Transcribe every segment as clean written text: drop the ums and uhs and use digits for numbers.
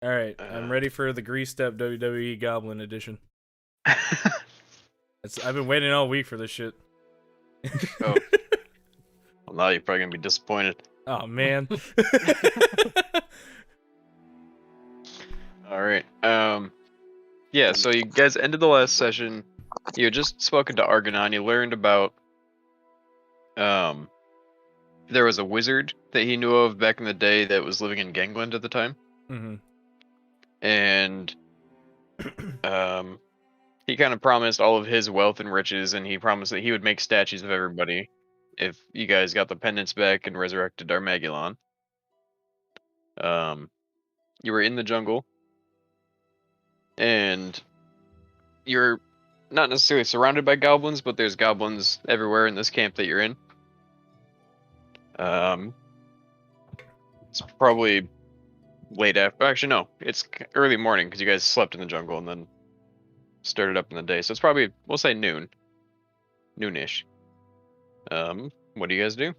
All right, I'm ready for the greased up WWE Goblin edition. I've been waiting all week for this shit. Oh. Well, now you're probably gonna be disappointed. Oh man. All right. Yeah. So you guys ended the last session. You had just spoken to Argonon. You learned about there was a wizard that he knew of back in the day that was living in Gangland at the time. Mm-hmm. And he kind of promised all of his wealth and riches, and he promised that he would make statues of everybody if you guys got the pendants back and resurrected Armageddon. You were in the jungle, and you're not necessarily surrounded by goblins, but there's goblins everywhere in this camp that you're in. It's probably late after. Actually, no, it's early morning because you guys slept in the jungle and then started up in the day. So it's probably, we'll say noonish. What do you guys do?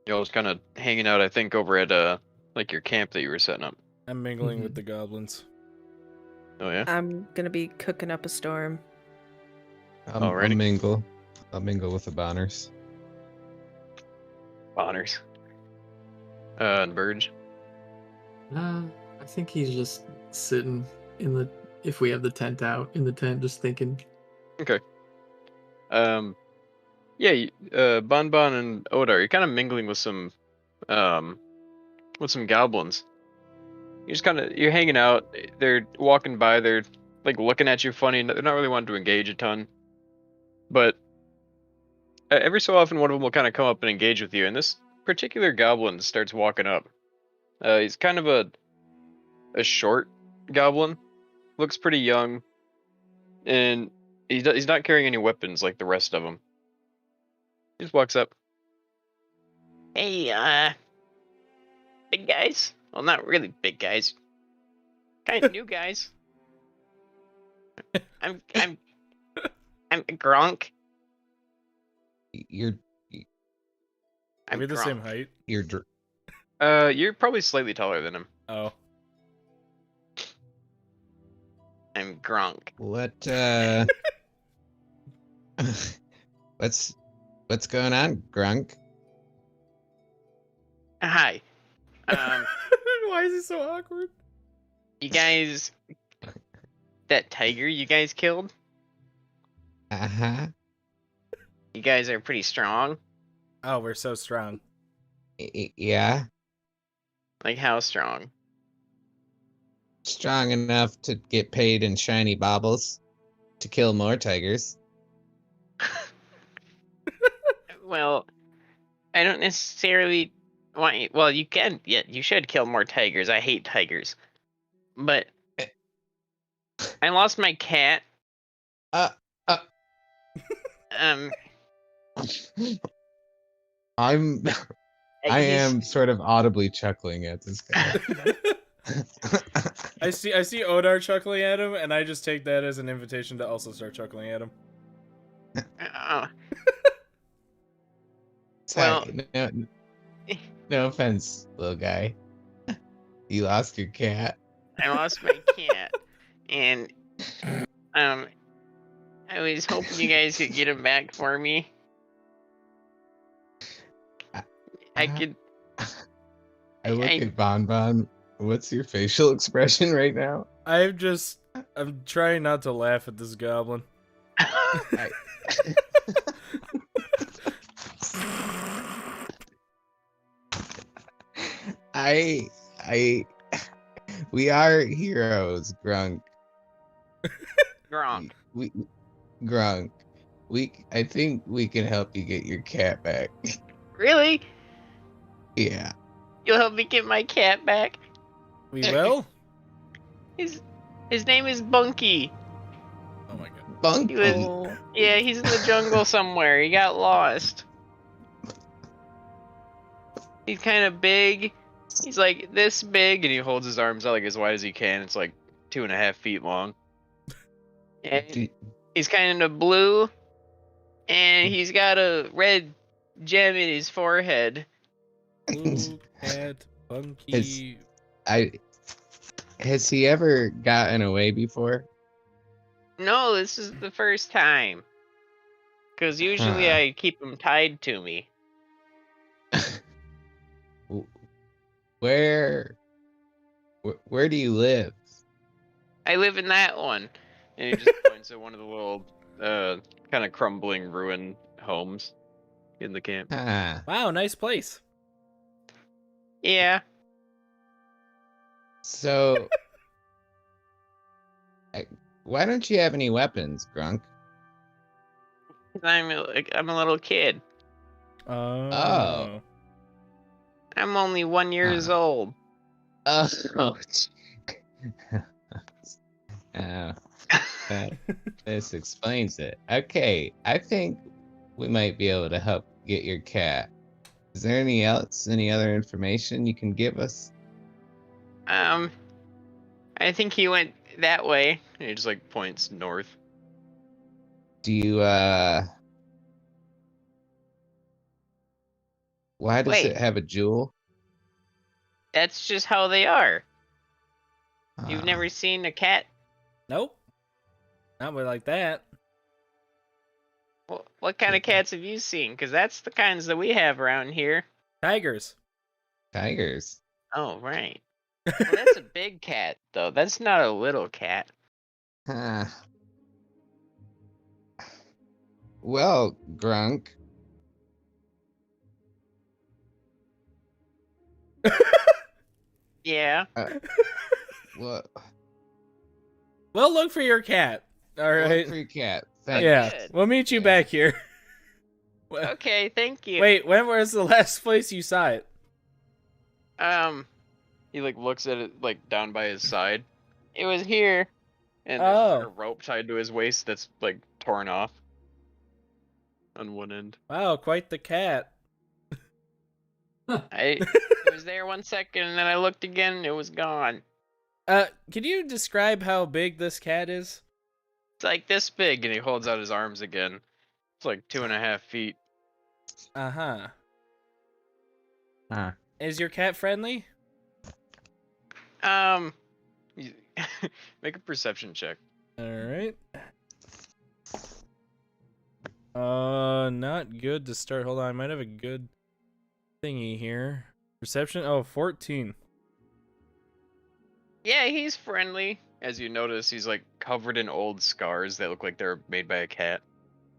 Y'all was kind of hanging out, I think, over at like your camp that you were setting up. I'm mingling with the goblins. Oh yeah. I'm gonna be cooking up a storm. I'll mingle. I'll mingle with the Bonners. Bonners. And Burge. I think he's just sitting in the. If we have the tent out in the tent, just thinking. Okay. Yeah. Bon Bon and Odar, you're kind of mingling with some goblins. You're hanging out. They're walking by. They're like looking at you funny. They're not really wanting to engage a ton, but every so often one of them will kind of come up and engage with you. And this particular goblin starts walking up. He's kind of a short goblin, looks pretty young, and he's not carrying any weapons like the rest of them. He just walks up. Hey, big guys. Well, not really big guys. Kind of new guys. I'm Gronk. You're Are we the same height? You're probably slightly taller than him. Oh. I'm Gronk. What what's going on, Grunk? Hi. Why is he so awkward? You guys, that tiger you guys killed? Uh-huh. You guys are pretty strong. Oh, we're so strong. Yeah. Like how strong? Strong enough to get paid in shiny baubles to kill more tigers. Well, I don't necessarily want you. Well, you can. Yeah, you should kill more tigers. I hate tigers. But I lost my cat. I am sort of audibly chuckling at this guy. I see Odar chuckling at him, and I just take that as an invitation to also start chuckling at him. Sorry, no offense, little guy. You lost your cat. I lost my cat, and I was hoping you guys could get him back for me. I look at Bon Bon. What's your facial expression right now? I'm trying not to laugh at this goblin. We are heroes, Grunk. Gronk. Grunk. I think we can help you get your cat back. Really? Yeah. You'll help me get my cat back? We will? His name is Bunky. Oh my god. Bunky? Yeah, he's in the jungle somewhere. He got lost. He's kind of big. He's like this big, and he holds his arms out like as wide as he can. It's like 2.5 feet long. And he's kind of blue, and he's got a red gem in his forehead. Blue cat, Bunky. Has he ever gotten away before? No, this is the first time. Because usually Huh. I keep him tied to me. Where, where do you live? I live in that one. And he just points at one of the little, kind of crumbling ruin homes in the camp. Huh. Wow, nice place. Yeah. So, why don't you have any weapons, Grunk? I'm a little kid. Oh. I'm only 1 years Huh. old. Oh. Oh, this explains it. Okay, I think we might be able to help get your cat. Is there any other information you can give us? I think he went that way. And he just like points north. Do you why does Wait. it have a jewel? That's just how they are. You've Uh, never seen a cat? Nope. Not really like that. What kind of cats have you seen? Because that's the kinds that we have around here. Tigers. tigers. Oh, right. Well, that's a big cat, though. That's not a little cat. Huh. Well, Grunk, Yeah. well, We'll look for your cat. All look right. for your cat. Thanks. Yeah, Good. we'll meet you Yeah. back here. Okay, thank you. Wait, when was the last place you saw it? He like looks at it like down by his side. It was here, and there's just, like a rope tied to his waist that's like torn off on one end. Wow, quite the cat. It was there 1 second, and then I looked again, and it was gone. Can you describe how big this cat is? It's like this big, and he holds out his arms again. It's like 2.5 feet. Uh-huh. Huh. Is your cat friendly? Make a perception check. All right. Not good to start. Hold on, I might have a good thingy here. Perception? Oh, 14. Yeah, he's friendly. As you notice, he's like covered in old scars that look like they're made by a cat.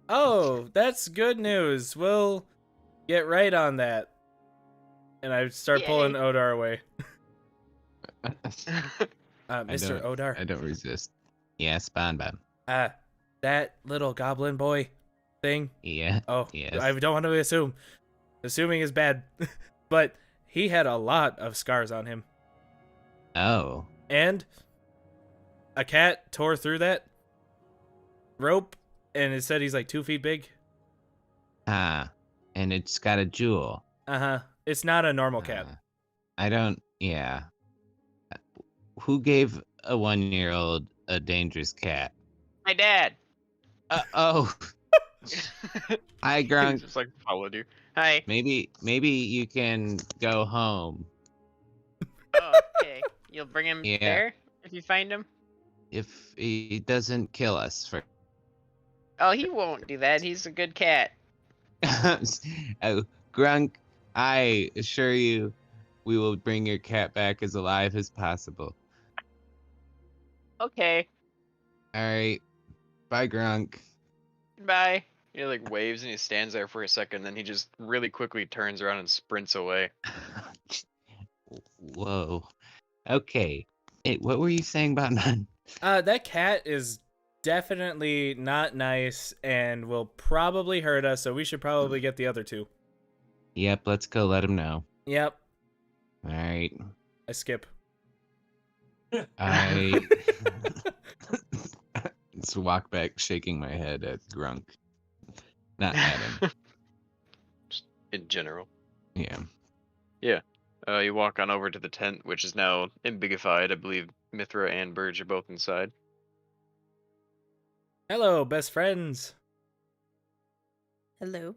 Oh, that's good news. We'll get right on that. And I start pulling Yay. Odar away. I Mr. Odar. don't resist. Yeah, SpongeBob. That little goblin boy thing. Yeah. Oh, Yes. I don't want to assume. Assuming is bad. But he had a lot of scars on him. Oh. And a cat tore through that rope, and it said he's like 2 feet big. Ah. And it's got a jewel. Uh-huh. It's not a normal cat. I don't. Yeah. Who gave a 1-year-old a dangerous cat? My dad. Oh. Hi, He Grunk. just like followed you. Hi. Maybe you can go home Oh, okay. You'll bring him Yeah. there if you find him? if he doesn't kill us for. Oh, he won't do that. He's a good cat. Oh, Grunk, I assure you, we will bring your cat back as alive as possible. Okay. All right. Bye, Grunk. Goodbye. He like waves and he stands there for a second, then he just really quickly turns around and sprints away. Whoa. Okay. Hey, what were you saying about none? That cat is definitely not nice and will probably hurt us, so we should probably get the other two. Yep, let's go let him know. Yep. All right. I skip. I just walk back shaking my head at Grunk. Not at him. Just in general. Yeah. You walk on over to the tent, which is now embiggified. I believe Mithra and Burge are both inside. Hello, best friends. Hello.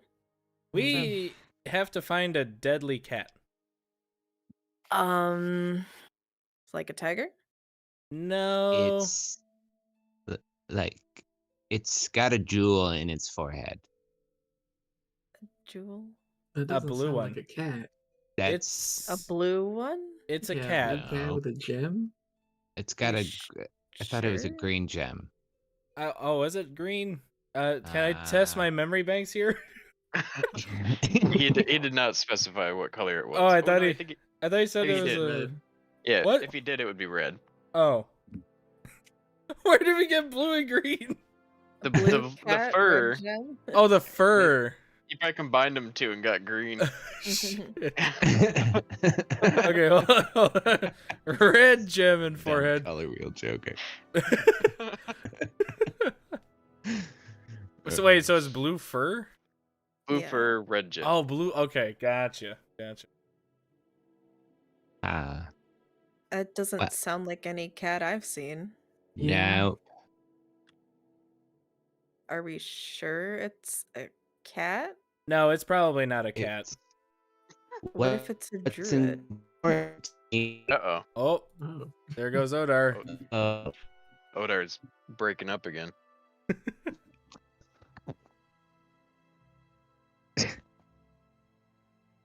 We have to find a deadly cat. It's like a tiger? No. It's like it's got a jewel in its forehead. Jewel? That A doesn't blue sound one. like a cat. That's A blue one? It's a Yeah, cat. blue cat No. with a gem. It's Are got you a. I thought it was a sure? green gem. Oh, is it green? Can I test my memory banks here? He did not specify what color it was. Oh, I no, thought I he. think I thought he said he it was did. a. Red. yeah. What? If he did, it would be red. Oh. Where did we get blue and green? The Blue the cat, fur. red gem? Oh, the fur. You probably combined them two and got green. Shit. Okay, hold on. Red gem and Dumb forehead. color wheel joker. So wait, so it's blue fur? Blue Yeah. fur, red gem. Oh, blue. Okay, gotcha. Ah, It doesn't What? sound like any cat I've seen. Yeah. no. Are we sure it's a cat? No, it's probably not a cat. It's, What if it's a what's druid? important is- Uh-oh. Oh, Oh. there goes Odar. Odar's breaking up again.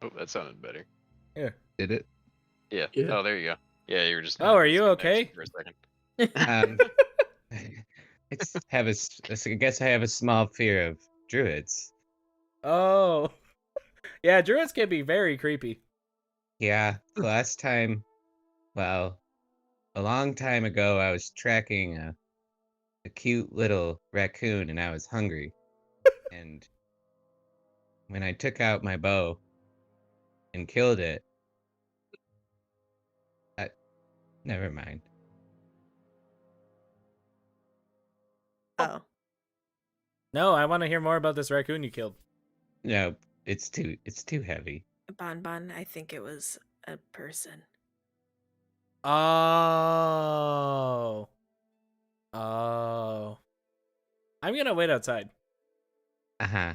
Oh, that sounded better. Did it? Yeah. Yeah. Oh, there you go. Yeah, you were just. Oh, are you disconnected okay? For a second. I guess I have a small fear of druids. Oh. Yeah, druids can be very creepy. Yeah, the last time, well, a long time ago, I was tracking a cute little raccoon and I was hungry. And when I took out my bow and killed it, never mind. Oh. No, I want to hear more about this raccoon you killed. No, it's too heavy. Bon, I think it was a person. Oh. Oh. I'm gonna wait outside. Uh-huh.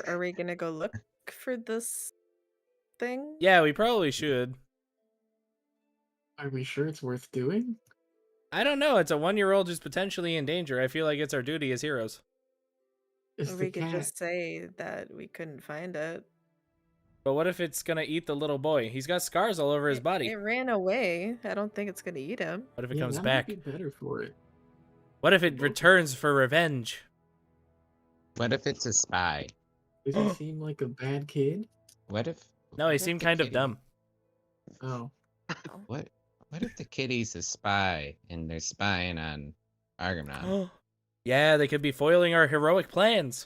Are we gonna go look for this thing? Yeah, we probably should. Are we sure it's worth doing? I don't know. It's a 1-year-old who's potentially in danger. I feel like it's our duty as heroes. It's Or the we could cat. just say that we couldn't find it. But what if it's gonna eat the little boy? He's got scars all over his body. It ran away. I don't think it's gonna eat him. What if it Yeah, comes that back? might be better for it. What if it returns for revenge? What if it's a spy? Does he seem like a bad kid? What if? No, what he if seemed the kind of kitty- dumb. Oh. What if the kitty's a spy and they're spying on Argamnon? Yeah, they could be foiling our heroic plans.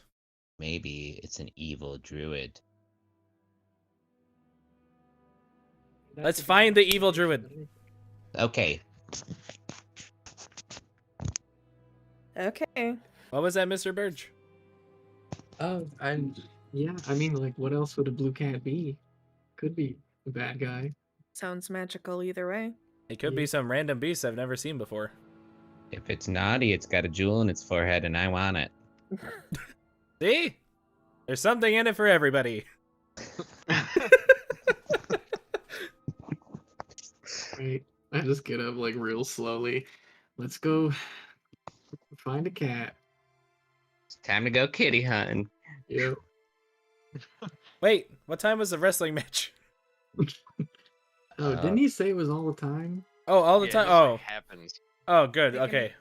Maybe it's an evil druid. Let's find the evil druid. Okay. Okay. What was that, Mr. Burge? Oh, yeah. I mean, like, what else would a blue cat be? Could be a bad guy. Sounds magical either way. It could be some random beast I've never seen before. If it's naughty, it's got a jewel in its forehead, and I want it. See? There's something in it for everybody. Right. I just get up like real slowly. Let's go find a cat. It's time to go kitty hunting. Yep. Wait, what time was the wrestling match? Oh, didn't he say it was all the time? Oh, all the Yeah, time? just, like, Oh. happens. Oh, good. They can- Okay.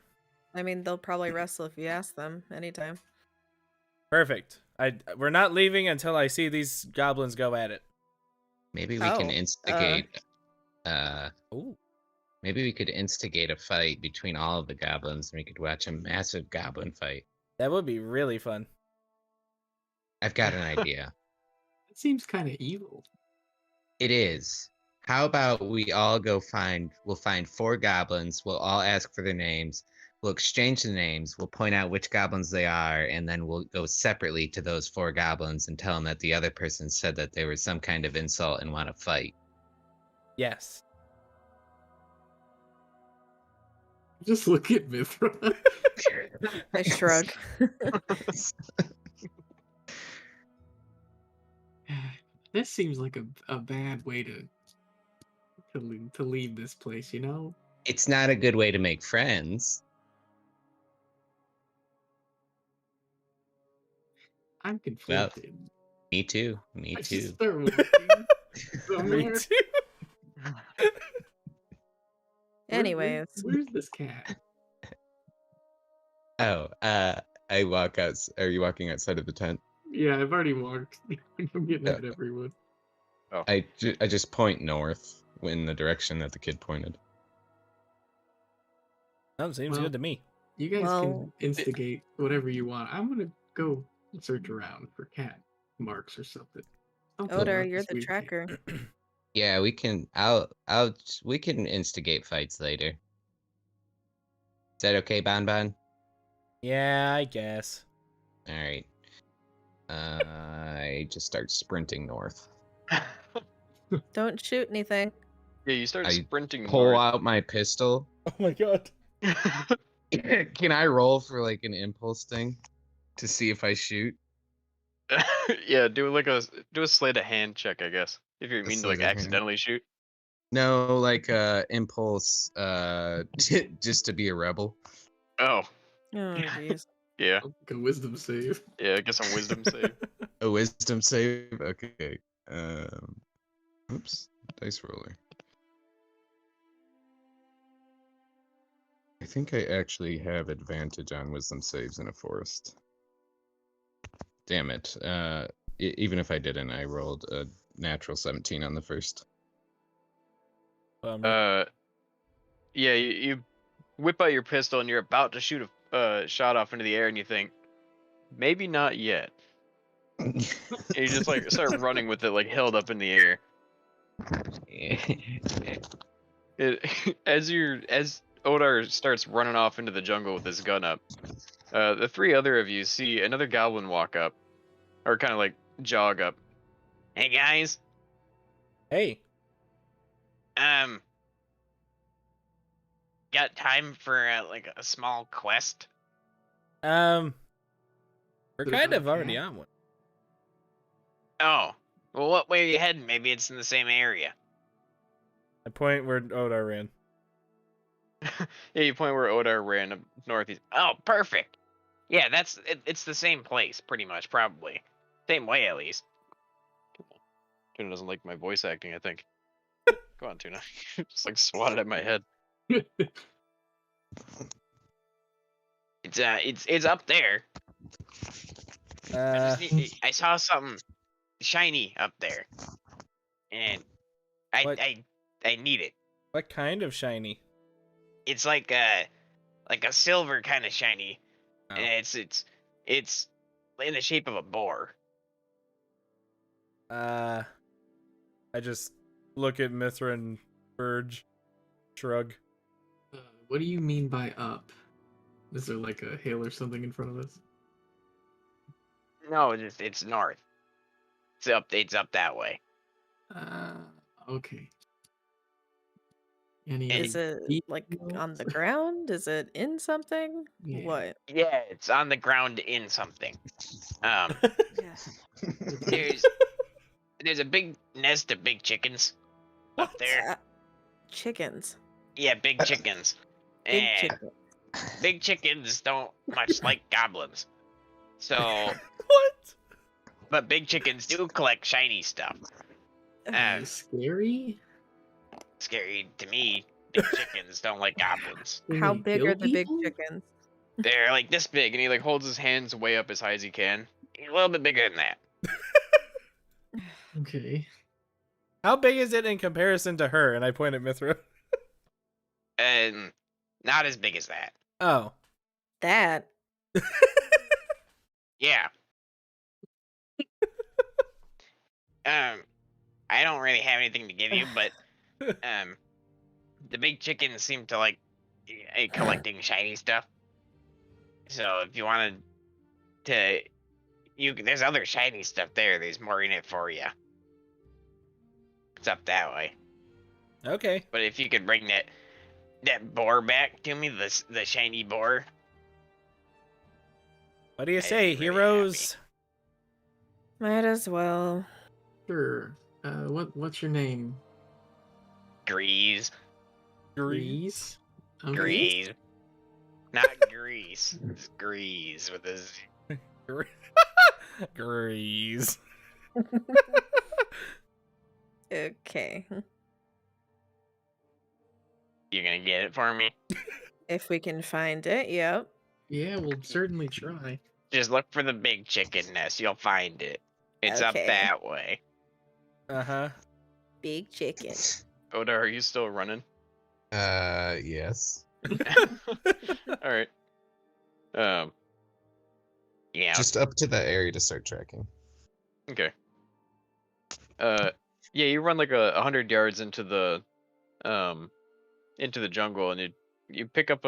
I mean, they'll probably wrestle if you ask them anytime. Perfect. We're not leaving until I see these goblins go at it. Maybe we can Oh, instigate. Ooh. Maybe we could instigate a fight between all of the goblins, and we could watch a massive goblin fight. That would be really fun. I've got an idea. It seems kind of evil. It is. How about we all go we'll find 4 goblins, we'll all ask for their names, we'll exchange the names, we'll point out which goblins they are, and then we'll go separately to those 4 goblins and tell them that the other person said that they were some kind of insult and want to fight. Yes. Just look at Mithra. I shrug. This seems like a bad way to leave this place, you know? It's not a good way to make friends. I'm Well, conflicted. me too. Me I should too. start walking Me somewhere. too. Anyways, Where's this cat? Oh, I walk out. Are you walking outside of the tent? Yeah, I've already walked. I'm getting Yeah. at everyone. I just point north in the direction that the kid pointed. That seems Well, good to me. You guys Well, can instigate whatever you want. I'm gonna go search around for cat marks or something. Something Odar, about you're this the weird cat. tracker. Yeah, we can. We can instigate fights later. Is that okay, Bon Bon? Yeah, I guess. All right. I just start sprinting north. Don't shoot anything. Yeah, you start I sprinting Pull north. out my pistol. Oh my god. Can I roll for like an impulse thing to see if I shoot? Yeah, do a sleight of hand check, I guess. If you A mean to sleight like of hand. accidentally shoot. No, like impulse just to be a rebel. Oh, Oh, jeez. yeah. I'll make a wisdom save. Yeah, I guess on wisdom save. A wisdom save. Okay. Oops. Dice roller. I think I actually have advantage on wisdom saves in a forest. Damn it. Even if I didn't, I rolled a natural 17 on the first. Yeah, you whip out your pistol and you're about to shoot a shot off into the air and you think, maybe not yet. And you just like start running with it like held up in the air. As Odar starts running off into the jungle with his gun up, the three other of you see another goblin walk up, or kind of like jog up. Hey guys, Hey. got time for like a small quest? We're What kind about of already cat? on one. Oh, well, what way are you heading? Maybe it's in the same area. I point where Odar ran. Yeah, you point where Odar ran up northeast. Oh, perfect. Yeah, it's the same place, pretty much, probably. Same way, at least. Tuna doesn't like my voice acting, I think. Go on, Tuna. Just like swatted at my head. It's up there. I saw something shiny up there, and What? I need it. What kind of shiny? It's like a silver kind of shiny, Oh. and it's in the shape of a boar. I just look at Mithra and Burge, shrug. What do you mean by up? Is there like a hill or something in front of us? No, it's north. It's up that way. Okay. Any Is it like details? on the ground? Is it in something? Yeah. What? Yeah, it's on the ground in something. There's a big nest of big chickens up there. Chickens. Yeah, big chickens. Big And chicken. big chickens don't much like goblins. So, What? but big chickens do collect shiny stuff. Scary? Scary to me. Big chickens don't like goblins. Can How they big kill are the big people? chickens? They're like this big, and he like holds his hands way up as high as he can. A little bit bigger than that. Okay. How big is it in comparison to her? And I point at Mithra. And not as big as that. Oh. That. Yeah. I don't really have anything to give you, but the big chickens seem to like collecting shiny stuff. So if you wanted to, there's other shiny stuff there. There's more in it for you. It's up that way. Okay. But if you could bring that boar back to me, the shiny boar. What do you I'd say, be really heroes? Might as well. Sure. What's your name? Grease. Grease. Okay. Grease. Not grease. It's grease with a Z. Grease. Okay. You gonna get it for me? If we can find it, yep. Yeah, we'll certainly try. Just look for the big chicken nest. You'll find it. It's up Okay. that way. Uh-huh. Big chicken. Oda, are you still running? Yes. All right. Yeah. Just up to that area to start tracking. Okay. Yeah, you run like 100 yards into the jungle, and you pick up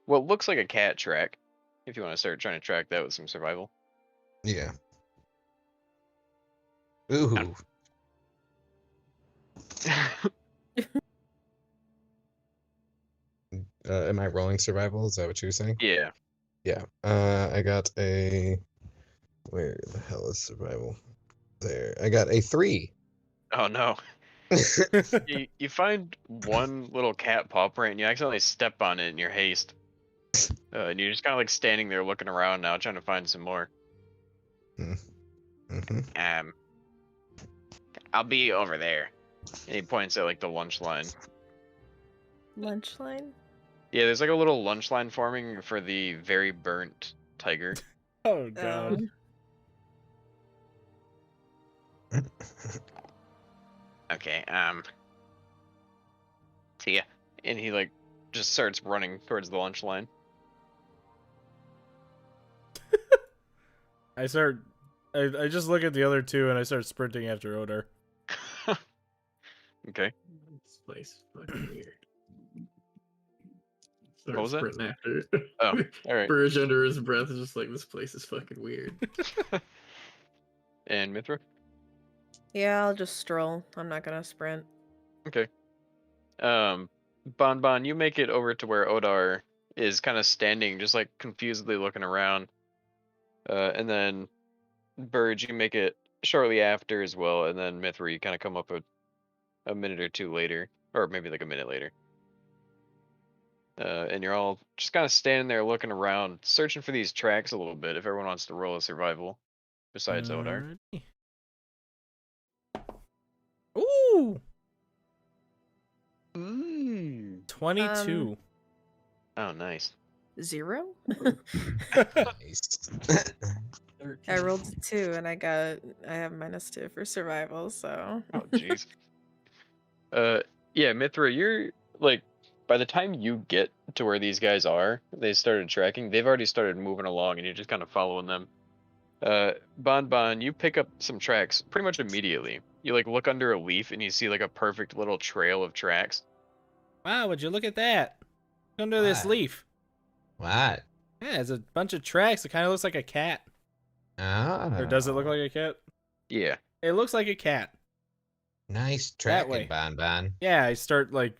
what looks like a cat track. If you want to start trying to track that with some survival. Yeah. Ooh. Am I rolling survival? Is that what you're saying? Yeah. Yeah. I got a. Where the hell is survival? There. I got a 3. Oh no. You find one little cat paw print, and you accidentally step on it in your haste. And you're just kind of like standing there looking around now, trying to find some more. Mm-hmm. I'll be over there. And he points at like the lunch line. Lunch line? Yeah, there's like a little lunch line forming for the very burnt tiger. Oh god. Okay, see ya. And he like just starts running towards the lunch line. I just look at the other two and I start sprinting after Odor. Okay. This place is fucking weird. What was that? Sprinting after it. Oh, all right. Burge under his breath is just like, this place is fucking weird. And Mithra? Yeah, I'll just stroll. I'm not gonna sprint. Okay. Bon, you make it over to where Odar is kind of standing, just like confusedly looking around. And then Burge, you make it shortly after as well, and then Mithra, you kind of come up a minute or two later, or maybe like a minute later. And you're all just kind of standing there looking around, searching for these tracks a little bit, if everyone wants to roll a survival, besides Odar. Alrighty. Ooh! 22. Oh, nice. 0? Nice. I rolled 2 and I have -2 for survival, so. Oh, jeez. Yeah, Mithra, you're like, by the time you get to where these guys are, they started tracking. They've already started moving along, and you're just kind of following them. Bon, you pick up some tracks pretty much immediately. You like look under a leaf, and you see like a perfect little trail of tracks. Wow, would you look at that? Under this What? leaf. What? Yeah, it's a bunch of tracks. It kind of looks like a cat. Oh. Or does it look like a cat? Yeah. It looks like a cat. Nice That way. tracking, Bon. Yeah, I start like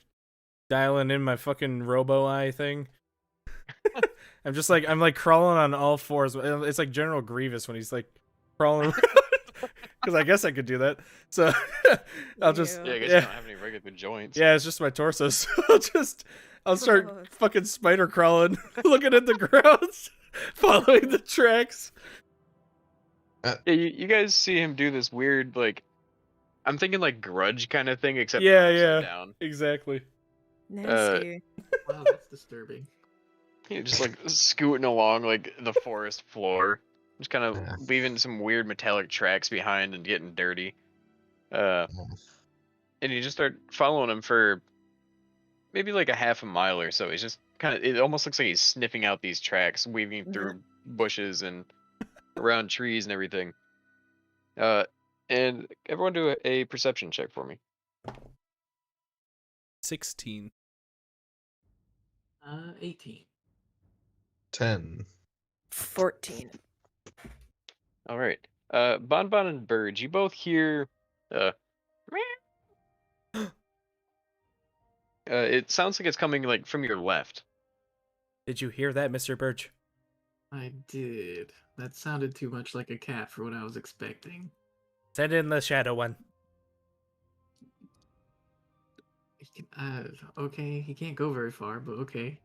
dialing in my fucking robo eye thing. I'm like crawling on all fours. It's like General Grievous when he's like crawling because I guess I could do that. So I'll just Yeah, I guess yeah. you don't have any regular joints. Yeah, it's just my torso. So I'll start Gross. fucking spider crawling, looking at the ground, following the tracks. Yeah, you guys see him do this weird, like, I'm thinking like grudge kind of thing, except Yeah, upside yeah. down. Exactly. Nasty. Wow, that's disturbing. You know, just like scooting along like the forest floor, just kind of Yeah. leaving some weird metallic tracks behind and getting dirty. And you just start following him for maybe like a half a mile or so. He's just kind of, it almost looks like he's sniffing out these tracks, weaving through bushes and around trees and everything. And everyone do a perception check for me. 16. 18. 10. 14. All right. Bon and Burge, you both hear it sounds like it's coming like from your left. Did you hear that, Mr. Birch? I did. That sounded too much like a cat for what I was expecting. Send in the shadow one. Okay, he can't go very far, but okay.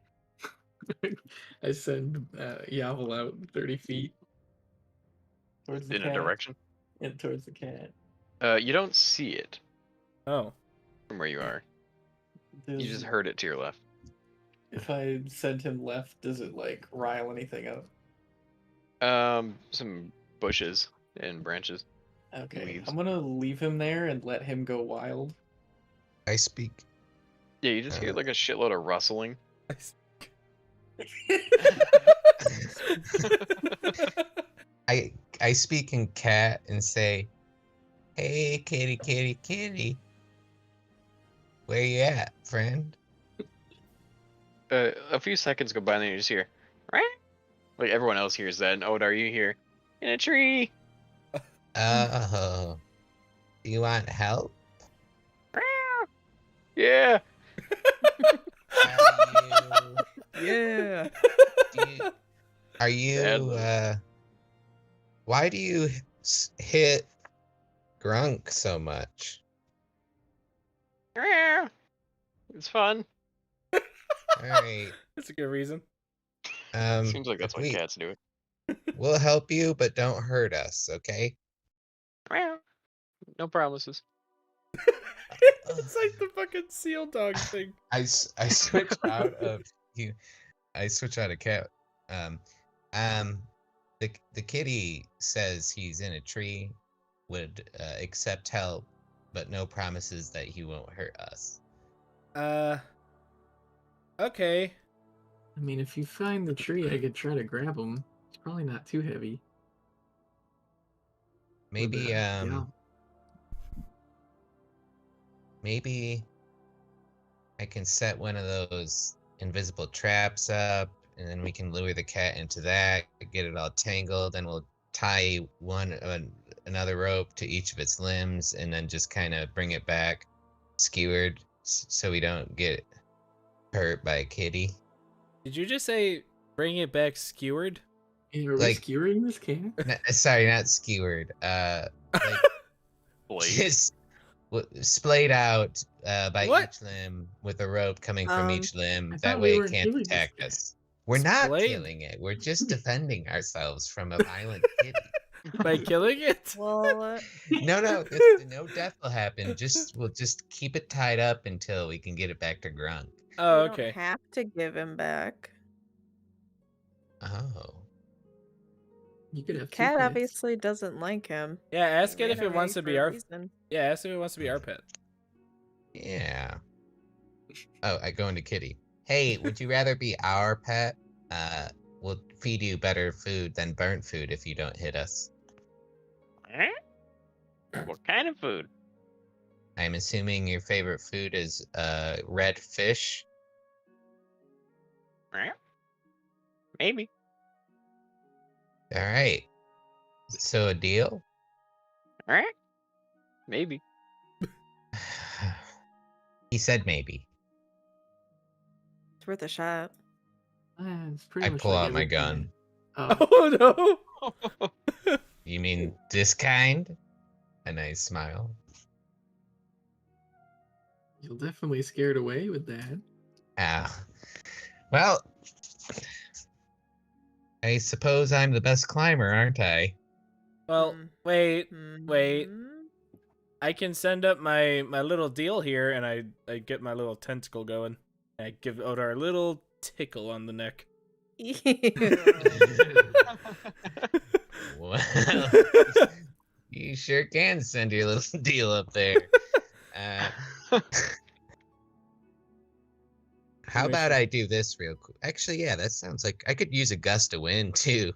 I send Yavel out 30 feet towards the In a cat. direction. And towards the cat. You don't see it Oh. from where you are. You Does, just heard it to your left. if I send him left, does it like rile anything up? Some bushes and branches. Okay, Leaves. I'm gonna leave him there and let him go wild. I speak. Yeah, you just hear like a shitload of rustling. I speak in cat and say, "Hey, kitty, kitty, kitty, where you at, friend?" A few seconds go by and then you just hear, "Rah!" Like everyone else hears that. And Oda, are you here? In a tree. Oh, do you want help? Rah! Yeah. Yeah. Are you? Sadly. Why do you hit Grunk so much? Rah! It's fun. All right. That's a good reason. Seems like that's why cats do it. We'll help you, but don't hurt us, okay? Rah! No promises. It's like the fucking seal dog thing. I switch out of you. I switch out of cat. The kitty says he's in a tree, would accept help, but no promises that he won't hurt us. Okay. I mean, if you find the tree, I could try to grab him. It's probably not too heavy. Maybe Yeah. maybe I can set one of those invisible traps up, and then we can lure the cat into that, get it all tangled, and we'll tie another rope to each of its limbs, and then just kind of bring it back skewered so we don't get hurt by a kitty. Did you just say bring it back skewered? Are we Like- skewering this cat? Sorry, not skewered. Like Blade. just splayed out by What? each limb with a rope coming from each limb. I That thought we way were it can't killing this attack cat. us. We're not Splayed? killing it. We're just defending ourselves from a violent kitty. By killing it? Well, No, no death will happen. We'll just keep it tied up until we can get it back to Grunk. Oh, we okay. don't have to give him back. Oh. You could have two Cat pets. obviously doesn't like him. Yeah, ask it Ran if it wants away to be for a our. reason. Yeah, ask if it wants to be our pet. Yeah. Oh, I go into kitty. Hey, would you rather be our pet? We'll feed you better food than burnt food if you don't hit us. What kind of food? I'm assuming your favorite food is red fish. Maybe. All right. So a deal? Maybe. He said maybe. It's worth a shot. It's pretty I much pull like out my every cat. gun. Oh, Oh no! You mean this kind? And I smile. you'll definitely scare it away with that. Ah. Well, I suppose I'm the best climber, aren't I? Well, Mm. wait. Wait. Mhm. I can send up my little deal here, and I get my little tentacle going. And I give Odar a little tickle on the neck. Ew. Well, you sure can send your little deal up there. How about I do this real quick? Actually, yeah, that sounds like I could use a gust of wind too.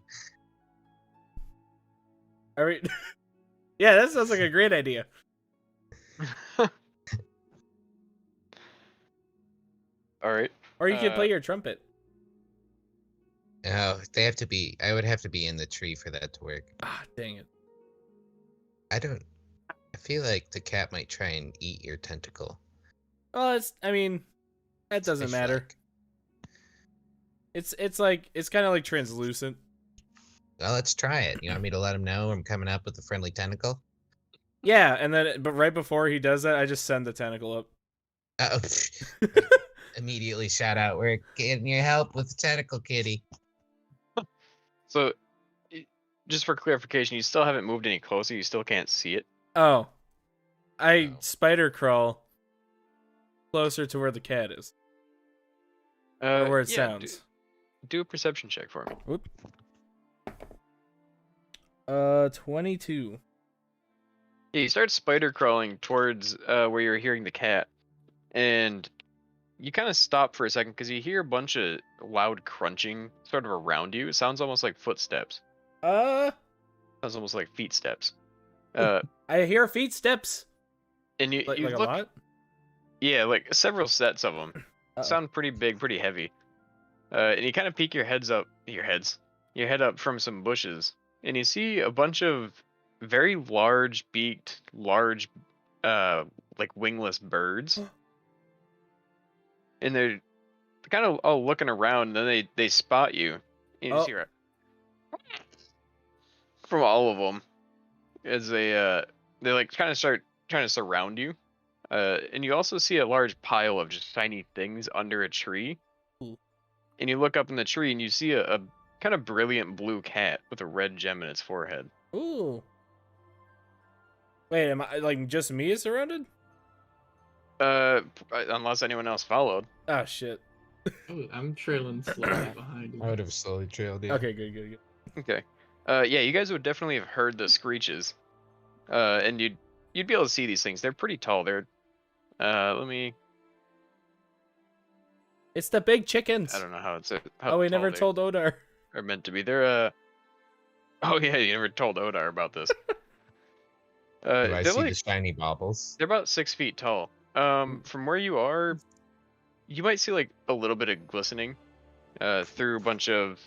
All right. Yeah, that sounds like a great idea. All right. Or you could play your trumpet. Oh, they have to be. I would have to be in the tree for that to work. Ah, dang it. I feel like the cat might try and eat your tentacle. Well, I mean, that doesn't matter. Fish-like. It's kind of like translucent. Well, let's try it. You want me to let him know I'm coming up with a friendly tentacle? Yeah, and then but right before he does that, I just send the tentacle up. Uh, immediately shout out, "We're getting your help with the tentacle kitty." So, just for clarification, you still haven't moved any closer. You still can't see it. Oh, I Oh. spider crawl closer to where the cat is, or where it Yeah, sounds. do a perception check for me. Whoop. 22. Yeah, you start spider crawling towards where you're hearing the cat, and you kind of stop for a second because you hear a bunch of loud crunching sort of around you. It sounds almost like footsteps. Sounds almost like feet steps. I hear feet steps. And you Like a look, lot. yeah, like several sets of them. Uh-oh. Sound pretty big, pretty heavy. And you kind of peek your head up from some bushes, and you see a bunch of very large beaked, like wingless birds. And they're kind of all looking around, and then they spot you. And you just hear it from all of them as they like kind of start trying to surround you. And you also see a large pile of just shiny things under a tree. Ooh. And you look up in the tree and you see a kind of brilliant blue cat with a red gem in its forehead. Ooh. Wait, am I like just me is surrounded? Unless anyone else followed. Oh shit. Oh, I'm trailing slowly behind I would him. have slowly trailed you. Okay, good. Okay. Yeah, you guys would definitely have heard the screeches. And you'd be able to see these things. They're pretty tall. They're let me. It's the big chickens. I don't know how it's. How Oh, we tall never they told Odar. are meant to be. They're Oh yeah, you never told Odar about this. Do I They're see like the shiny baubles? they're about 6 feet tall. From where you are, you might see like a little bit of glistening, through a bunch of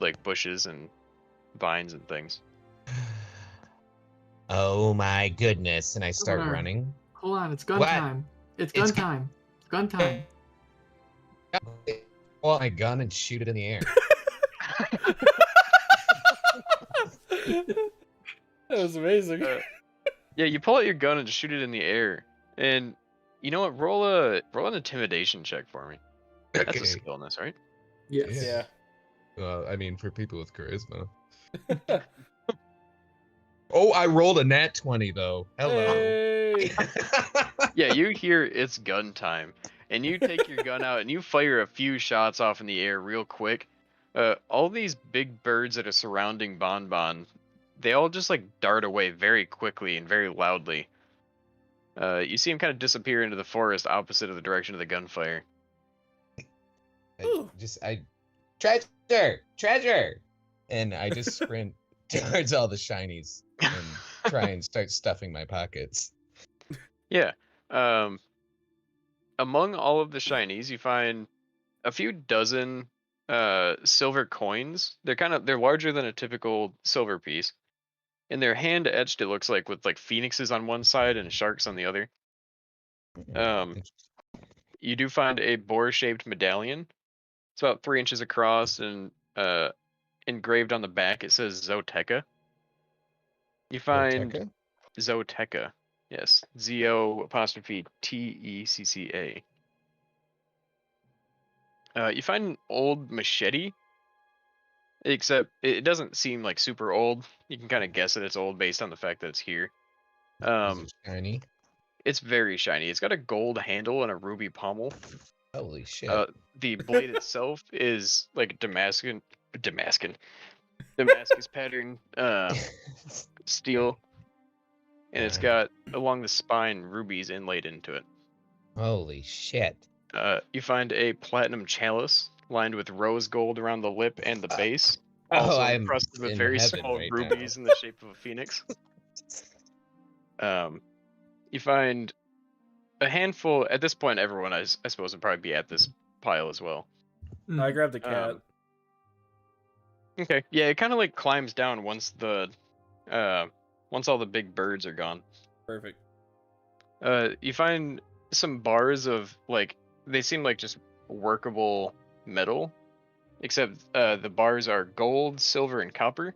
like bushes and vines and things. Oh my goodness! And I start Odar. running. Hold on, it's gun What? time. It's gun It's- time. It's gun time. Pull out my gun and shoot it in the air. That was amazing. Yeah, you pull out your gun and just shoot it in the air. And you know what? Roll an intimidation check for me. That's a Okay. skill in this, right? Yes. Yeah. Well, I mean, for people with charisma. Oh, I rolled a nat 20 though. Hello. Hey. Yeah, you hear it's gun time, and you take your gun out and you fire a few shots off in the air real quick. All these big birds that are surrounding Bonbon, they all just like dart away very quickly and very loudly. You see them kind of disappear into the forest opposite of the direction of the gunfire. Treasure, and I just sprint towards all the shinies and try and start stuffing my pockets. Yeah. Among all of the shinies, you find a few dozen silver coins. They're larger than a typical silver piece. And they're hand etched, it looks like, with like phoenixes on one side and sharks on the other. You do find a boar-shaped medallion. It's about 3 inches across, and engraved on the back it says Zoteca. You find Zoteca? Zoteca. Yes, ZO''Tecca. You find an old machete, except it doesn't seem like super old. You can kind of guess that it's old based on the fact that it's here. Is it shiny? It's very shiny. It's got a gold handle and a ruby pommel. Holy shit! The blade itself is like Damascus pattern steel, and it's got along the spine rubies inlaid into it. Holy shit! You find a platinum chalice lined with rose gold around the lip and the base, also I'm encrusted with in very heaven small right rubies in the shape of a phoenix. You find a handful. At this point, everyone, I suppose, would probably be at this pile as well. I grabbed the cat. Okay, yeah, it kind of like climbs down once all the big birds are gone. Perfect. You find some bars of like they seem like just workable metal, except the bars are gold, silver, and copper.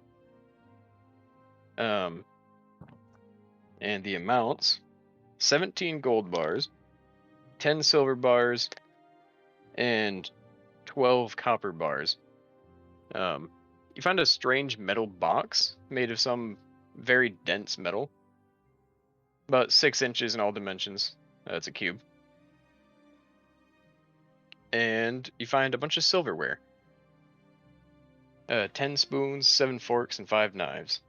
And the amounts: 17 gold bars, 10 silver bars, and 12 copper bars. You find a strange metal box made of some very dense metal, about 6 inches in all dimensions. It's a cube. And you find a bunch of silverware. 10 spoons, 7 forks, and 5 knives.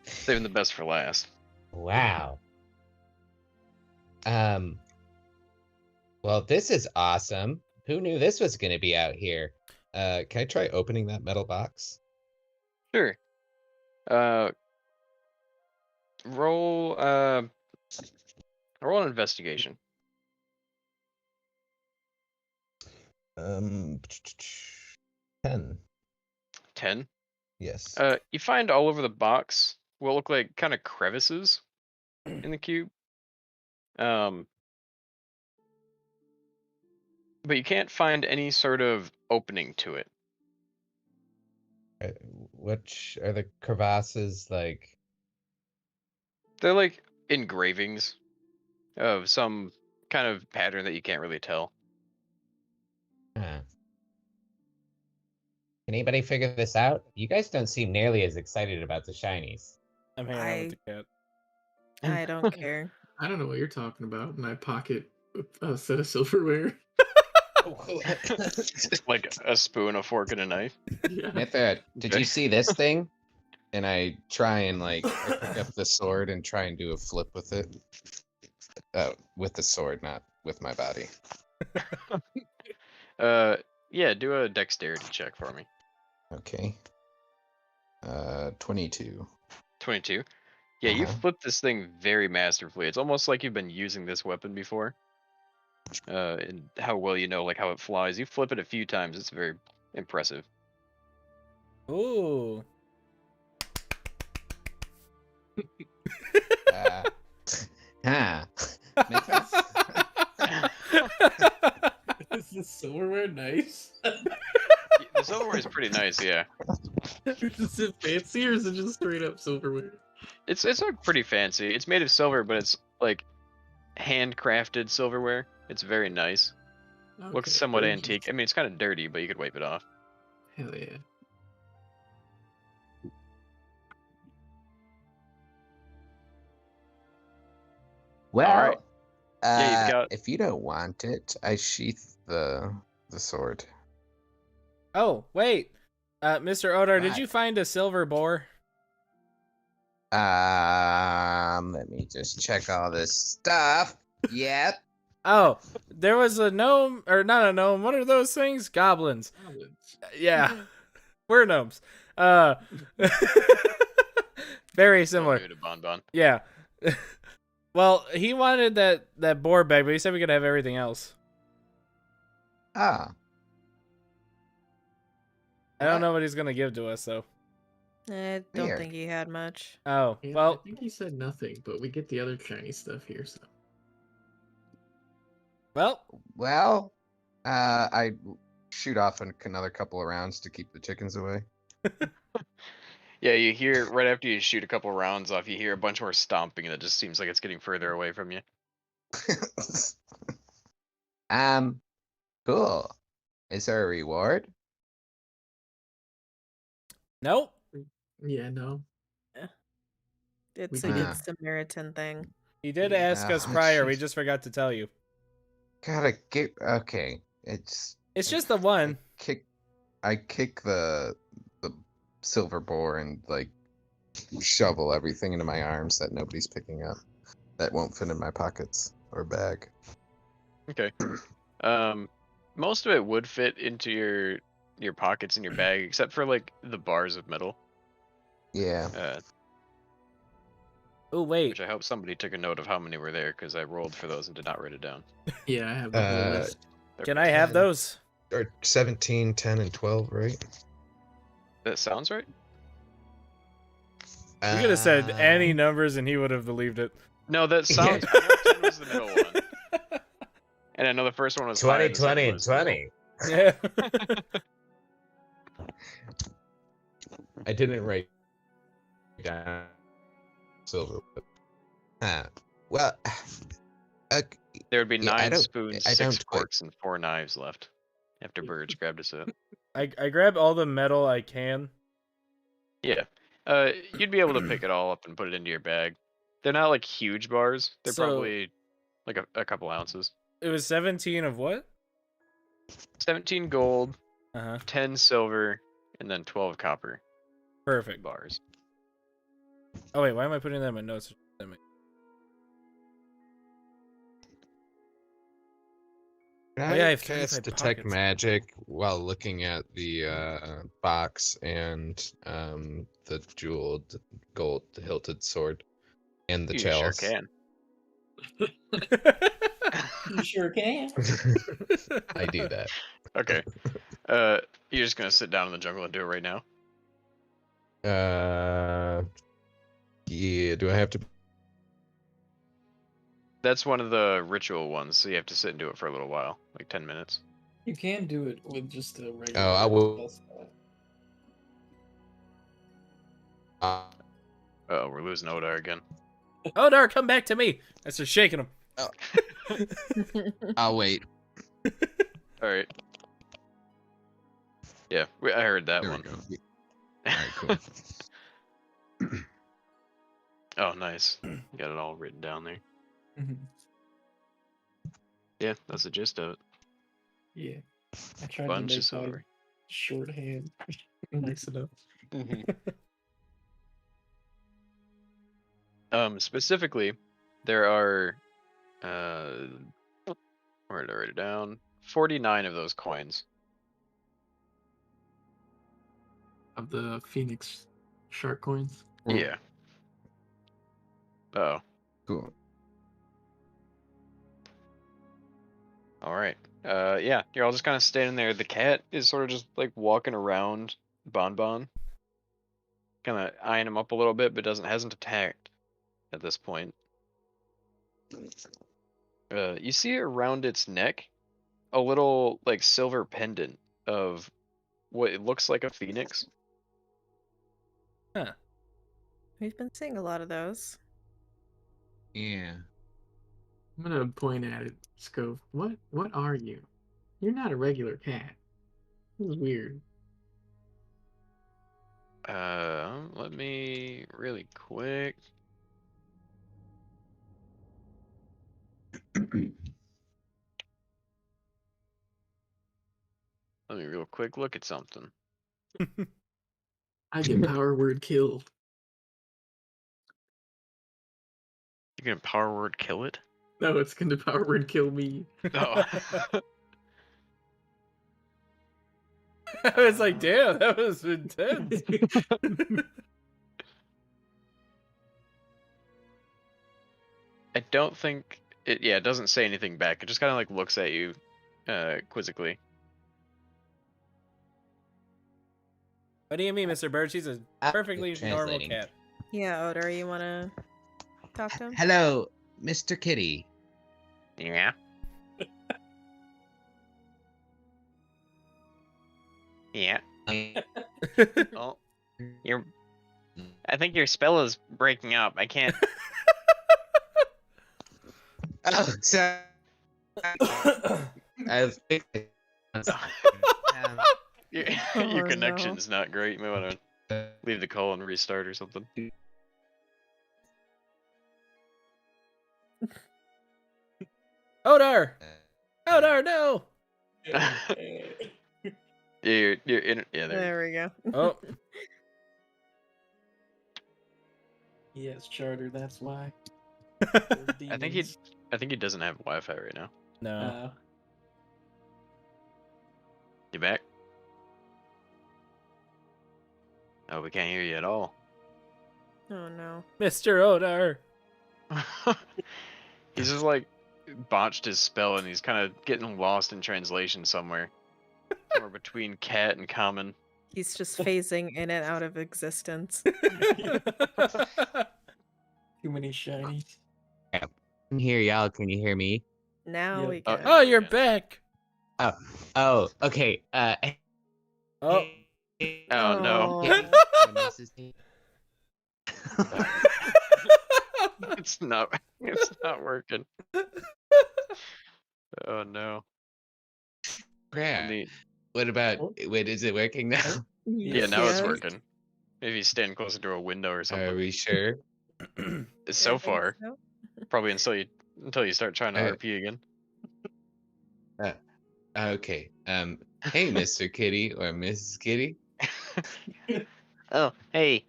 Saving the best for last. Wow. Well, this is awesome. Who knew this was going to be out here? Can I try opening that metal box? Sure. Roll an investigation. 10. 10. Yes. You find all over the box what look like kind of crevices in the cube. But you can't find any sort of opening to it. Which are the crevasses like? They're like engravings of some kind of pattern that you can't really tell. Huh. Can anybody figure this out? You guys don't seem nearly as excited about the shinies. I'm hanging out with the cat. I don't care. I don't know what you're talking about. And I pocket a set of silverware. Like a spoon, a fork, and a knife. Yeah. Mithra, did Okay. you see this thing? And I try and I pick up the sword and try and do a flip with it. With the sword, not with my body. Yeah, do a dexterity check for me. Okay. 22. 22. Yeah, you Uh-huh. flipped this thing very masterfully. It's almost like you've been using this weapon before. And how well you know, like how it flies. You flip it a few times. It's very impressive. Ooh. Huh. Is the silverware nice? The silverware is pretty nice, yeah. Is it fancy or is it just straight up silverware? It's like pretty fancy. It's made of silver, but it's like handcrafted silverware. It's very nice. Looks Okay, somewhat very antique. nice. I mean, it's kind of dirty, but you could wipe it off. Hell yeah. Well, Alright. Yeah, you've got. If you don't want it, I sheath the sword. Oh, wait. Mr. Odar, did What? you find a silver boar? Let me just check all this stuff. Yep. Oh, there was a gnome, or not a gnome. What are those things? Goblins. Goblins. Yeah, we're gnomes. Very similar. To Bonbon. Yeah. Well, he wanted that boar bag, but he said we could have everything else. Ah. I don't know what he's gonna give to us, though. I don't Weird. think he had much. Oh, Yeah, I well, think he said nothing, but we get the other shiny stuff here, so. Well, I shoot off another couple of rounds to keep the chickens away. Yeah, you hear right after you shoot a couple rounds off, you hear a bunch more stomping, and it just seems like it's getting further away from you. Cool. Is there a reward? nope. Yeah, no. It's We a did. good Samaritan thing. He did Yeah. ask us Oh, prior. We jeez. just forgot to tell you. Gotta get okay. It's It's just the one. I kick the silver boar and shovel everything into my arms that nobody's picking up. That won't fit in my pockets or bag. Okay. Most of it would fit into your pockets in your bag, except for like the bars of metal. Yeah. Oh, wait. Which I hope somebody took a note of how many were there, because I rolled for those and did not write it down. Yeah, I have the whole Uh, list. Can I have those? Or 17, 10, and 12, right? That sounds right. You could have said any Um, numbers and he would have believed it. No, that sounds. I know 10 was the middle one, and I know the first one was 20, 5, the second 20, one and was the middle. 20. Yeah. I didn't write down silver. Well, There would be Yeah, 9 spoons, I 6 don't quite- forks, and 4 knives left after Burge grabbed us up. I grab all the metal I can. Yeah. You'd be able to pick it all up and put it into your bag. They're not like huge bars. They're So- probably like a couple ounces. It was 17 of what? 17 gold, Uh-huh. 10 silver, and then 12 copper Perfect. bars. Oh wait, why am I putting that in my notes? Can yeah, I I have cast 35 detect pockets. magic while looking at the box and the jeweled gold hilted sword and the You chalice? sure can. You sure can. I do that. Okay. You're just gonna sit down in the jungle and do it right now? Yeah. Do I have to? That's one of the ritual ones, so you have to sit and do it for a little while, like 10 minutes. You can do it with just a regular. I will- spell slot. Oh, we're losing Odar again. Odar, come back to me! I start shaking him. I'll wait. Alright. Yeah, I heard that There one. we go. Alright, cool. Oh, nice. Got it all written down there. Mhm. Yeah, that's the gist of it. Yeah. I tried Bunch to of make my silver. shorthand nice enough. Specifically, there are where did I write it down? 49 of those coins. Of the Phoenix shark coins. Yeah. Oh, Cool. alright. Yeah, you're all just kind of standing there. The cat is sort of just like walking around Bonbon. Kind of eyeing him up a little bit, but hasn't attacked at this point. You see around its neck a little like silver pendant of what it looks like a phoenix. We've been seeing a lot of those. Yeah. I'm gonna point at it, Scove. What are you? You're not a regular cat. This is weird. Let me really quick. Let me real quick look at something. I get power word killed. You can power word kill it? No, it's gonna power word kill me. Oh. I was like, damn, that was intense. I don't think it. Yeah, it doesn't say anything back. It just kind of like looks at you, quizzically. What do you mean, Mr. Bird? She's a perfectly normal Translating. cat. Yeah, Odor, you want to talk to him? Hello, Mr. Kitty. Yeah. Yeah. Oh, I think your spell is breaking up. I can't. Oh, sorry. I think Your, Oh, your no. connection's not great. You might want to leave the call and restart or something. Odar! Odar, no! Yeah, you're in. Yeah, there. There we go. Oh, Yes, Charter, that's why. I think he doesn't have Wi-Fi right now. no. You back? Oh, we can't hear you at all. Oh no. Mr. Odar! He's just like botched his spell and he's kind of getting lost in translation somewhere. Somewhere between cat and common. He's just phasing in and out of existence. Too many shinies. I can hear y'all. Can you hear me? Now Yeah. we Oh, can. Oh, you're back! Oh, okay. Oh. Oh no. Oh. Yeah, my niece's name. It's not. It's not working. Oh no. Yeah. Neat. What about? Oh. Wait, is it working now? Yeah, now it's Yes. working. Maybe stand closer to a window or Are something. we sure? So I think far, so. probably until you start trying to Uh, RP again. Okay. Hey, Mr. Kitty or Mrs. Kitty. Oh, hey,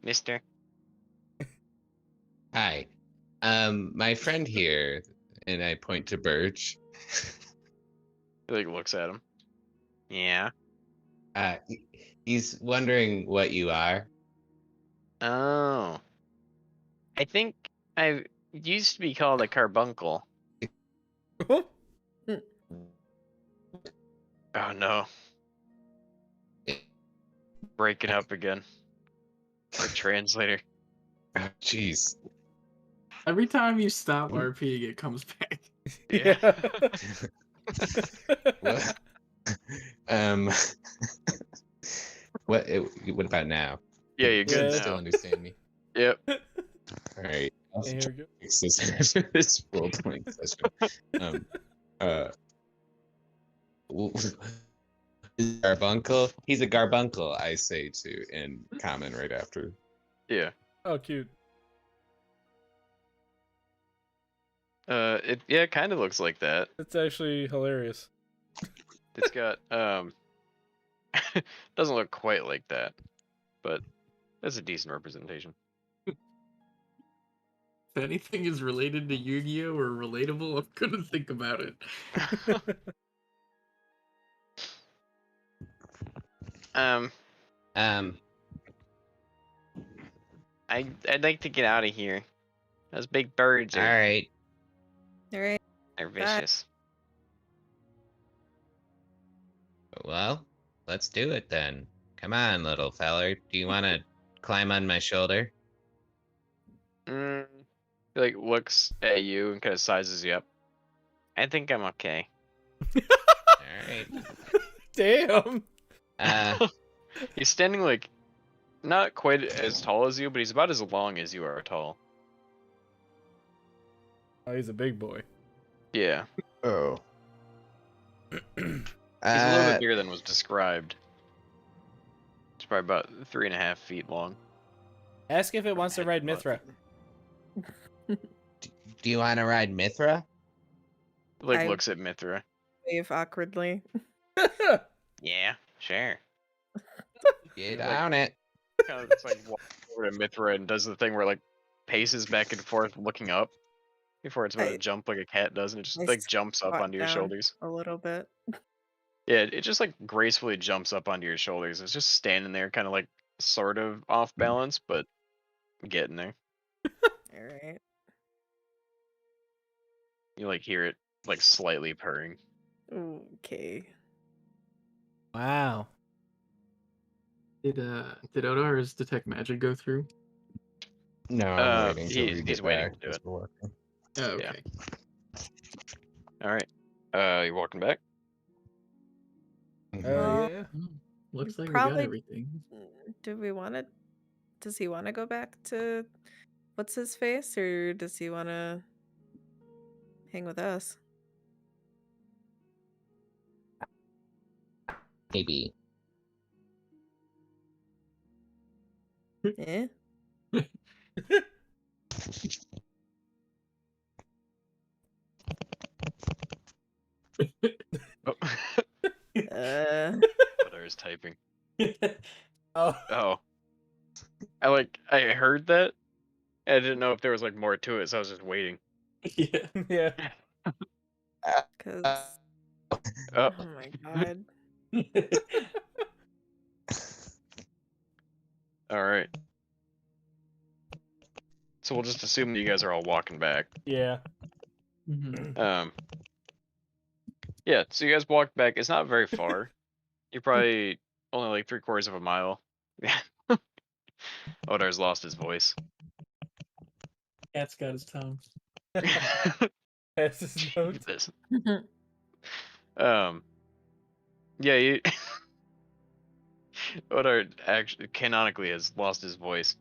Mister. Hi. My friend here, and I point to Birch. He like looks at him. Yeah. He's wondering what you are. Oh. I think I used to be called a carbuncle. Oh no. Breaking up again. Our translator. Oh, jeez. Every time you stop RPing, it comes back. Yeah. What? um. What about now? Yeah, you're good Yeah. Still now. understand me? Yep. All right. I'll Yeah, here we go. fix this after this role playing session. Garbuncle. He's a garbuncle, I say to in common right after. Yeah. Oh, cute. It kind of looks like that. That's actually hilarious. It's got doesn't look quite like that, but that's a decent representation. If anything is related to Yu-Gi-Oh or relatable, I'm gonna think about it. Um, Um. I'd like to get out of here. Those big birds All are right. All right. they're vicious. Well, let's do it then. Come on, little feller. Do you want to climb on my shoulder? He like looks at you and kind of sizes you up. I think I'm okay. All right. Damn. He's standing like not quite as tall as you, but he's about as long as you are tall. Oh, he's a big boy. Yeah, Oh. he's a little bit bigger than was described. It's probably about 3.5 feet long. Ask if it wants to ride Mithra. Do you want to ride Mithra? Like I- looks at Mithra. Wave awkwardly. Yeah, sure. Get Like- on it. Kind of just like walks over to Mithra and does the thing where like paces back and forth looking up before it's about to I- jump like a cat does, and it just I like jumps up squat onto your down shoulders. a little bit. Yeah, it just like gracefully jumps up onto your shoulders. It's just standing there, kind of like sort of off balance, but getting there. All right. You like hear it like slightly purring. Okay. Wow. Did Odar's detect magic go through? No, I'm waiting till he's we get waiting back. to do 'cause it. we're working. Oh, Yeah. okay. All right. You're walking back. Mhm. Oh, yeah. Looks like we Probably- got everything. Do we want to? Does he want to go back to what's his face, or does he want to hang with us? Maybe. Eh? Oh, Butter is typing. Oh. Oh, I heard that. I didn't know if there was like more to it, so I was just waiting. Yeah. Yeah. Because Oh, oh my god. all right. So we'll just assume that you guys are all walking back. Yeah. Mhm. Yeah. So you guys walk back. It's not very far. You're probably only like 3/4 of a mile. Yeah. Odar's lost his voice. Cat's got his tongue. Pass his Look note. at this. Yeah, you Odar actually canonically has lost his voice.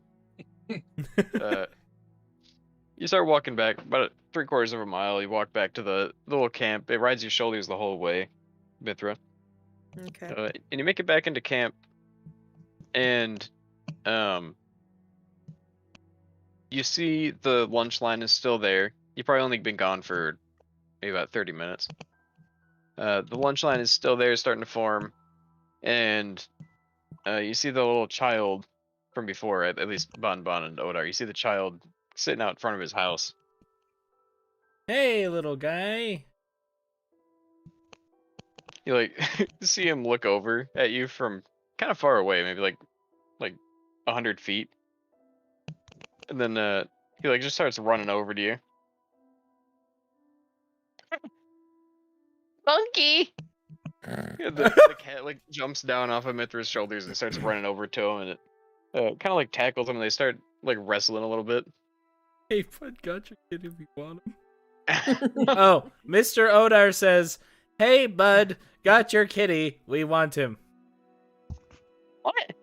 You start walking back about 3/4 of a mile. You walk back to the little camp. It rides your shoulders the whole way, Mithra. Okay. And you make it back into camp, and you see the lunch line is still there. You've probably only been gone for maybe about 30 minutes. The lunch line is still there, starting to form, and you see the little child from before, at least Bon and Odar. You see the child sitting out in front of his house. Hey, little guy. You like see him look over at you from kind of far away, maybe like 100 feet, and then he like just starts running over to you. Monkey! Yeah, the cat like jumps down off of Mithra's shoulders and starts running over to him, and it kind of like tackles him, and they start like wrestling a little bit. Hey, bud, got your kid if you want him. Oh, Mr. Odar says, "Hey, bud, got your kitty. We want him." What?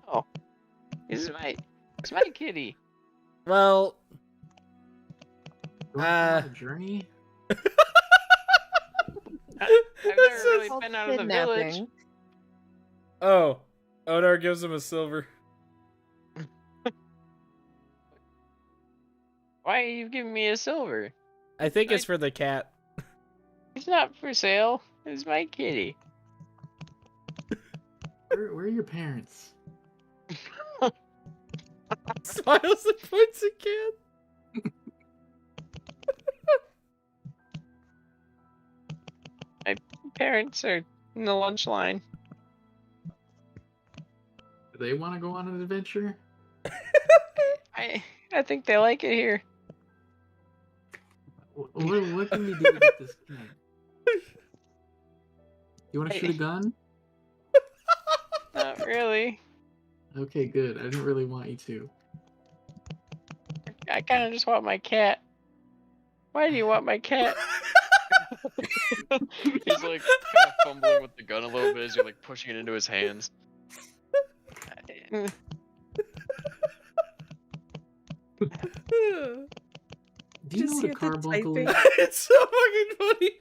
Oh, it's my kitty. Well, Going on a journey? I've never really Called been out of the village. kidnapping. oh, Odar gives him a silver. Why are you giving me a silver? I think it's for the cat. It's not for sale. It's my kitty. Where are your parents? Smiles and points again. My parents are in the lunch line. Do they want to go on an adventure? I think they like it here. What can we do to get this cat? You want to shoot a gun? Not really. Okay, good. I didn't really want you to. I kind of just want my cat. Why do you want my cat? He's like kind of fumbling with the gun a little bit as you're like pushing it into his hands. Do you know Just what a hear the carbuncle typing. is? It's so fucking funny.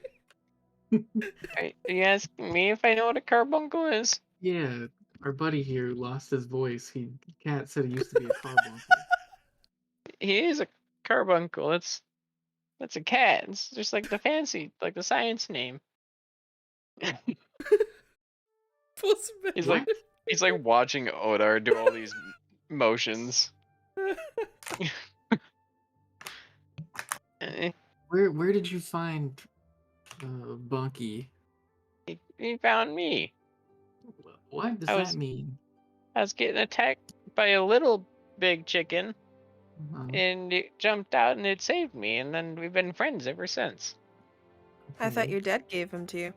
Are you asking me if I know what a carbuncle is? Yeah, our buddy here lost his voice. Cat said he used to be a carbuncle. He is a carbuncle. That's a cat. It's just like the fancy, like the science name. He's like watching Odar do all these motions. Where did you find Bunky? He found me. What does I that was- mean? I was getting attacked by a little big chicken, Uh, and it jumped out and it saved me, and then we've been friends ever since. I thought okay. your dad gave him to you.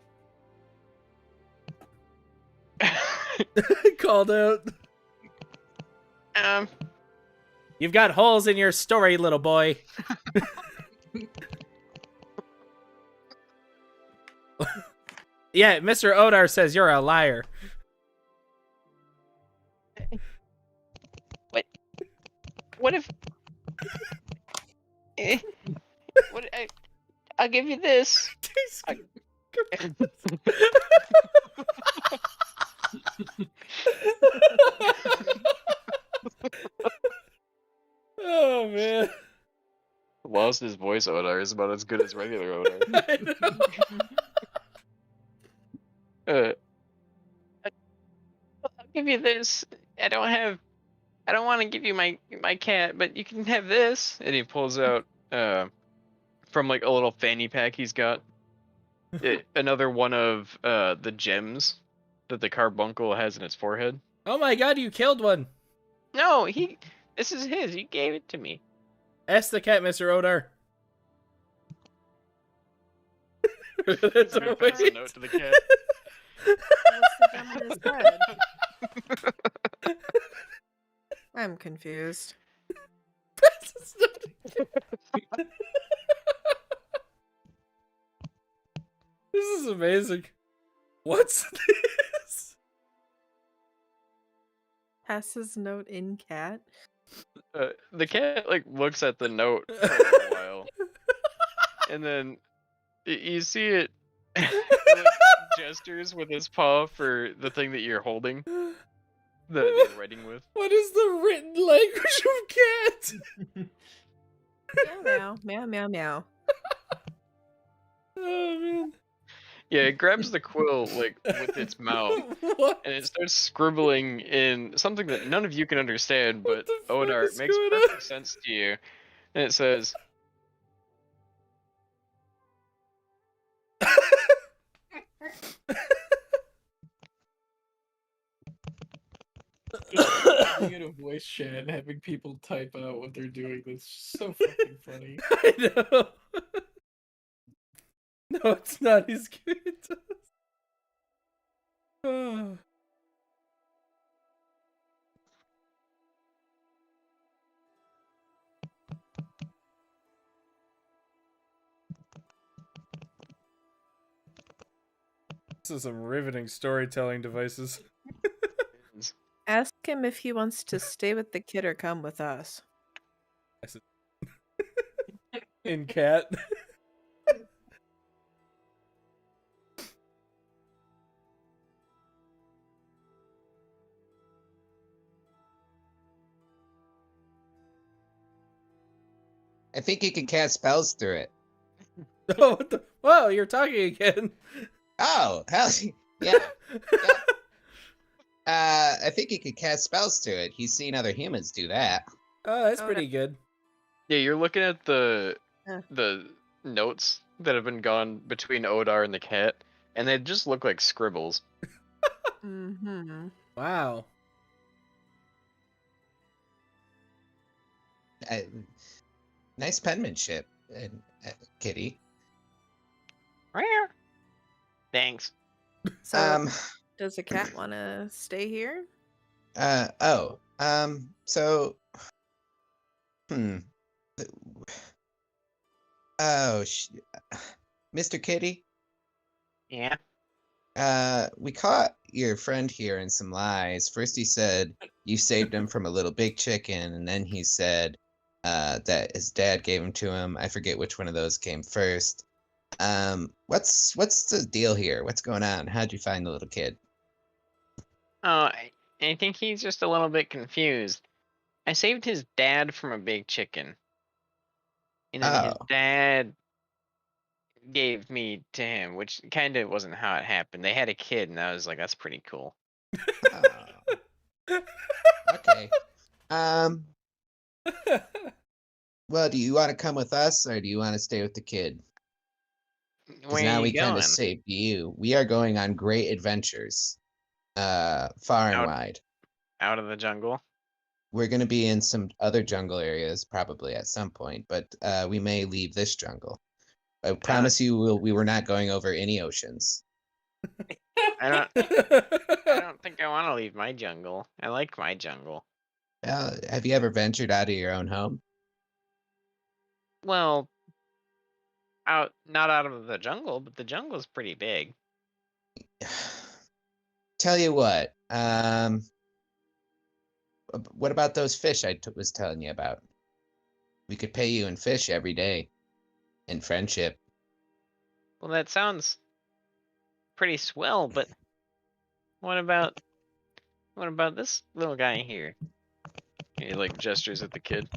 Called out. You've got holes in your story, little boy. Yeah, Mr. Odar says you're a liar. What if? I'll give you this. Oh man. Lost his voice. Odar is about as good as regular Odar. I know. I'll give you this. I don't want to give you my cat, but you can have this. And he pulls out from like a little fanny pack he's got another one of the gems that the carbuncle has in its forehead. Oh my god, you killed one. No, this is his. He gave it to me. Ask the cat, Mr. Odar. That's So he our puts a way. note to the cat. What's the gem on his head? I'm confused. This is amazing. What's this? Pass his note in cat. The cat like looks at the note for a little while, and then you see it like gestures with his paw for the thing that you're holding, that you're writing with. What is the written language of cat? Meow meow meow meow meow. Oh man. Yeah, it grabs the quill like with its mouth, What? and it starts scribbling in something that none of you can understand, What but the fuck Odar, is it makes going perfect on? sense to you. And it says, Being in a voice chat and having people type out what they're doing, that's so fucking funny. I know. No, it's not. He's giving it to us. Oh. This is some riveting storytelling devices. Ask him if he wants to stay with the kid or come with us. In cat. I think you can cast spells through it. Oh, what the? Whoa, you're talking again. Oh, hell yeah. I think he could cast spells through it. He's seen other humans do that. Oh, that's Oh, pretty good. yeah, you're looking at the Yeah. notes that have been gone between Odar and the cat, and they just look like scribbles. Mm-hmm. Wow. Nice penmanship, Kitty. Thanks. So, does the cat want to stay here? So, oh, Mr. Kitty, Yeah. we caught your friend here in some lies. First he said you saved him from a little big chicken, and then he said that his dad gave him to him. I forget which one of those came first. What's the deal here? What's going on? How'd you find the little kid? Oh, I think he's just a little bit confused. I saved his dad from a big chicken. And then his Oh. dad gave me to him, which kind of wasn't how it happened. They had a kid, and I was like, that's pretty cool. Okay. Well, do you want to come with us, or do you want to stay with the kid? Because Where now are we you kind going? of saved you. We are going on great adventures, far and Out- wide. Out of the jungle? We're going to be in some other jungle areas probably at some point, but we may leave this jungle. I promise you, we were not going over any oceans. I don't think I want to leave my jungle. I like my jungle. Have you ever ventured out of your own home? Well, not out of the jungle, but the jungle's pretty big. Tell you what. What about those fish I was telling you about? We could pay you in fish every day, in friendship. Well, that sounds pretty swell, but what about this little guy here? He like gestures at the kid.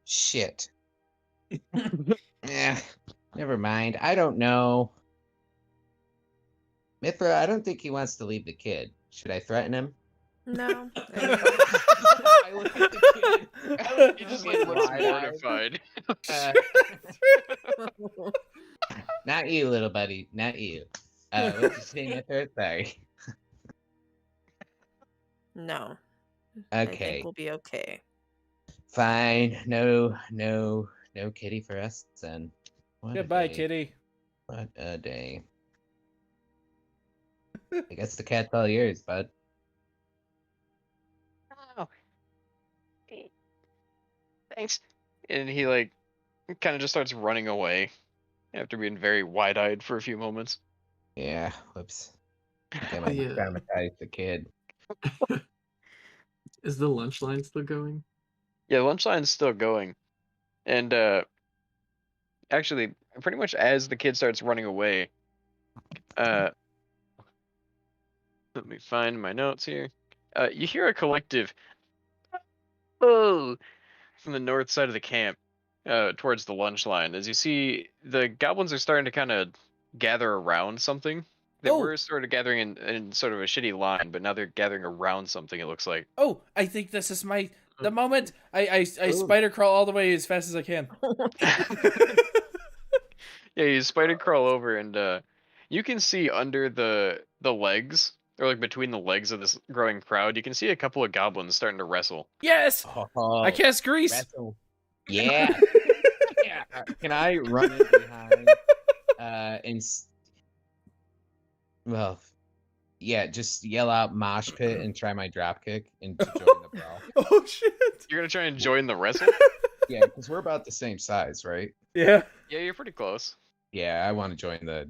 Shit. Yeah, never mind. I don't know. Mithra, I don't think he wants to leave the kid. Should I threaten him? No. I look at the kid. He just like looks Wide-eyed. mortified. Not you, little buddy. Not you. What'd you say, Mithra? Sorry. No. I Okay, think we'll be okay. fine. No kitty for us then. What a Goodbye, day. kitty. What a day. I guess the cat's all yours, bud. Oh, thanks. And he like kind of just starts running away after being very wide-eyed for a few moments. Yeah, whoops. I think I might Yeah. traumatize the kid. Is the lunch line still going? Yeah, lunch line's still going. And actually, pretty much as the kid starts running away, let me find my notes here. You hear a collective "oh" from the north side of the camp, towards the lunch line. As you see, the goblins are starting to kind of gather around something. They Oh. were sort of gathering in sort of a shitty line, but now they're gathering around something. It looks like. Oh, I think this is the moment. I Ooh. spider crawl all the way as fast as I can. Yeah, you spider crawl over, and you can see under the legs, or like between the legs of this growing crowd, you can see a couple of goblins starting to wrestle. Yes, Oh, I cast grease. wrestle. Yeah. Yeah. Can I run in behind? Well, yeah, just yell out mosh pit and try my drop kick and to join the brawl. Oh shit. You're gonna try and join the wrestle? Yeah, because we're about the same size, right? Yeah. Yeah, you're pretty close. Yeah, I want to join the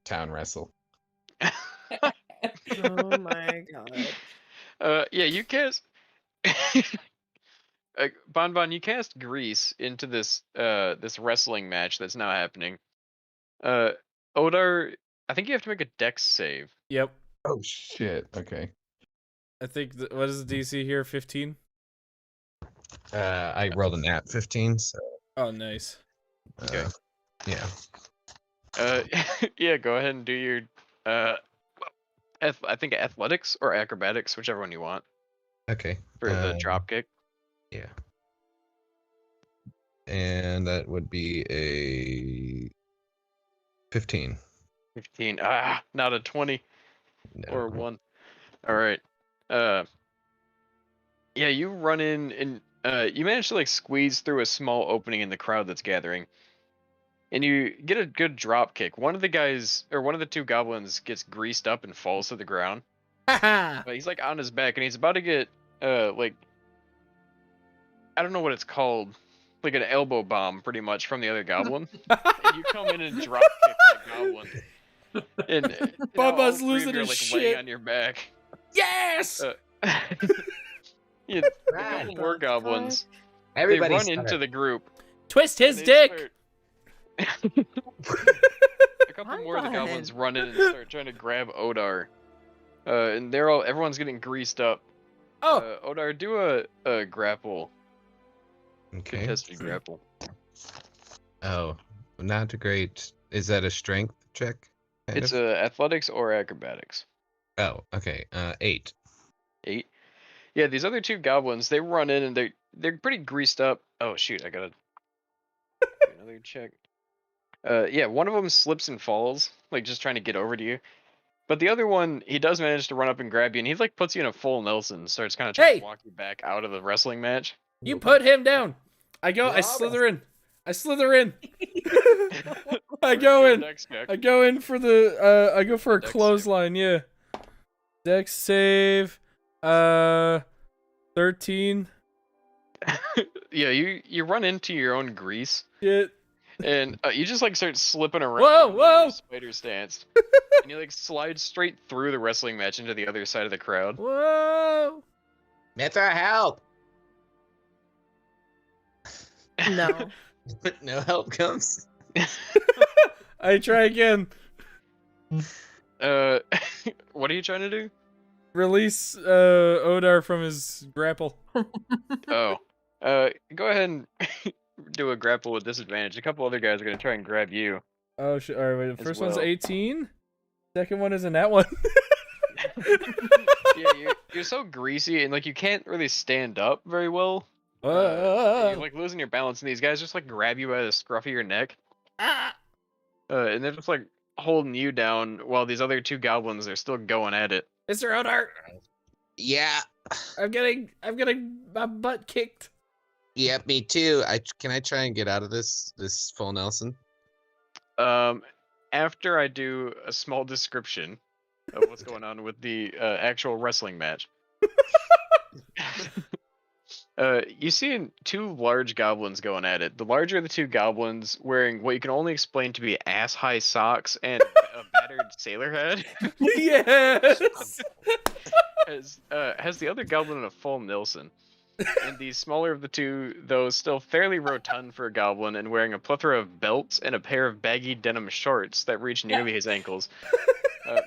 town wrestle. Oh my god. Yeah, you cast. Bon, you cast grease into this wrestling match that's now happening. Odar, I think you have to make a dex save. Yep. Oh shit. Okay. I think what is the DC here? 15. I rolled an at 15, so Oh, nice. Okay. Yeah. Yeah, go ahead and do your I think athletics or acrobatics, whichever one you want Okay. for the drop kick. Yeah. And that would be a 15. 15. Not a 20 No. or 1. All right. Yeah, you run in and you manage to like squeeze through a small opening in the crowd that's gathering. And you get a good drop kick. One of the guys, or one of the two goblins, gets greased up and falls to the ground. Haha. But he's like on his back, and he's about to get like, I don't know what it's called, like an elbow bomb, pretty much, from the other goblin. And you come in and drop kick that goblin. And now all Bubba's three of losing you are, his like, laying shit. on your back. Yes. Yeah, a couple more goblins. They run into the group. Twist his and dick. A couple more of the goblins run in and start trying to grab Odar. And everyone's getting greased up. Oh. Odar, do a grapple. Okay. Contested grapple. Oh, not a great. Is that a strength check? It's athletics or acrobatics. Oh, okay. 8. 8. Yeah, these other two goblins, they run in and they're pretty greased up. Oh shoot, I gotta do another check. Yeah, one of them slips and falls, like just trying to get over to you. But the other one, he does manage to run up and grab you, and he like puts you in a full Nelson, and starts kind of trying to walk you back out of the wrestling match. You put him down. I slither in. I go in. I go in for the I go for a clothesline, yeah. Dex save 13. Yeah, you run into your own grease. Shit. And you just like start slipping around. Whoa! Spider stance. And you like slide straight through the wrestling match into the other side of the crowd. Whoa! Mithra, help! No. No help comes. I try again. What are you trying to do? Release Odar from his grapple. Oh. Go ahead and do a grapple with disadvantage. A couple other guys are gonna try and grab you. Oh shit! All right, wait. The As first one's well. 18. Second one isn't that one. Yeah, you're so greasy and like you can't really stand up very well. You're like losing your balance, and these guys just like grab you by the scruff of your neck. And they're just like holding you down while these other two goblins are still going at it. Mr. Odar, Yeah. I'm getting my butt kicked. Yep, me too. Can I try and get out of this full Nelson? After I do a small description of what's going on with the actual wrestling match. You see two large goblins going at it. The larger of the two goblins wearing what you can only explain to be ass-high socks and a battered sailor head. Yes. Has the other goblin in a full Nilsson. And the smaller of the two, though still fairly rotund for a goblin and wearing a plethora of belts and a pair of baggy denim shorts that reach nearly his ankles.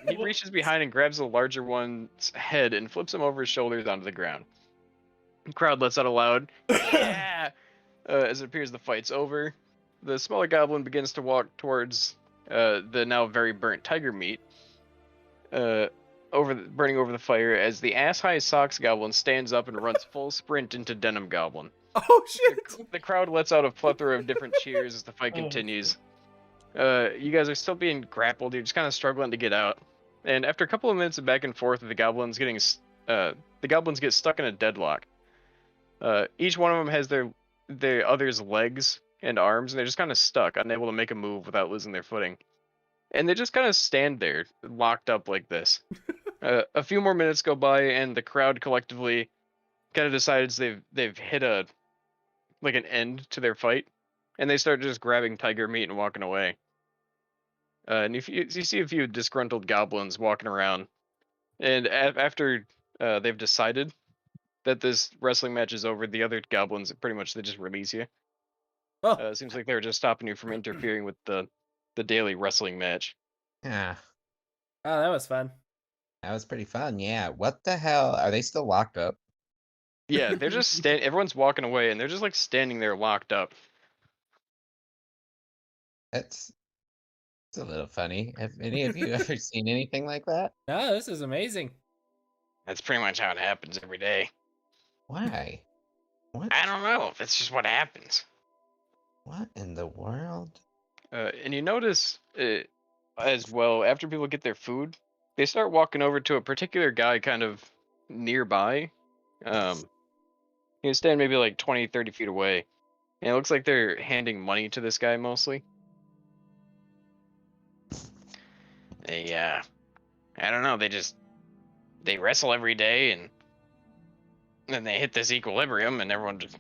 He reaches behind and grabs the larger one's head and flips him over his shoulders onto the ground. The crowd lets out a loud, "Yeah!" As it appears the fight's over. The smaller goblin begins to walk towards the now very burnt tiger meat, burning over the fire, as the ass-high socks goblin stands up and runs full sprint into denim goblin. Oh shit. The crowd lets out a plethora of different cheers as the fight continues. You guys are still being grappled. You're just kind of struggling to get out. And after a couple of minutes of back and forth, the goblins get stuck in a deadlock. Each one of them has their other's legs and arms, and they're just kind of stuck, unable to make a move without losing their footing. And they just kind of stand there, locked up like this. A few more minutes go by, and the crowd collectively kind of decides they've hit an end to their fight, and they start just grabbing tiger meat and walking away. And if you see a few disgruntled goblins walking around, and after they've decided that this wrestling match is over, the other goblins pretty much they just release you. Oh. Seems like they're just stopping you from interfering with the daily wrestling match. Yeah, Oh, that was fun. that was pretty fun. Yeah. What the hell? Are they still locked up? Yeah, they're just everyone's walking away, and they're just like standing there locked up. It's a little funny. Have any of you ever seen anything like that? No, this is amazing. That's pretty much how it happens every day. Why? What? I don't know. That's just what happens. What in the world? And you notice as well, after people get their food, they start walking over to a particular guy kind of nearby. He was standing maybe like 20, 30 feet away. And it looks like they're handing money to this guy mostly. I don't know, they wrestle every day, and then they hit this equilibrium, and everyone just,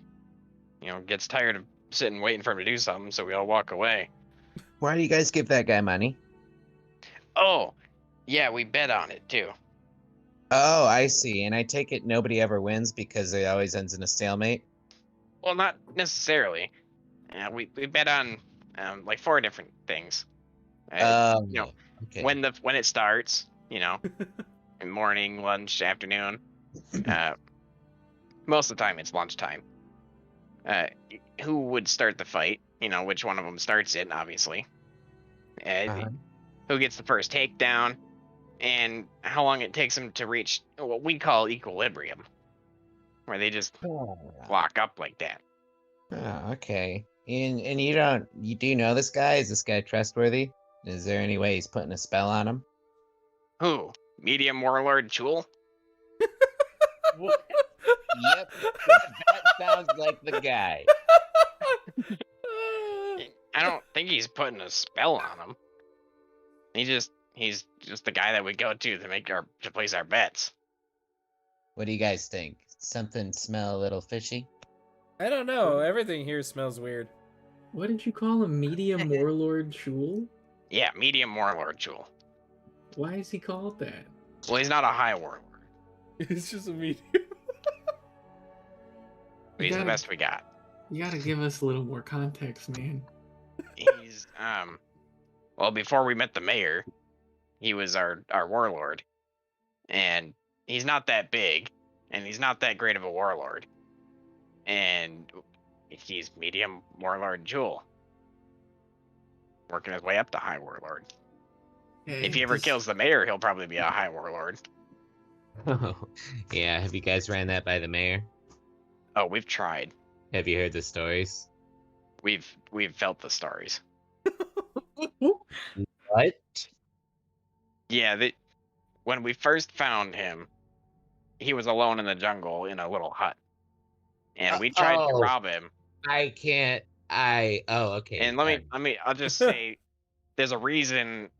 gets tired of sitting waiting for him to do something, so we all walk away. Why do you guys give that guy money? Oh, yeah, we bet on it too. Oh, I see. And I take it nobody ever wins because it always ends in a stalemate? Well, not necessarily. We bet on like 4 different things. Okay. When it starts, in morning, lunch, afternoon. Most of the time it's lunchtime. Who would start the fight? Which one of them starts it, obviously. Who gets the first takedown, and how long it takes them to reach what we call equilibrium, where they just lock up like that. Oh, okay. And you do know this guy? Is this guy trustworthy? Is there any way he's putting a spell on him? Who? Medium Warlord Chul? Yep, that sounds like the guy. I don't think he's putting a spell on him. He's just the guy that we go to place our bets. What do you guys think? Something smell a little fishy? I don't know. Everything here smells weird. What did you call him? Medium Warlord Chul? Yeah, Medium Warlord Chul. Why is he called that? Well, he's not a high warlord. It's just a medium. But he's the best we got. You gotta give us a little more context, man. He's well, before we met the mayor, he was our warlord, and he's not that big, and he's not that great of a warlord, and he's Medium Warlord Jewel, working his way up to high warlord. If he ever kills the mayor, he'll probably be a high warlord. Oh, yeah. Have you guys ran that by the mayor? Oh, we've tried. Have you heard the stories? We've felt the stories. What? Yeah, when we first found him, he was alone in the jungle in a little hut, and we tried to rob him. I can't. Oh, okay. And I'll just say, there's a reason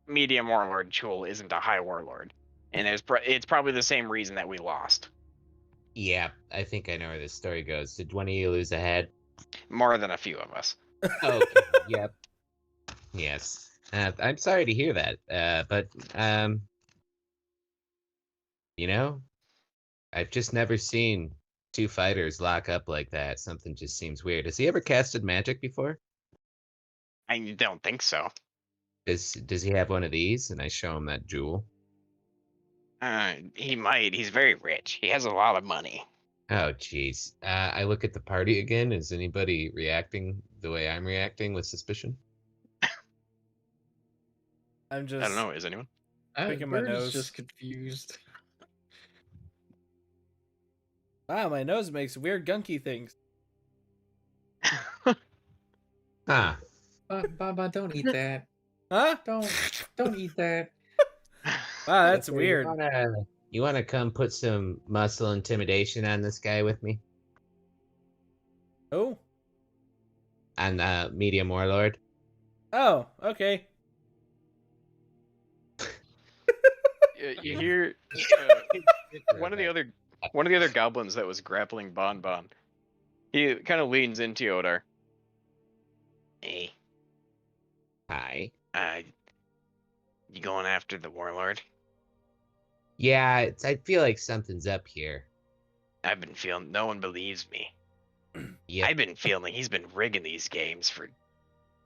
Medium Warlord Chul isn't a high warlord, and it's probably the same reason that we lost. Yeah, I think I know where this story goes. Did one of you lose a head? More than a few of us. Okay. Yep. Yes. I'm sorry to hear that. But you know, I've just never seen two fighters lock up like that. Something just seems weird. Has he ever casted magic before? I don't think so. Does he have one of these? And I show him that jewel. He might. He's very rich. He has a lot of money. Oh, jeez. I look at the party again. Is anybody reacting the way I'm reacting with suspicion? I'm I just don't know. Is anyone? Picking my Bird is nose. just confused. Wow, my nose makes weird gunky things. Huh. Baba, don't eat that. Huh? Don't eat that. Wow, that's Okay, weird. You wanna come put some muscle intimidation on this guy with me? Oh. On medium warlord? Oh, okay. You hear one of the other goblins that was grappling Bon Bon. He kind of leans into Odar. Hey, Hi. you going after the warlord? Yeah, I feel like something's up here. I've been feeling no one believes me. Yep. I've been feeling he's been rigging these games for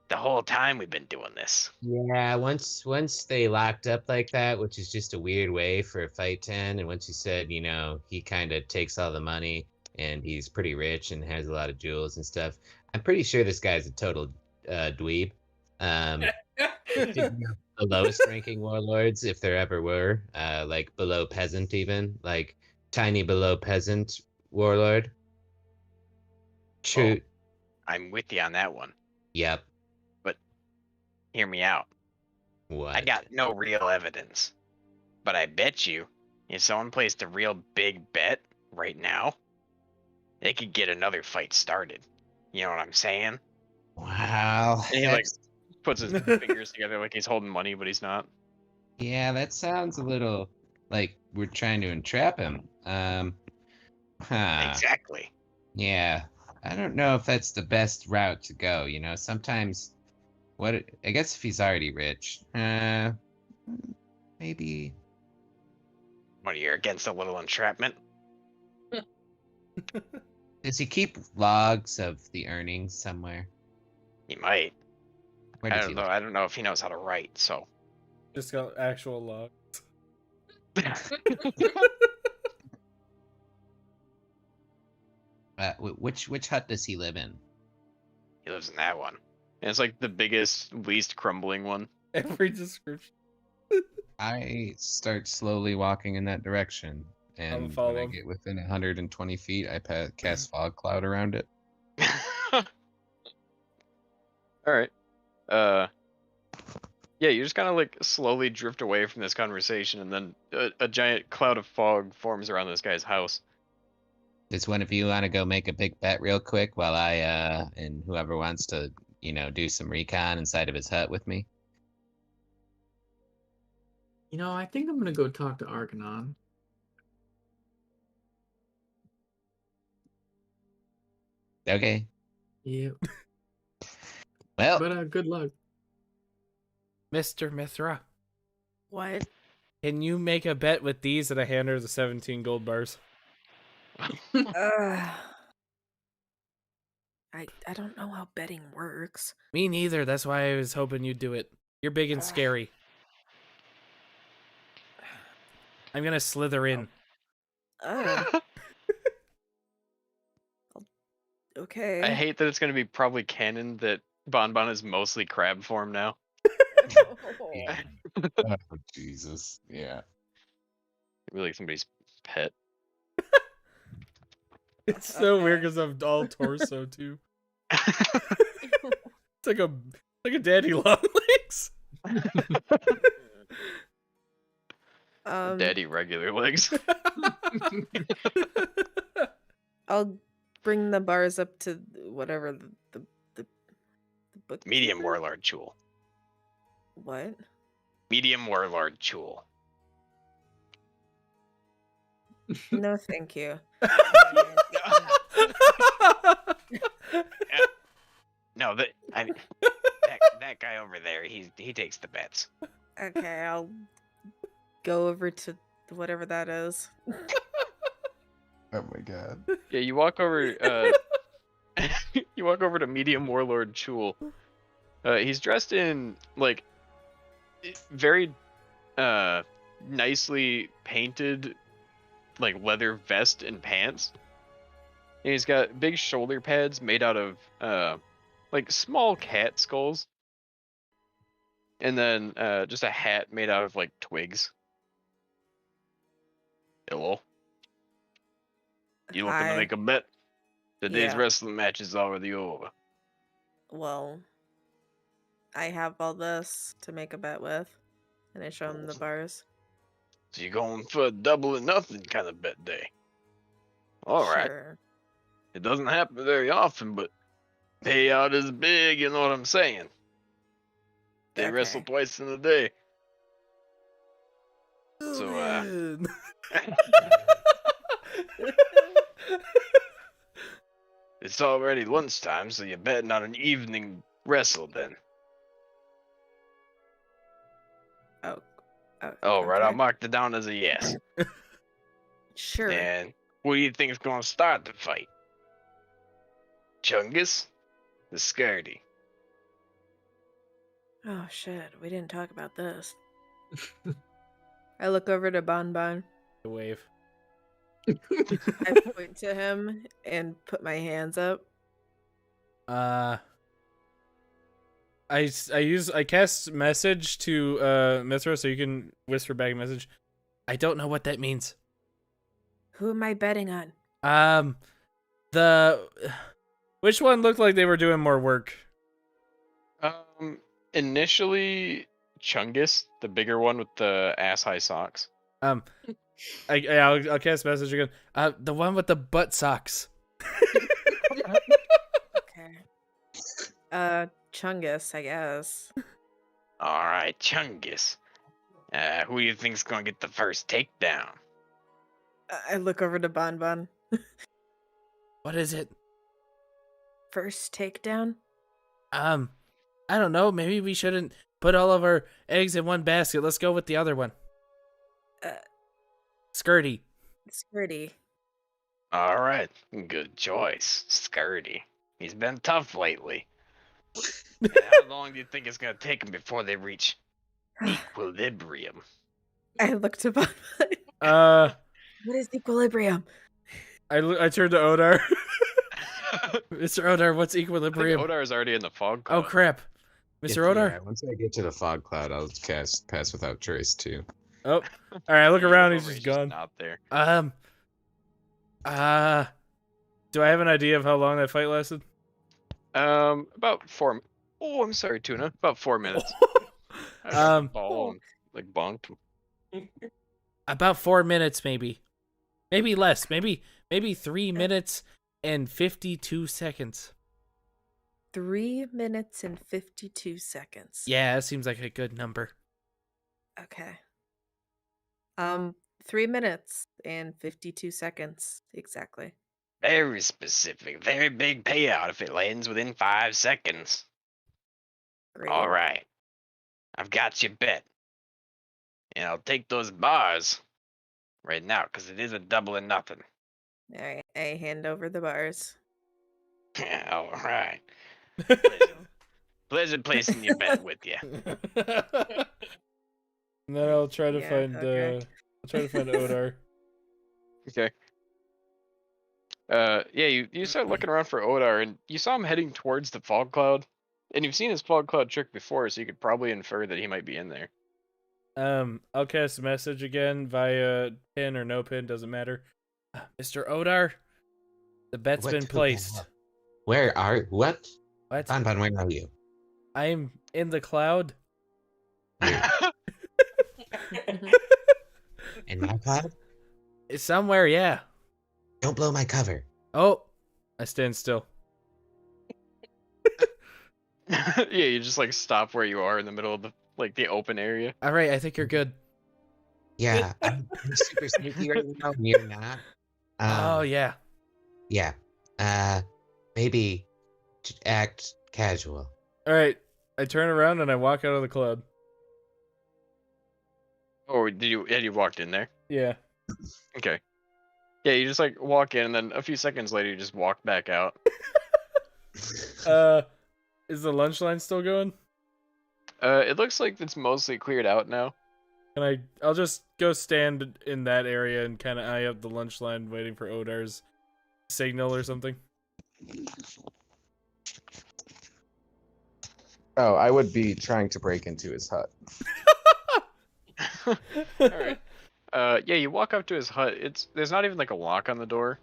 the whole time we've been doing this. Yeah, once they locked up like that, which is just a weird way for a fight to end, and once you said, he kind of takes all the money and he's pretty rich and has a lot of jewels and stuff, I'm pretty sure this guy's a total dweeb. The lowest ranking warlords, if there ever were, like below peasant even, like tiny below peasant warlord. True. I'm with you on that one. Yep. But hear me out. What? I got no real evidence. But I bet you, if someone placed a real big bet right now, they could get another fight started. You know what I'm saying? Wow. And he like puts his fingers together like he's holding money, but he's not. Yeah, that sounds a little like we're trying to entrap him. Exactly. Yeah. I don't know if that's the best route to go, Sometimes I guess if he's already rich, maybe. What, you're against a little entrapment? Does he keep logs of the earnings somewhere? He might. Where I does don't he know. I don't know if he knows how to write, so. Just got actual log. Which hut does he live in? He lives in that one. And it's like the biggest, least crumbling one. Every description. I start slowly walking in that direction, and follow when I him. get within 120 feet, I cast fog cloud around it. Alright. Yeah, you just kind of like slowly drift away from this conversation, and then a giant cloud of fog forms around this guy's house. Does one of you want to go make a big bet real quick while I and whoever wants to, do some recon inside of his hut with me? I think I'm gonna go talk to Arcanon. Okay. Yeah. Well, But good luck. Mr. Mithra, What? can you make a bet with these and I hand her the 17 gold bars? I don't know how betting works. Me neither. That's why I was hoping you'd do it. You're big and scary. I'm gonna slither in. Okay. I hate that it's going to be probably canon that Bon Bon is mostly crab form now. yeah. Oh, Jesus. Yeah. Really like somebody's pet. It's so weird Okay. because I'm all torso too. It's like a daddy long legs. Daddy regular legs. I'll bring the bars up to whatever the book. Medium warlord Chul. What? Medium warlord Chul. No, thank you. No, that guy over there, he takes the bets. Okay, I'll go over to whatever that is. Oh my god. Yeah, you walk over. You walk over to Medium Warlord Chul. He's dressed in like very nicely painted like leather vest and pants. And he's got big shoulder pads made out of like small cat skulls. And then just a hat made out of like twigs. Hello. You looking to Hi. make a bet? Today's Yeah. wrestling match is already over. Well, I have all this to make a bet with. And I show him the bars. So you're going for a double or nothing kind of bet day. Alright. Sure. It doesn't happen very often, but payout is big, you know what I'm saying? They wrestle Okay. twice in a day. Oh, So, man. It's already lunchtime, so you're betting on an evening wrestle then. Oh. Alright, I'll Okay. mark it down as a yes. Sure. And who do you think is going to start the fight? Chungus? The Skirty? Oh shit, we didn't talk about this. I look over to Bon Bon. The wave. I point to him and put my hands up. I cast message to Mithra so you can whisper back a message. I don't know what that means. Who am I betting on? Which one looked like they were doing more work? Initially, Chungus, the bigger one with the ass-high socks. I'll cast message again. The one with the butt socks. Okay. Chungus, I guess. Alright, Chungus. Who do you think's gonna get the first takedown? I look over to Bon Bon. What is it? First takedown? I don't know. Maybe we shouldn't put all of our eggs in one basket. Let's go with the other one. Skirty. Skirty. Alright, good choice. Skirty. He's been tough lately. How long do you think it's gonna take him before they reach equilibrium? I look to Bon Bon. What is equilibrium? I turn to Odar. Mr. Odar, what's equilibrium? Odar is already in the fog cloud. Oh crap. Mr. Odar? Yeah, once I get to the fog cloud, I'll cast Pass Without Trace too. Oh. Alright, I look around, he's Over, just gone. Not there. Do I have an idea of how long that fight lasted? About 4. Oh, I'm sorry, Tuna. About 4 minutes. Ball, like bonked. About 4 minutes, maybe. Maybe less. Maybe 3 minutes and 52 seconds. 3 minutes and 52 seconds. Yeah, that seems like a good number. Okay. 3 minutes and 52 seconds exactly. Very specific. Very big payout if it lands within 5 seconds. Great. Alright. I've got you bet. And I'll take those bars right now, because it is a double or nothing. All right. I hand over the bars. Alright. Pleasure placing your bet with you. And then I'll try to Yeah, find okay. Odar. Okay. Yeah, you start looking around for Odar, and you saw him heading towards the fog cloud. And you've seen his fog cloud trick before, so you could probably infer that he might be in there. I'll cast a message again via pin or no pin, doesn't matter. Mr. Odar, the bet's been placed. Where are what? What? Bon, where are you? I'm in the cloud. In my cloud? It's somewhere, yeah. Don't blow my cover. Oh, I stand still. Yeah, you just like stop where you are in the middle of the open area. All right, I think you're good. Yeah, I'm super sneaky right now, and you're not. Oh yeah. Yeah. Maybe act casual. All right. I turn around and I walk out of the club. Oh, had you walked in there? Yeah. Okay. Yeah, you just like walk in, and then a few seconds later, you just walk back out. Is the lunch line still going? It looks like it's mostly cleared out now. I'll just go stand in that area and kind of eye up the lunch line, waiting for Odar's signal or something. Oh, I would be trying to break into his hut. All right. Yeah, you walk up to his hut. There's not even like a lock on the door.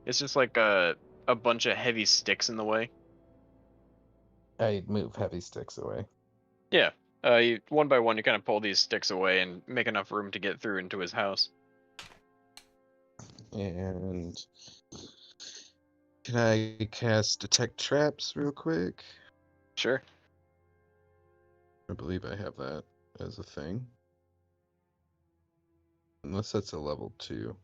It's just like a bunch of heavy sticks in the way. I move heavy sticks away. Yeah. One by one, you kind of pull these sticks away and make enough room to get through into his house. And can I cast detect traps real quick? Sure. I believe I have that as a thing. Unless that's a level 2.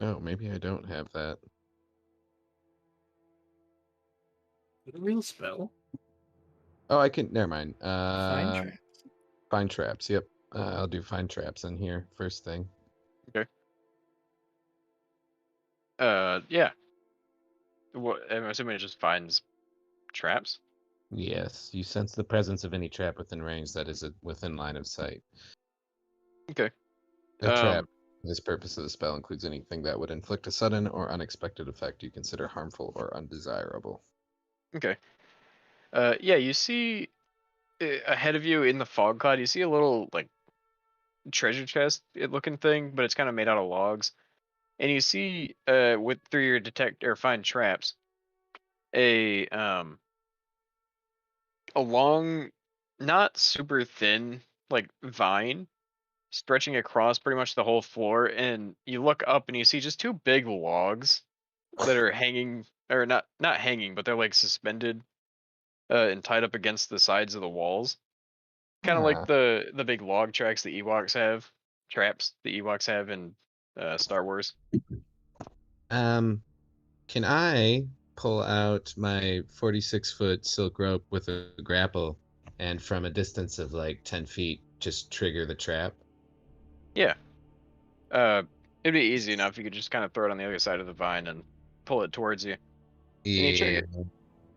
Oh, maybe I don't have that. Is it a real spell? Oh, I can. Never mind. Find traps. Find traps. Yep. I'll do find traps in here first thing. Yeah. I'm assuming it just finds traps. Yes, you sense the presence of any trap within range that is within line of sight. Okay. A trap, for this purpose of the spell, includes anything that would inflict a sudden or unexpected effect you consider harmful or undesirable. Okay. Yeah, you see ahead of you in the fog cloud, you see a little like treasure chest looking thing, but it's kind of made out of logs. And you see through your detect or find traps a long, not super thin like vine stretching across pretty much the whole floor, and you look up and you see just two big logs that are hanging, or not hanging, but they're like suspended and tied up against the sides of the walls, kind of like the big log traps the Ewoks have, traps the Ewoks have in Star Wars. Can I pull out my 46-foot silk rope with a grapple and from a distance of like 10 feet just trigger the trap? Yeah. It'd be easy enough. You could just kind of throw it on the other side of the vine and pull it towards you. And you Yeah. trigger,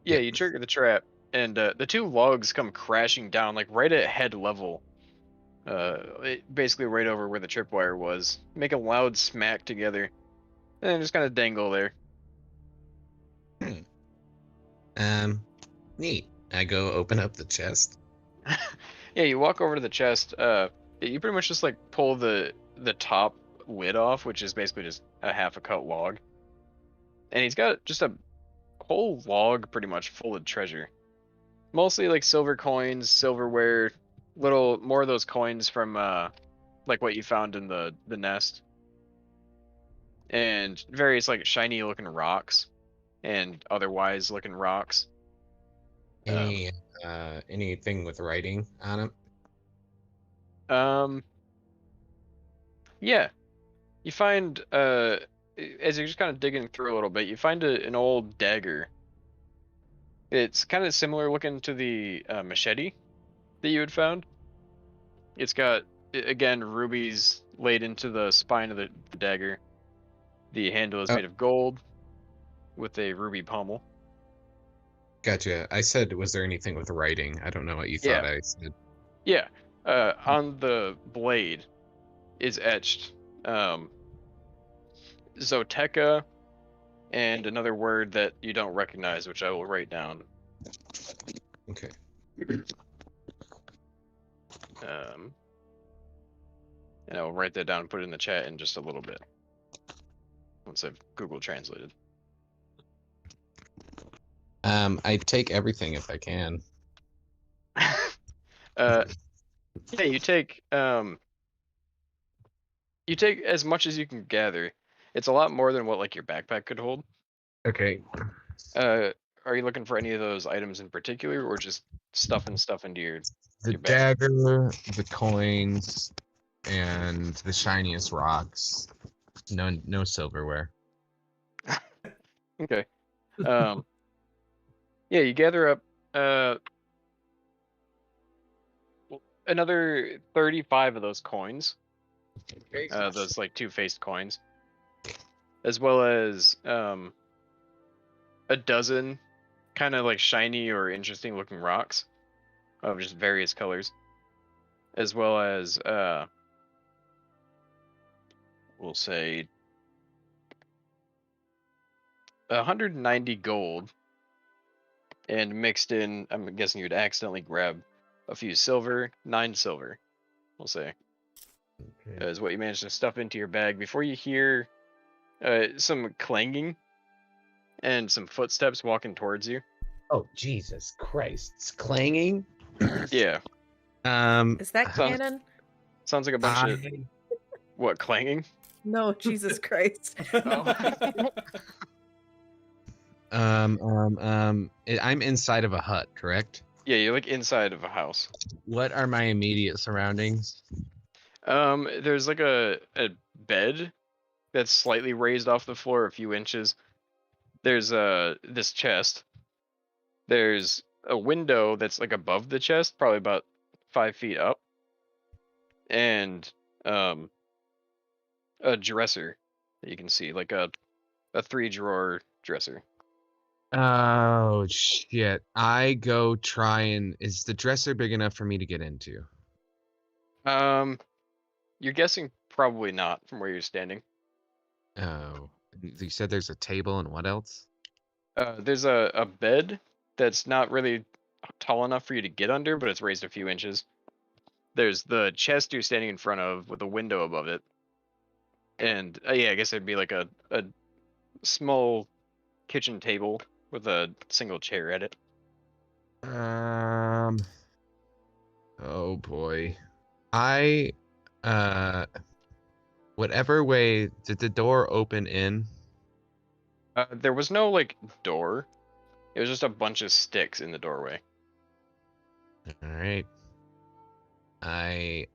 Yep. you trigger the trap, and the two logs come crashing down like right at head level. Basically right over where the tripwire was. Make a loud smack together, and then just kind of dangle there. Neat. I go open up the chest. Yeah, you walk over to the chest. You pretty much just like pull the top lid off, which is basically just a half a cut log, and he's got just a whole log pretty much full of treasure, mostly like silver coins, silverware, little more of those coins from like what you found in the nest, and various like shiny looking rocks and otherwise looking rocks. Anything with writing on it? Yeah, you find as you're just kind of digging through a little bit, you find an old dagger. It's kind of similar looking to the machete that you had found. It's got, again, rubies laid into the spine of the dagger. The handle is made of gold with a ruby pommel. Gotcha. I said, was there anything with writing? I don't know what you thought I said. Yeah. On the blade is etched Zoteka and another word that you don't recognize, which I will write down. Okay. And I will write that down and put it in the chat in just a little bit once I've Google translated. I take everything if I can. Yeah, you take as much as you can gather. It's a lot more than what like your backpack could hold. Okay. Are you looking for any of those items in particular, or just stuffing stuff into your The your bag? dagger, the coins, and the shiniest rocks. No silverware. Okay. Yeah, you gather up another 35 of those coins. Those like two-faced coins, as well as a dozen kind of like shiny or interesting looking rocks of just various colors, as well as we'll say 190 gold, and mixed in, I'm guessing you'd accidentally grab a few silver, 9 silver, we'll say, is what you managed to stuff into your bag before you hear some clanging and some footsteps walking towards you. Oh, Jesus Christ. It's clanging? Yeah. Is that Sounds- canon? Sounds like a bunch of what, clanging? No, Jesus Christ. I'm inside of a hut, correct? Yeah, you're like inside of a house. What are my immediate surroundings? There's like a bed that's slightly raised off the floor a few inches. There's this chest. There's a window that's like above the chest, probably about 5 feet up, and a dresser that you can see, like a 3-drawer dresser. Oh shit! I go try and is the dresser big enough for me to get into? You're guessing probably not from where you're standing. Oh, you said there's a table and what else? There's a bed that's not really tall enough for you to get under, but it's raised a few inches. There's the chest you're standing in front of with a window above it. And yeah, I guess it'd be like a small kitchen table with a single chair at it. Oh boy. I whatever way did the door open in? There was no like door. It was just a bunch of sticks in the doorway. All right. I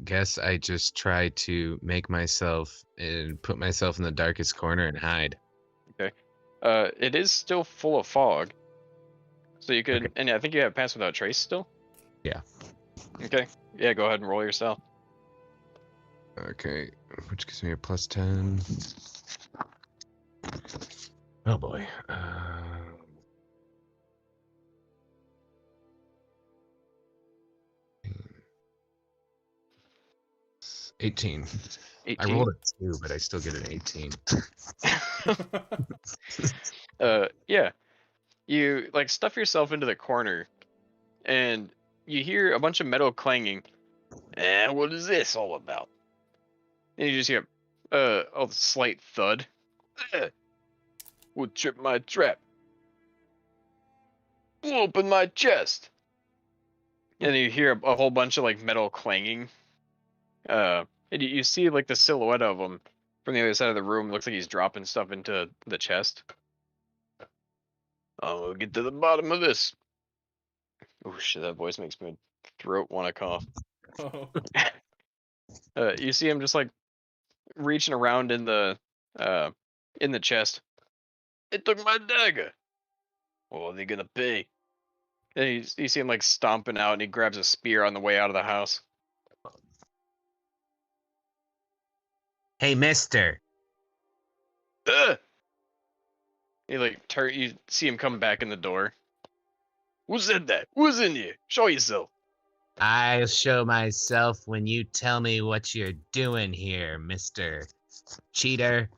guess I just try to make myself and put myself in the darkest corner and hide. It is still full of fog. So you could, Okay. and I think you have Pass Without Trace still? Yeah. Okay. Yeah, go ahead and roll yourself. Okay, which gives me a plus 10. Oh boy. 18. 18. I rolled a 2, but I still get an 18. Yeah. You like stuff yourself into the corner, and you hear a bunch of metal clanging. And what is this all about? And you just hear a slight thud. Would trip my trap. Blew open my chest. And you hear a whole bunch of like metal clanging. And you see like the silhouette of him from the other side of the room. Looks like he's dropping stuff into the chest. I'll get to the bottom of this. Oh shit, that voice makes my throat want to cough. You see him just like reaching around in the chest. It took my dagger. What are they gonna pay? And you see him like stomping out, and he grabs a spear on the way out of the house. Hey, mister. Ugh! He like you see him come back in the door. Who said that? Who's in here? Show yourself. I'll show myself when you tell me what you're doing here, Mr. Cheater.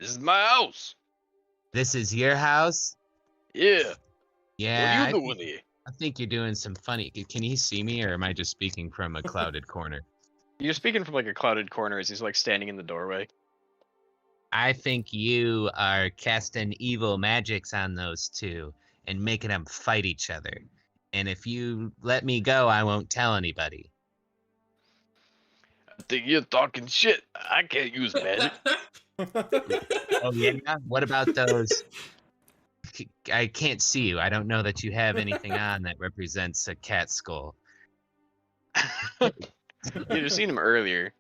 This is my house. This is your house? Yeah. Yeah, What are you doing here? I think you're doing some funny. Can he see me, or am I just speaking from a clouded corner? You're speaking from like a clouded corner as he's like standing in the doorway. I think you are casting evil magics on those two and making them fight each other. And if you let me go, I won't tell anybody. I think you're talking shit. I can't use magic. Oh, yeah? What about those? I can't see you. I don't know that you have anything on that represents a cat skull. You'd have seen him earlier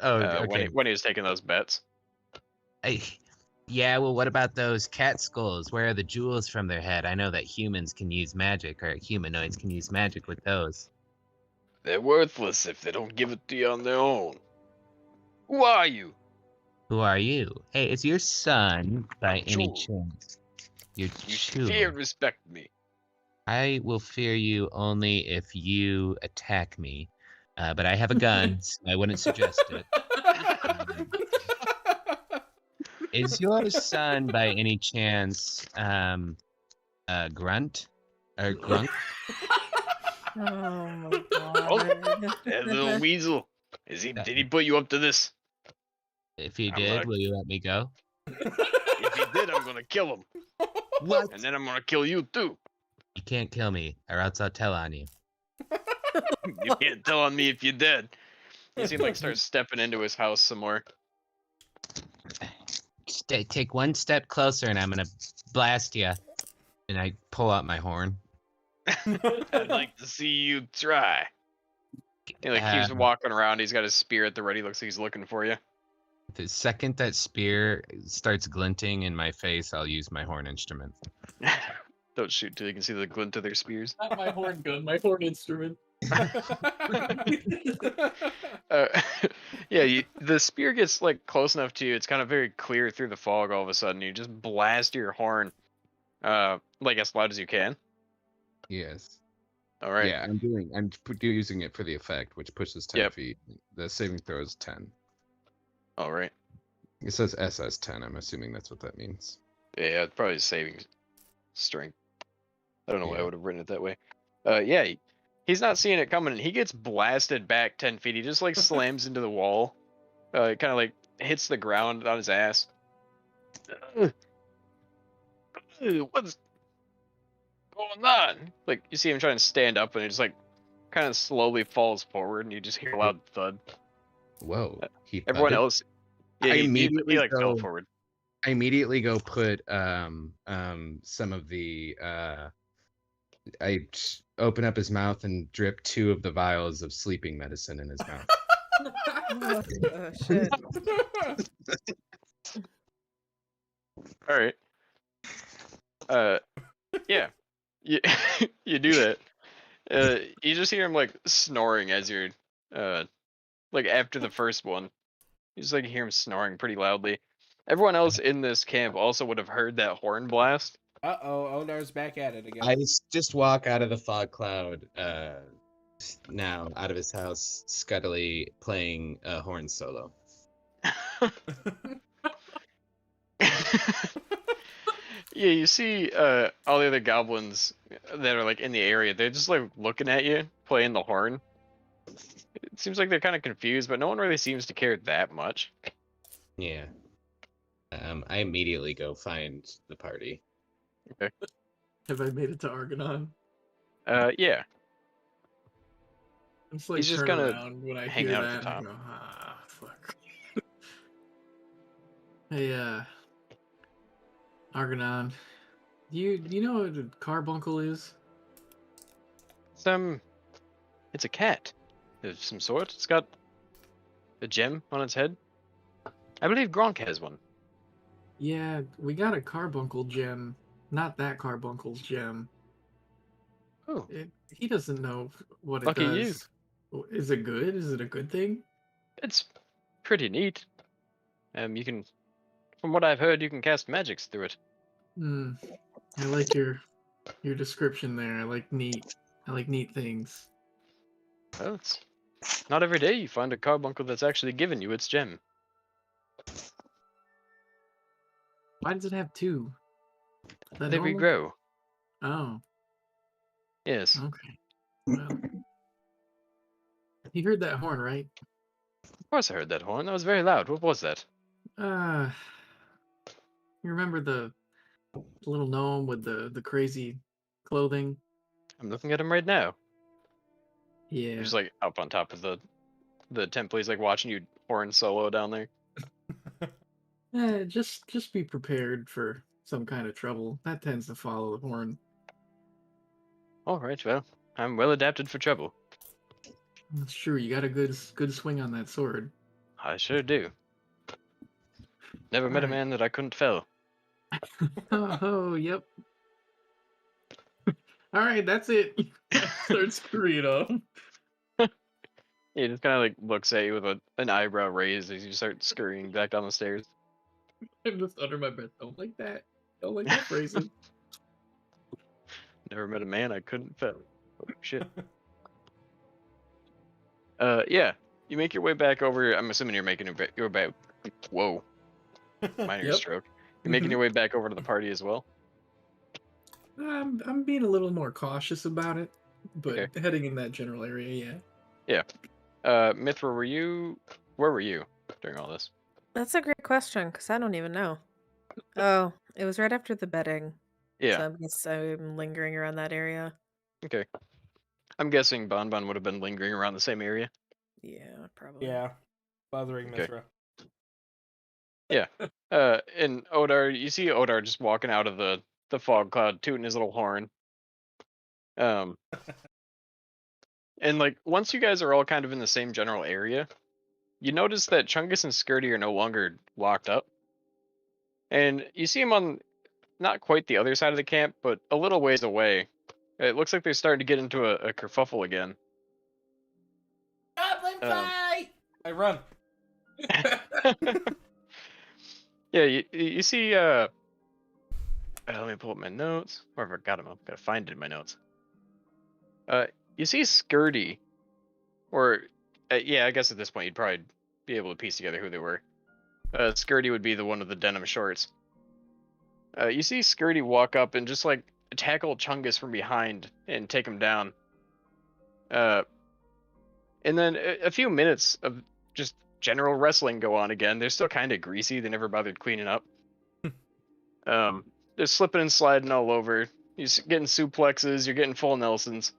Oh, okay. when he was taking those bets. Yeah, well, what about those cat skulls? Where are the jewels from their head? I know that humans can use magic, or humanoids can use magic with those. They're worthless if they don't give it to you on their own. Who are you? Who are you? Hey, is your son, by any Chu. chance? Your You should Chu. fear and respect me. I will fear you only if you attack me. But I have a gun, so I wouldn't suggest it. Is your son, by any chance, Grunt? Or Grunk? Oh my god. That little weasel. Did he put you up to this? If he I'm did, like- will you let me go? If he did, I'm gonna kill him. What? And then I'm gonna kill you too. You can't kill me, or else I'll tell on you. You can't tell on me if you did. You seem like start stepping into his house some more. Take one step closer, and I'm gonna blast you. And I pull out my horn. I'd like to see you try. He like keeps walking around. He's got his spear at the ready. Looks like he's looking for you. The second that spear starts glinting in my face, I'll use my horn instrument. Don't shoot till you can see the glint of their spears. Not my horn gun, my horn instrument. Yeah, the spear gets like close enough to you. It's kind of very clear through the fog. All of a sudden, you just blast your horn, like as loud as you can. Yes. All right. Yeah, I'm using it for the effect, which pushes 10 Yep. feet. The saving throw is 10. All right. It says SS 10. I'm assuming that's what that means. Yeah, it's probably saving strength. I don't know why I Yeah. would have written it that way. Yeah, he's not seeing it coming. He gets blasted back 10 feet. He just like slams into the wall. It kind of like hits the ground on his ass. What's going on? Like you see him trying to stand up, and he just like kind of slowly falls forward, and you just hear a loud thud. Whoa. He Everyone thudded? else, yeah, I he immediately like fell go- forward. I immediately go put some of the open up his mouth and drip 2 of the vials of sleeping medicine in his mouth. Oh, shit. All right. Yeah, you you do that. You just hear him like snoring as you're, like after the first one. You just like hear him snoring pretty loudly. Everyone else in this camp also would have heard that horn blast. Uh-oh, Onar's back at it again. I just walk out of the fog cloud now, out of his house, scuttily playing a horn solo. Yeah, you see all the other goblins that are like in the area. They're just like looking at you playing the horn. It seems like they're kind of confused, but no one really seems to care that much. Yeah. I immediately go find the party. Have I made it to Argonon? Yeah. I'm just like He's just turn kinda around when I hanging hear out at that the and I top. go, ah, fuck. Hey, Argonon, you know what a carbuncle is? It's a cat of some sort. It's got a gem on its head. I believe Gronk has one. Yeah, we got a carbuncle gem. Not that carbuncle's gem. Oh, He doesn't know what it Lucky you. does. Is it good? Is it a good thing? it's pretty neat. You can, from what I've heard, you can cast magics through it. Hmm. I like your description there. I like neat. I like neat things. Well, it's not every day you find a carbuncle that's actually given you its gem. Why does it have 2? Is that They normal? regrow. Oh, Yes. okay. Well, you heard that horn, right? Of course I heard that horn. That was very loud. What was that? You remember the little gnome with the crazy clothing? I'm looking at him right now. Yeah. He's like up on top of the temple. He's like watching you horn solo down there. Just be prepared for some kind of trouble. That tends to follow the horn. All right. Well, I'm well adapted for trouble. That's true. You got a good swing on that sword. I sure do. Never met a Alright. man that I couldn't fell. Oh, yep. All right, that's it. Start screwing up. He just kind of like looks at you with an eyebrow raised as you start scurrying back down the stairs. I'm just under my breath. Don't like that. Don't like that phrasing. Never met a man I couldn't fell. Oh shit. Yeah. You make your way back over. I'm assuming you're making your back. Whoa. Minor Yep. stroke. You're making Mhm. your way back over to the party as well. I'm being a little more cautious about it, but Okay. heading in that general area, Yeah. Mithra, where were you during all this? That's a great question because I don't even know. Oh, it was right after the bedding. Yeah. So I guess I'm lingering around that area. Okay. I'm guessing Bonbon would have been lingering around the same area. Yeah, probably. Yeah. Bothering Okay. Mithra. Yeah. And Odar, you see Odar just walking out of the fog cloud, tooting his little horn. And like once you guys are all kind of in the same general area, you notice that Chungus and Skirty are no longer locked up. And you see them on not quite the other side of the camp, but a little ways away. It looks like they're starting to get into a kerfuffle again. Goblin fight! I run. Yeah, you see. Let me pull up my notes. Or if I got them up, gotta find it in my notes. You see Skirty, or yeah, I guess at this point you'd probably be able to piece together who they were. Skirty would be the one with the denim shorts. You see Skirty walk up and just like tackle Chungus from behind and take him down. And then a few minutes of just general wrestling go on again. They're still kind of greasy. They never bothered cleaning up. They're slipping and sliding all over. You're getting suplexes. You're getting full Nelsons.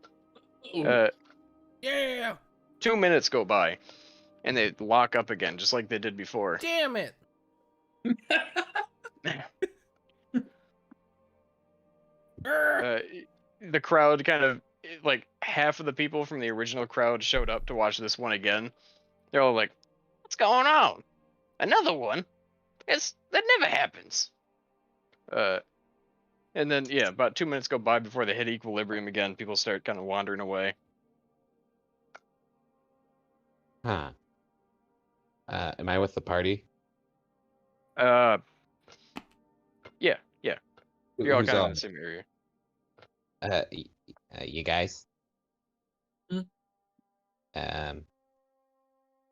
Yeah! 2 minutes go by, and they lock up again, just like they did before. Damn it! The crowd kind of, like, half of the people from the original crowd showed up to watch this one again. They're all like, what's going on? Another one? That never happens. And then, yeah, about 2 minutes go by before they hit equilibrium again. People start kind of wandering away. Huh. Am I with the party? Yeah. You're all Who's kind of all- in the same area. You guys? Hmm? I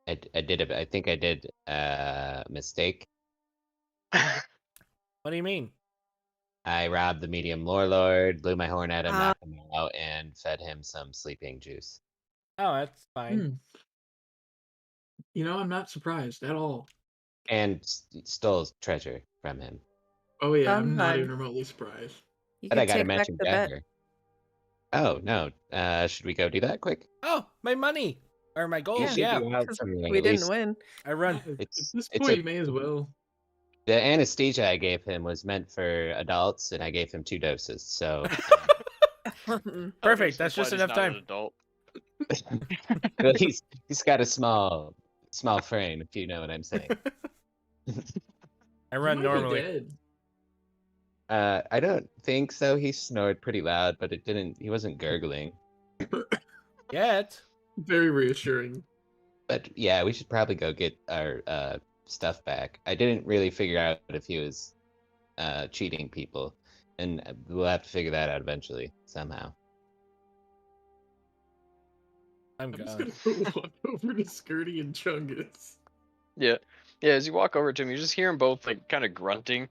think I did a mistake. What do you mean? I robbed the medium lore lord, blew my horn at him, Ah. knocked him out, and fed him some sleeping juice. Oh, that's fine. Hmm. You know, I'm not surprised at all. And stole treasure from him. Oh yeah, I'm Fun, not fun. even remotely surprised. You But can I gotta take back mention the bet. Dagger. Oh, no. Should we go do that quick? Oh, my money! Or my gold, Yeah, yeah. go out 'cause something, we at didn't least. win. I run. At It's- this it's point, a- you may as well. The anesthesia I gave him was meant for adults, and I gave him 2 doses, so... Perfect, that's just enough time. Adult. Well, he's got a small frame, if you know what I'm saying. I He run might be normally. dead. I don't think so. He snored pretty loud, but he wasn't gurgling. Yet. Very reassuring. But yeah, we should probably go get our stuff back. I didn't really figure out if he was cheating people, and we'll have to figure that out eventually somehow. I'm I'm just gone. gonna walk over to Skirty and Chungus. Yeah. As you walk over to him, you just hear them both like kind of grunting.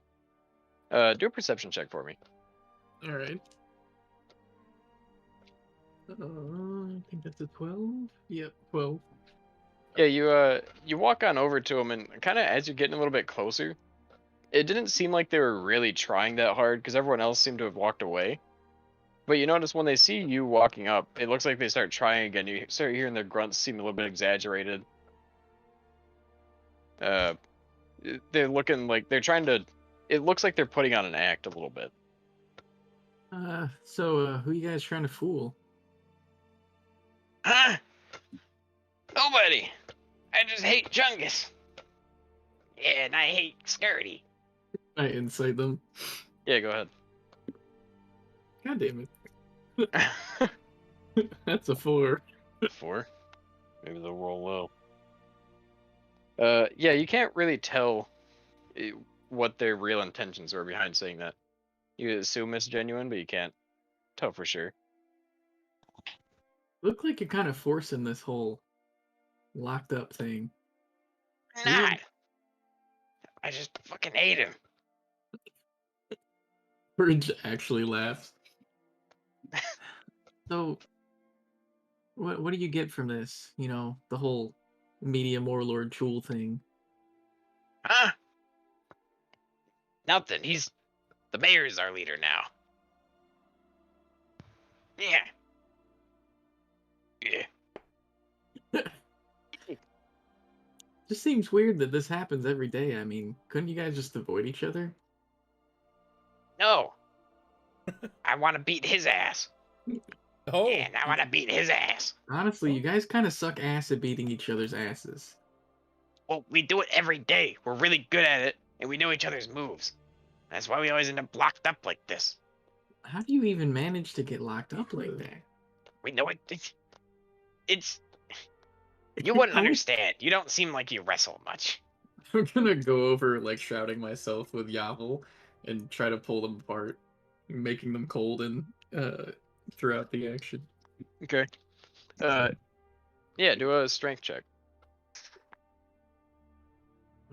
Do a perception check for me. All right. I think that's a 12. Yep, 12. Yeah, you walk on over to him, and kind of as you're getting a little bit closer, it didn't seem like they were really trying that hard because everyone else seemed to have walked away. But you notice when they see you walking up, it looks like they start trying again. You start hearing their grunts seem a little bit exaggerated. They're looking like they're trying to. It looks like they're putting on an act a little bit. So who you guys trying to fool? Ah! Nobody. I just hate Chungus. Yeah, and I hate Skirty. I insight them. Yeah, go ahead. God damn it. That's a 4. 4. Maybe they'll roll low. Yeah, you can't really tell what their real intentions are behind saying that. You assume it's genuine, but you can't tell for sure. Look like you're kind of forcing this whole locked up thing. Not. I just fucking hate him. Bridge actually laughs. So, what do you get from this? You know, the whole medium warlord Chul thing. Huh? Nothing. The mayor is our leader now. Yeah. Yeah. Just seems weird that this happens every day. I mean, couldn't you guys just avoid each other? No. I want to beat his ass. Oh, And I want to beat his ass. Honestly, you guys kind of suck ass at beating each other's asses. Well, we do it every day. We're really good at it, and we know each other's moves. That's why we always end up locked up like this. How do you even manage to get locked up like that? We know it. It's you wouldn't understand. You don't seem like you wrestle much. I'm gonna go over like shouting myself with Yavel and try to pull them apart, making them cold and throughout the action. Okay. Yeah, do a strength check.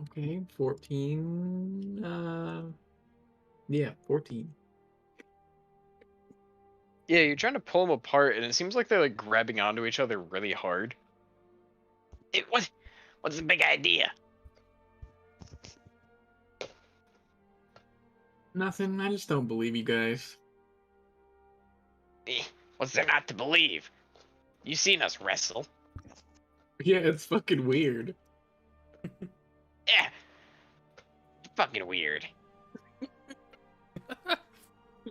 Okay, 14. Yeah, 14. Yeah, you're trying to pull them apart, and it seems like they're like grabbing onto each other really hard. What's the big idea? Nothing. I just don't believe you guys. What's there not to believe? You've seen us wrestle. Yeah, it's fucking weird. Yeah. Fucking weird.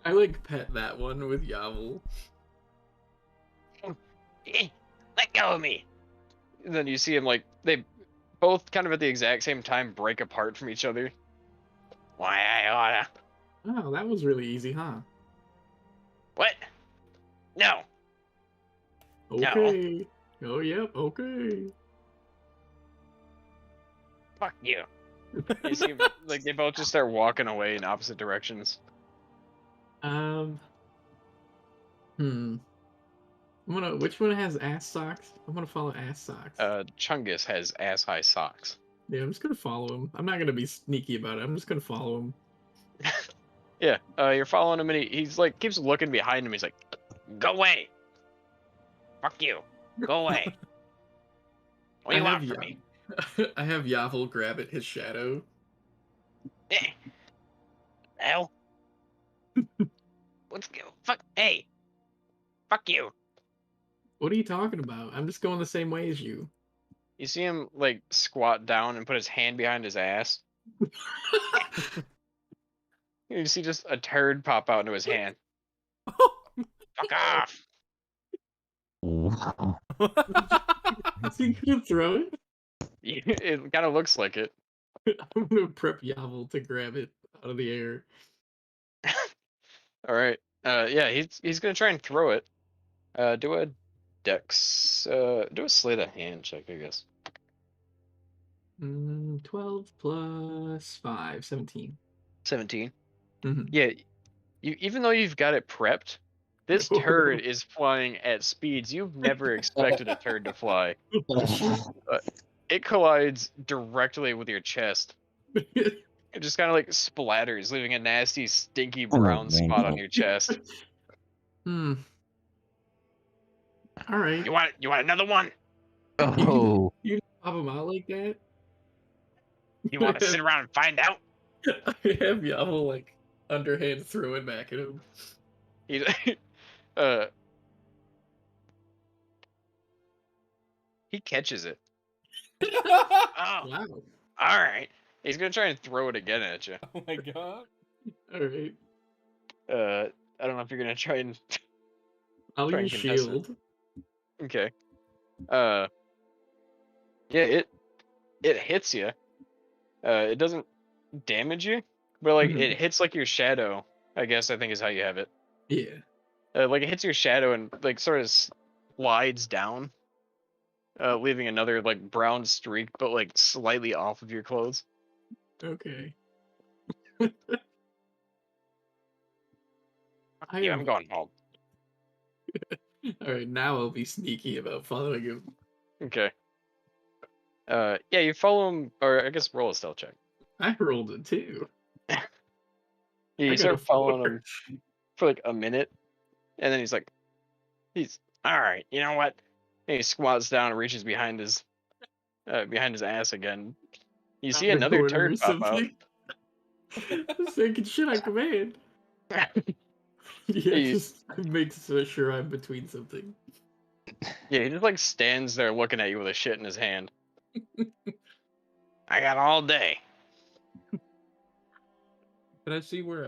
I like pet that one with Yavel. Let go of me. And then you see him like they both kind of at the exact same time break apart from each other. Why I oughta. Oh, that was really easy, huh? What? No. Okay. Oh, yep, okay. Fuck you. You see, like they both just start walking away in opposite directions. Which one has ass socks? I'm gonna follow ass socks. Chungus has ass-high socks. Yeah, I'm just gonna follow him. I'm not gonna be sneaky about it. I'm just gonna follow him. Yeah, you're following him, and he's like keeps looking behind him. He's like, "Go away! Fuck you! Go away! What do you want from me?" I have Yavel grab at his shadow. Eh. Hell. Fuck. Hey. Fuck you. What are you talking about? I'm just going the same way as you. You see him like squat down and put his hand behind his ass. You see just a turd pop out into his hand. Fuck off. Is he gonna throw it? It kind of looks like it. I'm gonna prep Yavel to grab it out of the air. All right. Yeah, he's gonna try and throw it. Do a dex. Do a sleight of hand check, I guess. 12 plus 5, 17. 17. Mhm. Yeah, even though you've got it prepped, this turd is flying at speeds you've never expected a turd to fly. It collides directly with your chest. It just kind of like splatters, leaving a nasty, stinky brown spot on your chest. All right. You want another one? Oh, You pop him out like that? You want to sit around and find out? I have Yavel like underhand throw it back at him. He he catches it. Oh, Wow. all right. He's gonna try and throw it again at you. Oh my god. All right. I don't know if you're gonna try and. I'll Try and use contest it. shield. Okay. Yeah, it hits you. It doesn't damage you, but like it hits like your shadow. I guess I think is how you have it. Yeah. Like it hits your shadow and like sort of slides down, leaving another like brown streak, but like slightly off of your clothes. Okay. Yeah, I'm going home. All right, now I'll be sneaky about following him. Okay. Yeah, you follow him, or I guess roll a stealth check. I rolled a 2. Yeah, I you got a start following 4. him for like a minute, and then he's all right. You know what? And he squats down and reaches behind his ass again. You see Around the another corner or turd pop out. something. Saying shit on command. Yeah, You- just makes sure I'm between something. Yeah, he just like stands there looking at you with a shit in his hand. I got all day. Did I see where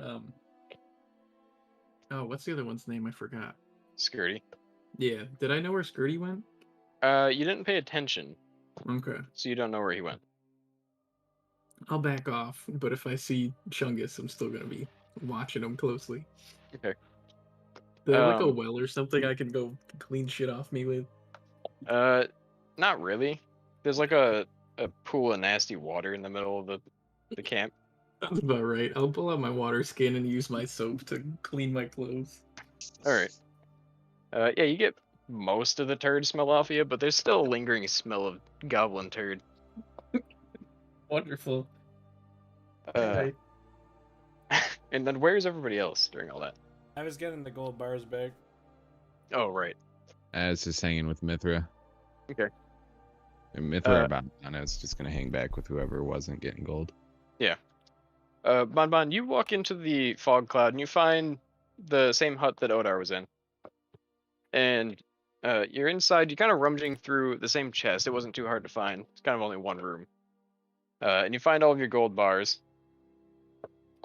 oh, what's the other one's name? I forgot. Skirty. Yeah, did I know where Skirty went? You didn't pay attention, Okay, so you don't know where he went. I'll back off. But if I see Chungus, I'm still gonna be watching him closely. Okay. Is there like a Um, well or something I can go clean shit off me with? Not really. There's like a pool of nasty water in the middle of the camp. That's about right. I'll pull out my water skin and use my soap to clean my clothes. All right. Yeah, you get most of the turd smell off of you, but there's still a lingering smell of goblin turd. Wonderful. Uh, and then where's everybody else during all that? I was getting the gold bars back. Oh, right. I was just hanging with Mithra. Okay. And Mithra about I was just gonna hang back with whoever wasn't getting gold. Bon, you walk into the fog cloud and you find the same hut that Odar was in. And you're inside, you're kind of rummaging through the same chest. It wasn't too hard to find. It's kind of only one room. And you find all of your gold bars.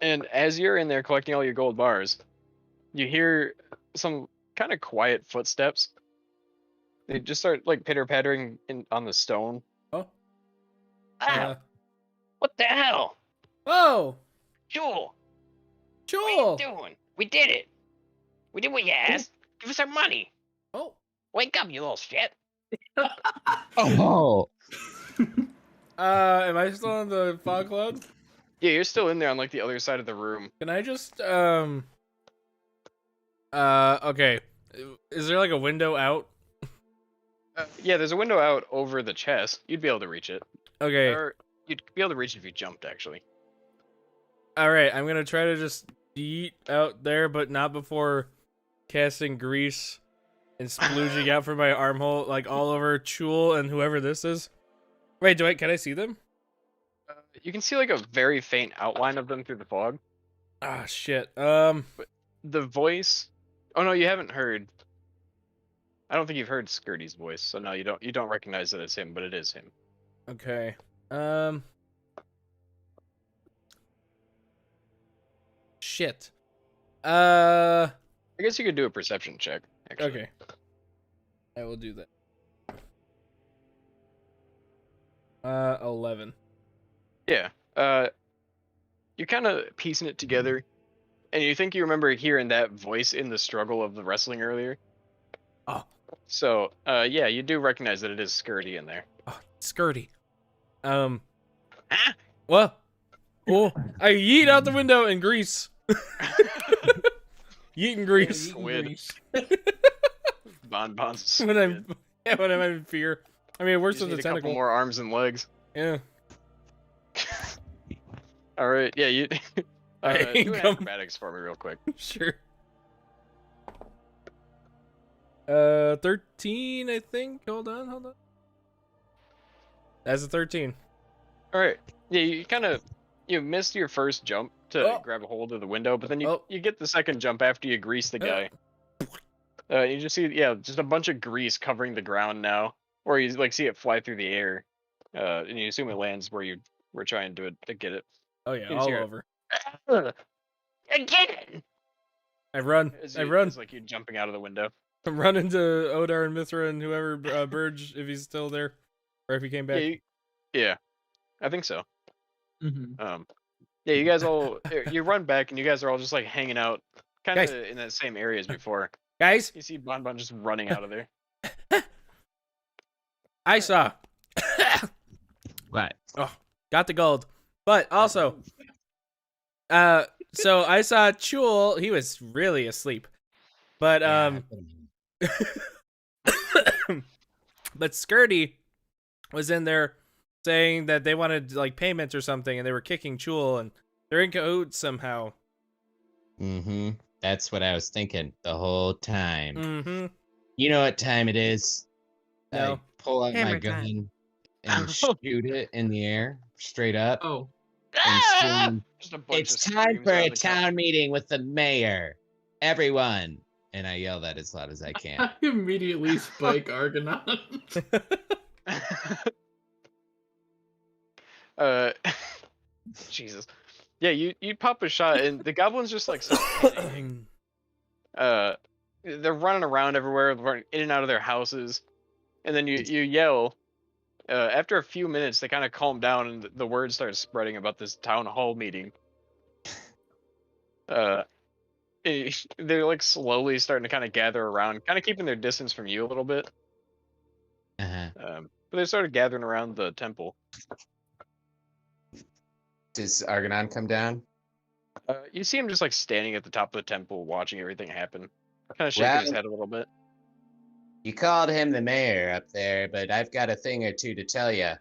And as you're in there collecting all your gold bars, you hear some kind of quiet footsteps. They just start like pitter-pattering on the stone. Oh. Ah, what the hell? Oh, Jewel, what Joel. are you doing? We did it. We did what you asked. Give us our money. Oh. Wake up, you little shit. Oh, Am I still in the fog cloud? Yeah, you're still in there on like the other side of the room. Can I just okay. Is there like a window out? Yeah, there's a window out over the chest. You'd be able to reach it. Okay. Or you'd be able to reach it if you jumped, actually. All right. I'm gonna try to just yeet out there, but not before casting grease and splooging out from my armhole, like all over Chul and whoever this is. Wait, can I see them? You can see like a very faint outline of them through the fog. Ah, shit. The voice. Oh no, you haven't heard. I don't think you've heard Skirty's voice, so no, you don't recognize that it's him, but it is him. Okay. Shit. I guess you could do a perception check. Actually. Okay. I will do that. 11. Yeah. You're kind of piecing it together, and you think you remember hearing that voice in the struggle of the wrestling earlier. Oh. So, yeah, you do recognize that it is Skirty in there. Oh, Skirty. Huh? What? Oh, I yeet out the window and grease. Yeet and grease. Squid. Bonbons. when I'm in fear. I mean, it works You with need the a couple tentacle. more arms and legs. Yeah. All right, yeah, you. I ain't Do an come- acrobatics for me real quick. Sure. 13, I think. Hold on. That's a 13. All right, yeah, you kind of missed your first jump to Oh. grab a hold of the window, but then you Oh. you get the second jump after you grease the Oh. guy. You just see just a bunch of grease covering the ground now, or you like see it fly through the air, and you assume it lands where you were trying to get it. Oh yeah, You all hear it. over. Again. I run. It's like you jumping out of the window. I'm running to Odar and Mithra and whoever Burge if he's still there. Or if he came Yeah, back. yeah, I think so. Mm-hmm. Yeah, you guys all you run back and you guys are all just like hanging out, kind of Guys. in that same area as before. Guys, You see Bon Bon just running out of there. I saw. What? Oh, got the gold. But also, so I saw Chul. He was really asleep. But Yeah, but Skirty was in there saying that they wanted like payment or something, and they were kicking Chul, and they're in cahoots somehow. mm-hmm. That's what I was thinking the whole time. Mm-hmm. You know what time it is? No. I pull out my Hammer gun time. and shoot it in the air, straight up, Oh, and scream, Just a bunch "It's of time screams for out a of the crowd. town meeting with the mayor, everyone!" And I yell that as loud as I can. I immediately spike Argonaut. Jesus. Yeah, you pop a shot and the goblins just like start panicking. They're running around everywhere, running in and out of their houses, and then you yell. After a few minutes, they kind of calm down, and the word starts spreading about this town hall meeting. They're like slowly starting to kind of gather around, kind of keeping their distance from you a little bit. Uh-huh. But they started gathering around the temple. Does Argonon come down? You see him just like standing at the top of the temple, watching everything happen, kind of shaking his Well, head a little bit. you called him the mayor up there, but I've got a thing or two to tell you.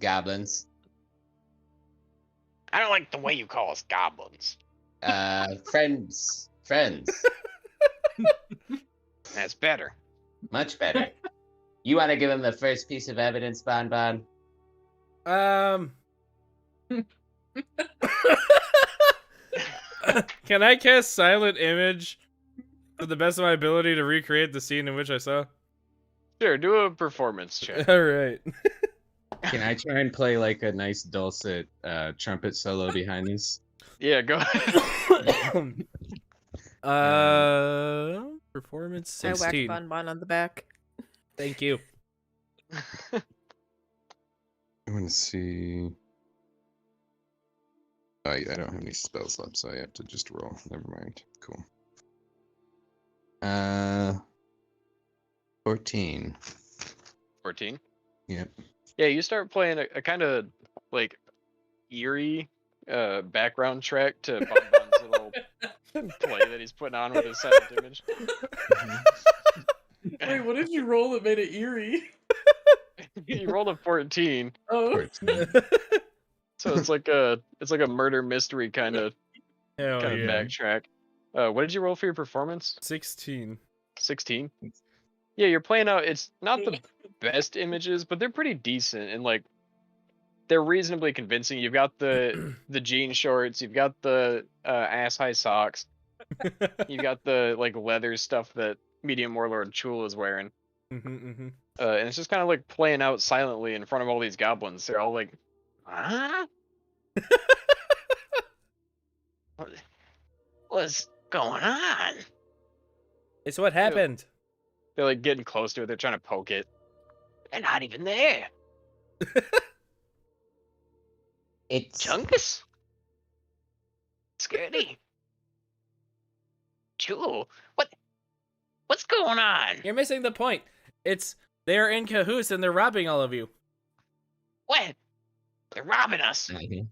Goblins. I don't like the way you call us goblins. Friends. That's better. Much better. You want to give him the first piece of evidence, Bon Bon? Can I cast Silent Image to the best of my ability to recreate the scene in which I saw? Sure, do a performance check. All right. Can I try and play like a nice dulcet trumpet solo behind this? Yeah, go ahead. Performance I whacked 16. Bon Bon on the back. Thank you. I want to see. I don't have any spells left, so I have to just roll. Never mind. Cool. 14. 14. Yep. Yeah, you start playing a kind of like eerie background track to Bon Bon's little play that he's putting on with his silent image. Wait, what did you roll that made it eerie? You rolled a 14, Oh, 14. so it's like a murder mystery kind of Hell yeah. backtrack. What did you roll for your performance? 16. 16. Yeah, you're playing out. It's not the best images, but they're pretty decent and like they're reasonably convincing. You've got the jean shorts, you've got the ass high socks, you've got the like leather stuff that Medium Warlord Chul is wearing. And it's just kind of like playing out silently in front of all these goblins. They're all like, huh? What's going on? It's what happened. They're like getting close to it. They're trying to poke it. They're not even there. It's Chungus? Scary. Chul, what's going on? You're missing the point. It's they're in cahoots and they're robbing all of you. What? They're robbing us. Mhm.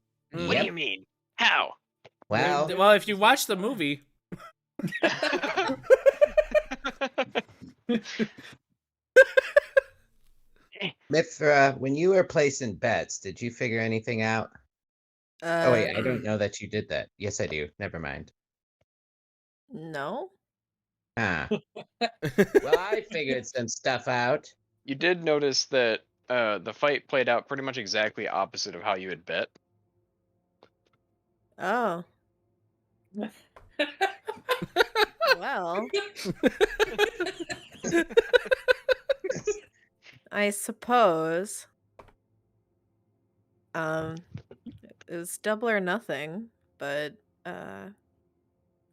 What do you mean? How? Well, if you watch the movie, Mithra, when you were placing bets, did you figure anything out? Oh wait, I don't know that you did that. Yes, I do. Never mind. No. Ah. Well, I figured some stuff out. You did notice that the fight played out pretty much exactly opposite of how you had bet. Oh. Well. I suppose. It was double or nothing, but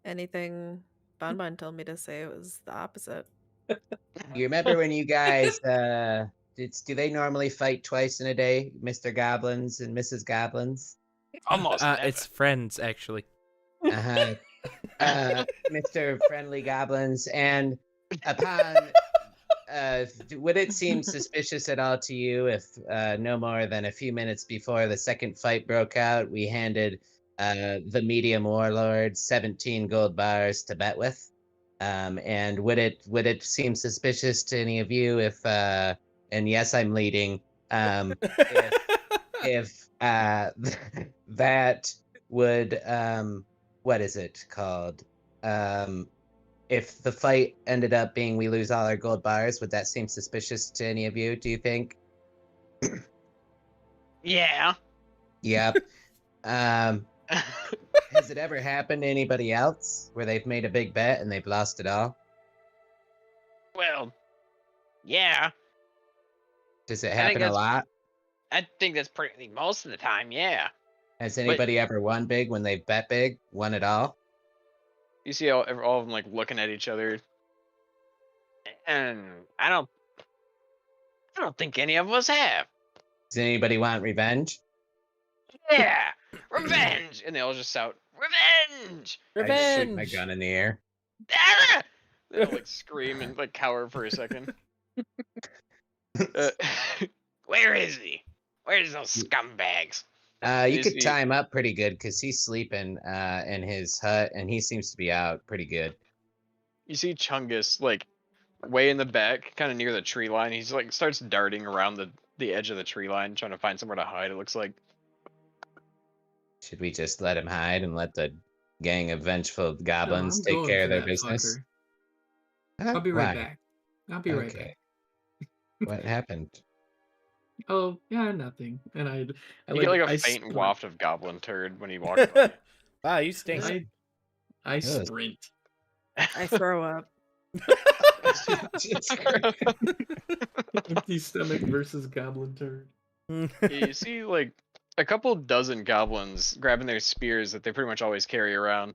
anything Bon Bon told me to say it was the opposite. You remember when you guys do they normally fight twice in a day, Mr. Goblins and Mrs. Goblins? Almost never. It's friends, actually. Uh-huh. Mr. Friendly Goblins, and upon would it seem suspicious at all to you if no more than a few minutes before the second fight broke out, we handed the medium warlord 17 gold bars to bet with? And would it seem suspicious to any of you if and yes, I'm leading, if that would what is it called? If the fight ended up being we lose all our gold bars, would that seem suspicious to any of you, do you think? Yeah. Yep. Has it ever happened to anybody else where they've made a big bet and they've lost it all? Well, yeah. Does it I think happen a that's- lot? I think that's pretty most of the time, yeah. Has anybody ever won big when they've bet big? Won it all? You see all of them like looking at each other, and I don't think any of us have. Does anybody want revenge? Yeah, revenge, and they all just shout revenge. I shoot my Revenge! gun in the air. Ah! They all like scream and like cower for a second. Where is he? Where's those scumbags? You Is could he- tie him up pretty good because he's sleeping in his hut and he seems to be out pretty good. You see Chungus like way in the back, kind of near the tree line. He's like starts darting around the edge of the tree line, trying to find somewhere to hide. It looks like. Should we just let him hide and let the gang of vengeful No, goblins I'm take going care for of their that business? fucker. Huh? I'll be right Why? back. I'll be right Okay. back. What happened? Oh, yeah, nothing. And I You get like a I faint sprint. waft of goblin turd when he walks by. Wow, you stink. I Yes. sprint. I throw up. Empty stomach versus goblin turd. You see like a couple dozen goblins grabbing their spears that they pretty much always carry around.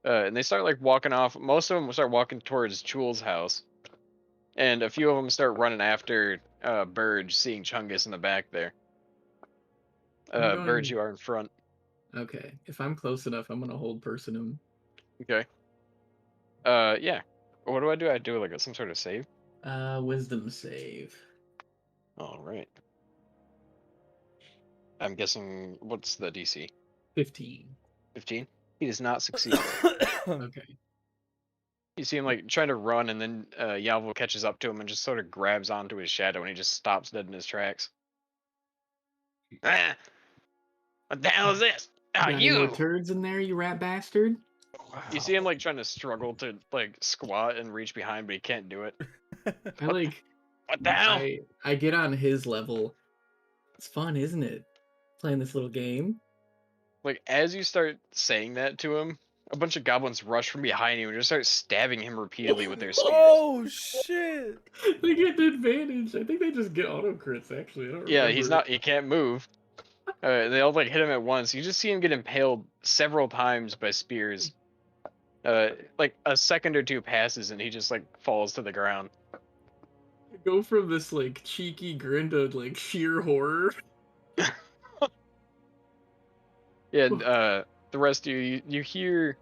And they start like walking off. Most of them start walking towards Chul's house. And a few of them start running after Burge, seeing Chungus in the back there. I'm going- Burge, you are in front. Okay, if I'm close enough, I'm gonna hold person him. Okay. Yeah. What do? I do like some sort of save? Wisdom save. All right. I'm guessing, what's the DC? 15. 15? He does not succeed. Okay. You see him like trying to run, and then Yalvo catches up to him and just sort of grabs onto his shadow, and he just stops dead in his tracks. Ah! What the hell is this? Ah, Got any more you! turds in there, you rat bastard? You see him like trying to struggle to like squat and reach behind, but he can't do it. I like. What the hell? I get on his level. It's fun, isn't it? Playing this little game. Like as you start saying that to him, a bunch of goblins rush from behind you and just start stabbing him repeatedly with their spears. Oh shit! They get the advantage. I think they just get auto crits. Actually, I don't Yeah, remember. he's not. He can't move. They all like hit him at once. You just see him get impaled several times by spears. Like a second or two passes, and he just like falls to the ground. Go from this like cheeky grin to like sheer horror. Yeah, and, the rest of you hear,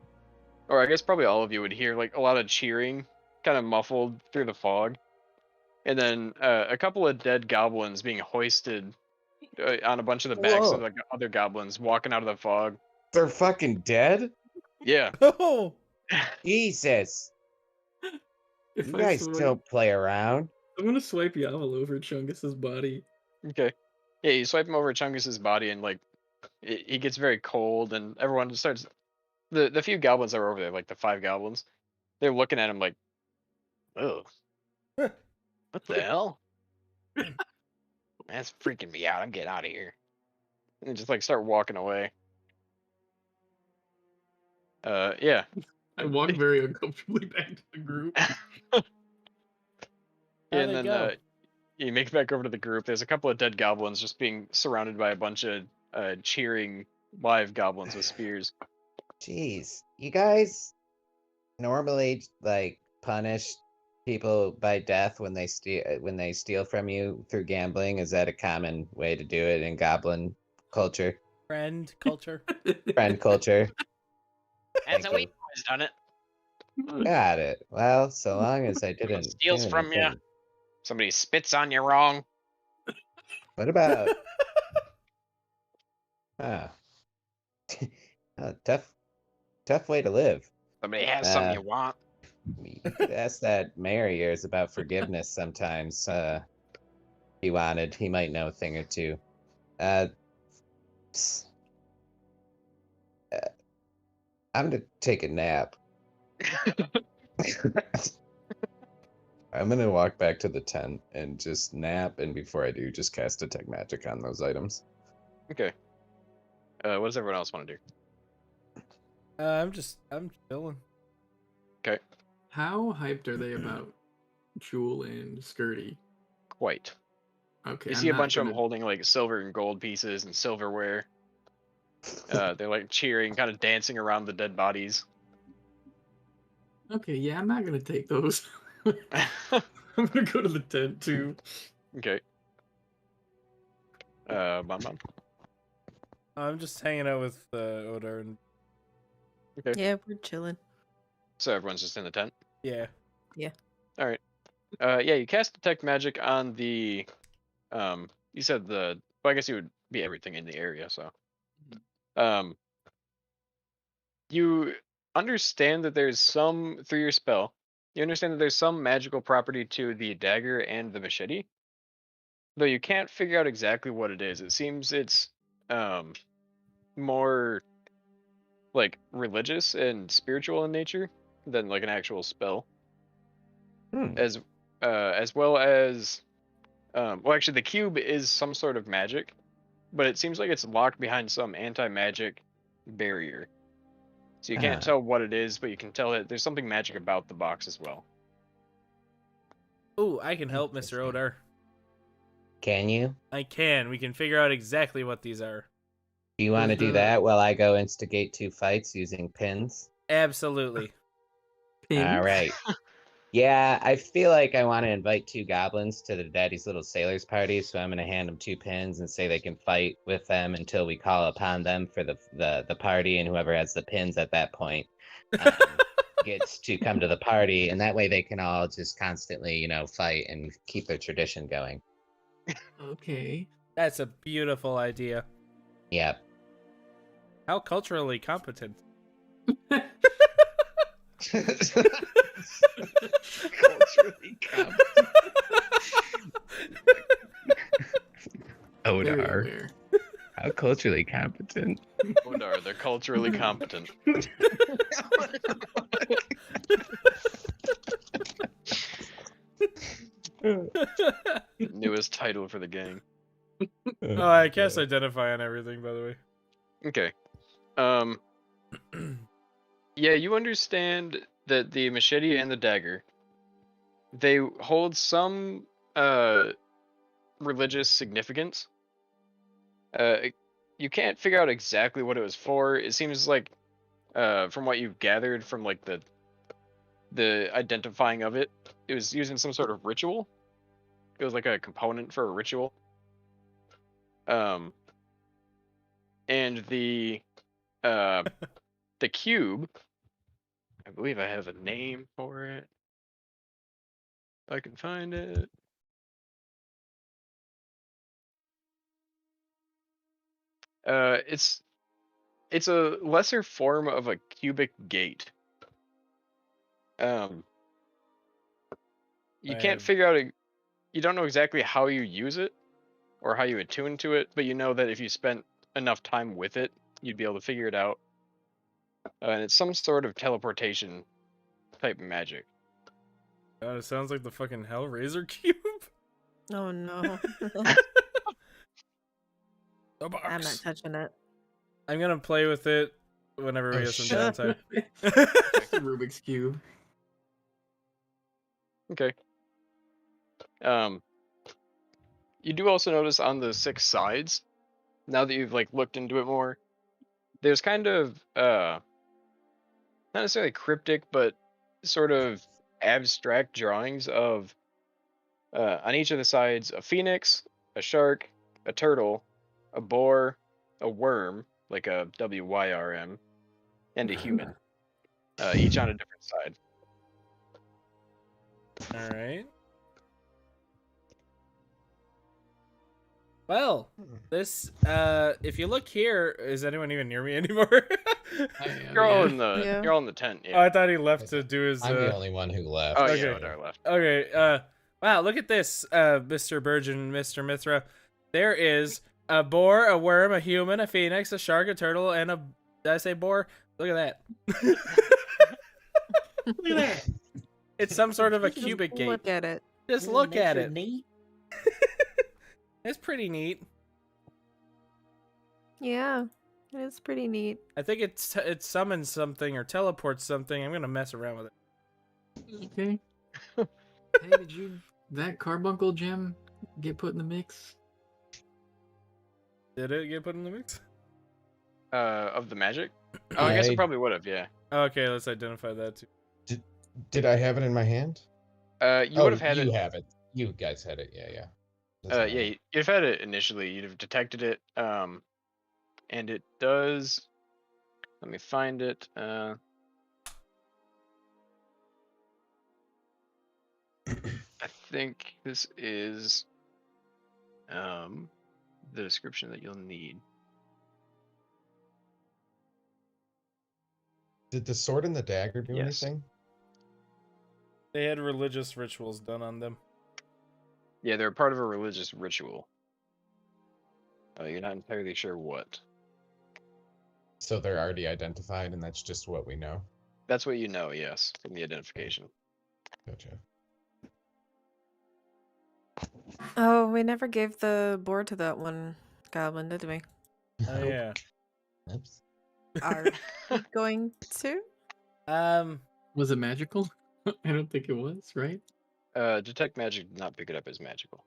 or I guess probably all of you would hear like a lot of cheering, kind of muffled through the fog, and then a couple of dead goblins being hoisted on a bunch of the backs of Whoa. the other goblins walking out of the fog. They're fucking dead? Yeah. Oh! Jesus. If You I guys swipe- don't play around. I'm gonna swipe Yavel over Chungus's body. Okay. Yeah, you swipe him over Chungus's body, and like he gets very cold, and everyone starts. The few goblins that were over there, like the 5 goblins, they're looking at him like, oh, what the hell? That's freaking me out. I'm getting out of here. And just like start walking away. Yeah. I walk very uncomfortably back to the group. Yeah, How'd and they then go? you make it back over to the group. There's a couple of dead goblins just being surrounded by a bunch of cheering live goblins with spears. Jeez. You guys normally like punish people by death when they steal from you through gambling? Is that a common way to do it in goblin culture, Friend culture. friend culture? That's Thank how we've you. always done it. Got it. Well, so long as I Someone didn't steals do from you. anything. Somebody spits on you wrong. What about? Ah, tough way to live. Somebody has something Uh, you want. you could ask that mayor of yours about forgiveness sometimes. If he wanted, he might know a thing or two. Uh, s- I'm gonna take a nap. I'm gonna walk back to the tent and just nap, and before I do, just cast detect magic on those items. Okay. What does everyone else want to do? I'm chilling. Okay. How hyped are they about Jewel and Skirty? Quite. Okay, You I'm see a not bunch of them gonna. holding like silver and gold pieces and silverware. They're like cheering, kind of dancing around the dead bodies. Okay, yeah, I'm not gonna take those. I'm gonna go to the tent too. Okay. Bon. I'm just hanging out with Odar and Okay. Yeah, we're chilling. So everyone's just in the tent. yeah. All right. Yeah, you cast detect magic on the. You said the. Well, I guess it would be everything in the area. So. You understand that there's some through your spell. You understand that there's some magical property to the dagger and the machete, though you can't figure out exactly what it is. It seems it's um more like religious and spiritual in nature than like an actual spell. Hmm. As well as well, actually the cube is some sort of magic, but it seems like it's locked behind some anti-magic barrier. So you can't Ah. tell what it is, but you can tell that there's something magic about the box as well. Ooh, I can help, Mr. Interesting. Odar. Can you? I can. We can figure out exactly what these are. Do you want to Does do the that while I go instigate 2 fights using pins? Absolutely. pin? All right. Yeah, I feel like I want to invite 2 goblins to the Daddy's Little Sailors party, so I'm going to hand them 2 pins and say they can fight with them until we call upon them for the party, and whoever has the pins at that point um, gets to come to the party, and that way they can all just constantly, fight and keep their tradition going. Okay. That's a beautiful idea. Yep. How culturally competent. Culturally competent. Very Odar. aware. How culturally competent. Odar, they're culturally competent. Newest title for the gang. Oh, I cast identify on everything, by the way. Okay. Yeah, you understand that the machete and the dagger, they hold some religious significance. You can't figure out exactly what it was for. It seems like from what you've gathered from like the identifying of it, it was using some sort of ritual. It was like a component for a ritual. And the cube, I believe I have a name for it. If I can find it. It's a lesser form of a cubic gate. You can't figure out you don't know exactly how you use it or how you attune to it, but you know that if you spent enough time with it, you'd be able to figure it out. And it's some sort of teleportation type magic. God, it sounds like the fucking Hellraiser cube. Oh no. The box. I'm not touching it. I'm gonna play with it whenever we Oh, get some shit. downtime. It's a Rubik's Cube. Okay. You do also notice on the 6 sides, now that you've like looked into it more, there's kind of not necessarily cryptic, but sort of abstract drawings of on each of the sides a phoenix, a shark, a turtle, a boar, a worm, like a WYRM, and a human, each on a different side. All right. Well, this if you look here, is anyone even near me anymore? I am, You're all yeah. in the Yeah. you're all in the tent. Oh, Yeah. I thought he left to do his. I'm the only one who left. Oh okay. yeah, Odar left. Okay. Wow. Look at this, Mr. Burgeon, Mr. Mithra. There is a boar, a worm, a human, a phoenix, a shark, a turtle, and a. Did I say boar? Look at that. Look at that. It's some sort of a Just cubic gate. Look at it. Just look at it. Neat. It's pretty neat. Yeah, it is pretty neat. I think it summons something or teleports something. I'm gonna mess around with it. Okay. Hey, did that carbuncle gem get put in the mix? Did it get put in the mix? Of the magic. Oh, I guess it probably would have. Yeah. Okay, let's identify that too. Did I have it in my hand? You would have had you it. have it. You guys had it. Yeah. Yeah, you'd have had it initially. You'd have detected it. And it does. Let me find it. I think this is the description that you'll need. Did the sword and the dagger do Yes. anything? They had religious rituals done on them. Yeah, they're part of a religious ritual. You're not entirely sure what. So they're already identified, and that's just what we know. That's what you know, yes, from the identification. Gotcha. Oh, we never gave the board to that one goblin, did we? Oh yeah. Oops. Are we going to? Was it magical? I don't think it was, right? Detect magic did not pick it up as magical.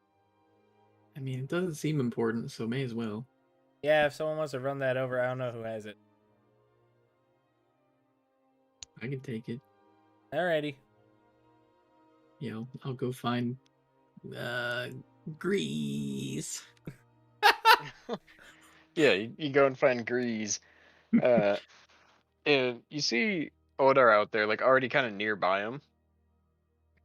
I mean, it doesn't seem important, so may as well. Yeah, if someone wants to run that over, I don't know who has it. I can take it. Alrighty. You know, I'll go find Grease. Yeah, you go and find Grease. And you see Odar out there, like already kind of nearby him.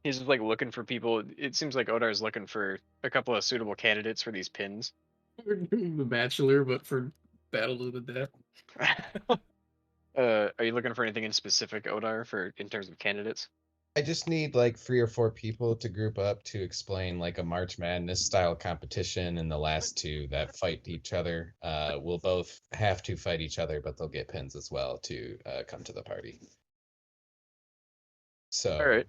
He's just like looking for people. It seems like Odar is looking for a couple of suitable candidates for these pins. The Bachelor, but for Battle to the Death. Are you looking for anything in specific, Odar, for in terms of candidates? I just need like 3 or 4 people to group up to explain like a March Madness style competition, and the last 2 that fight each other will both have to fight each other, but they'll get pins as well to come to the party. So, All right.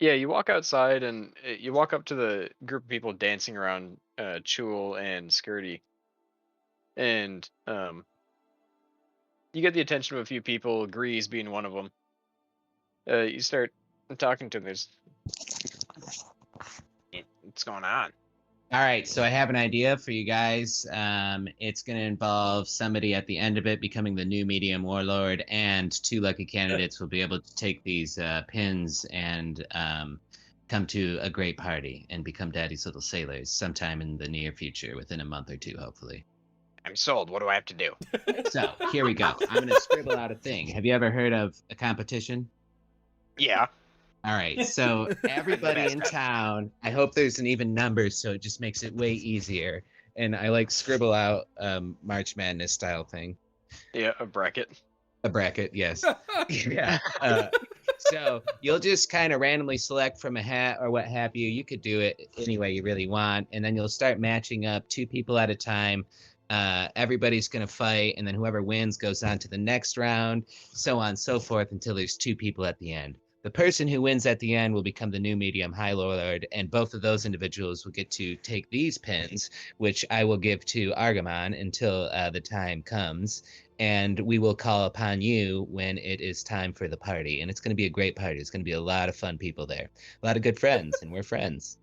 Yeah, you walk outside and you walk up to the group of people dancing around Chul and Skirty, and you get the attention of a few people, Grease being one of them. You start talking to them. There's what's going on? All right, so I have an idea for you guys. It's going to involve somebody at the end of it becoming the new medium warlord, and 2 lucky candidates will be able to take these pins and come to a great party and become Daddy's little sailors sometime in the near future, within a month or 2, hopefully. I'm sold. What do I have to do? So here we go. I'm going to scribble out a thing. Have you ever heard of a competition? Yeah. All right, so everybody in town, I hope there's an even number so it just makes it way easier. And I like scribble out March Madness style thing. Yeah, a bracket. A bracket, yes. Yeah. So you'll just kind of randomly select from a hat or what have you. You could do it any way you really want. And then you'll start matching up 2 people at a time. Everybody's going to fight. And then whoever wins goes on to the next round, so on and so forth until there's 2 people at the end. The person who wins at the end will become the new medium high lord, and both of those individuals will get to take these pins, which I will give to Argamon until the time comes, and we will call upon you when it is time for the party. And it's going to be a great party. It's going to be a lot of fun people there, a lot of good friends, and we're friends.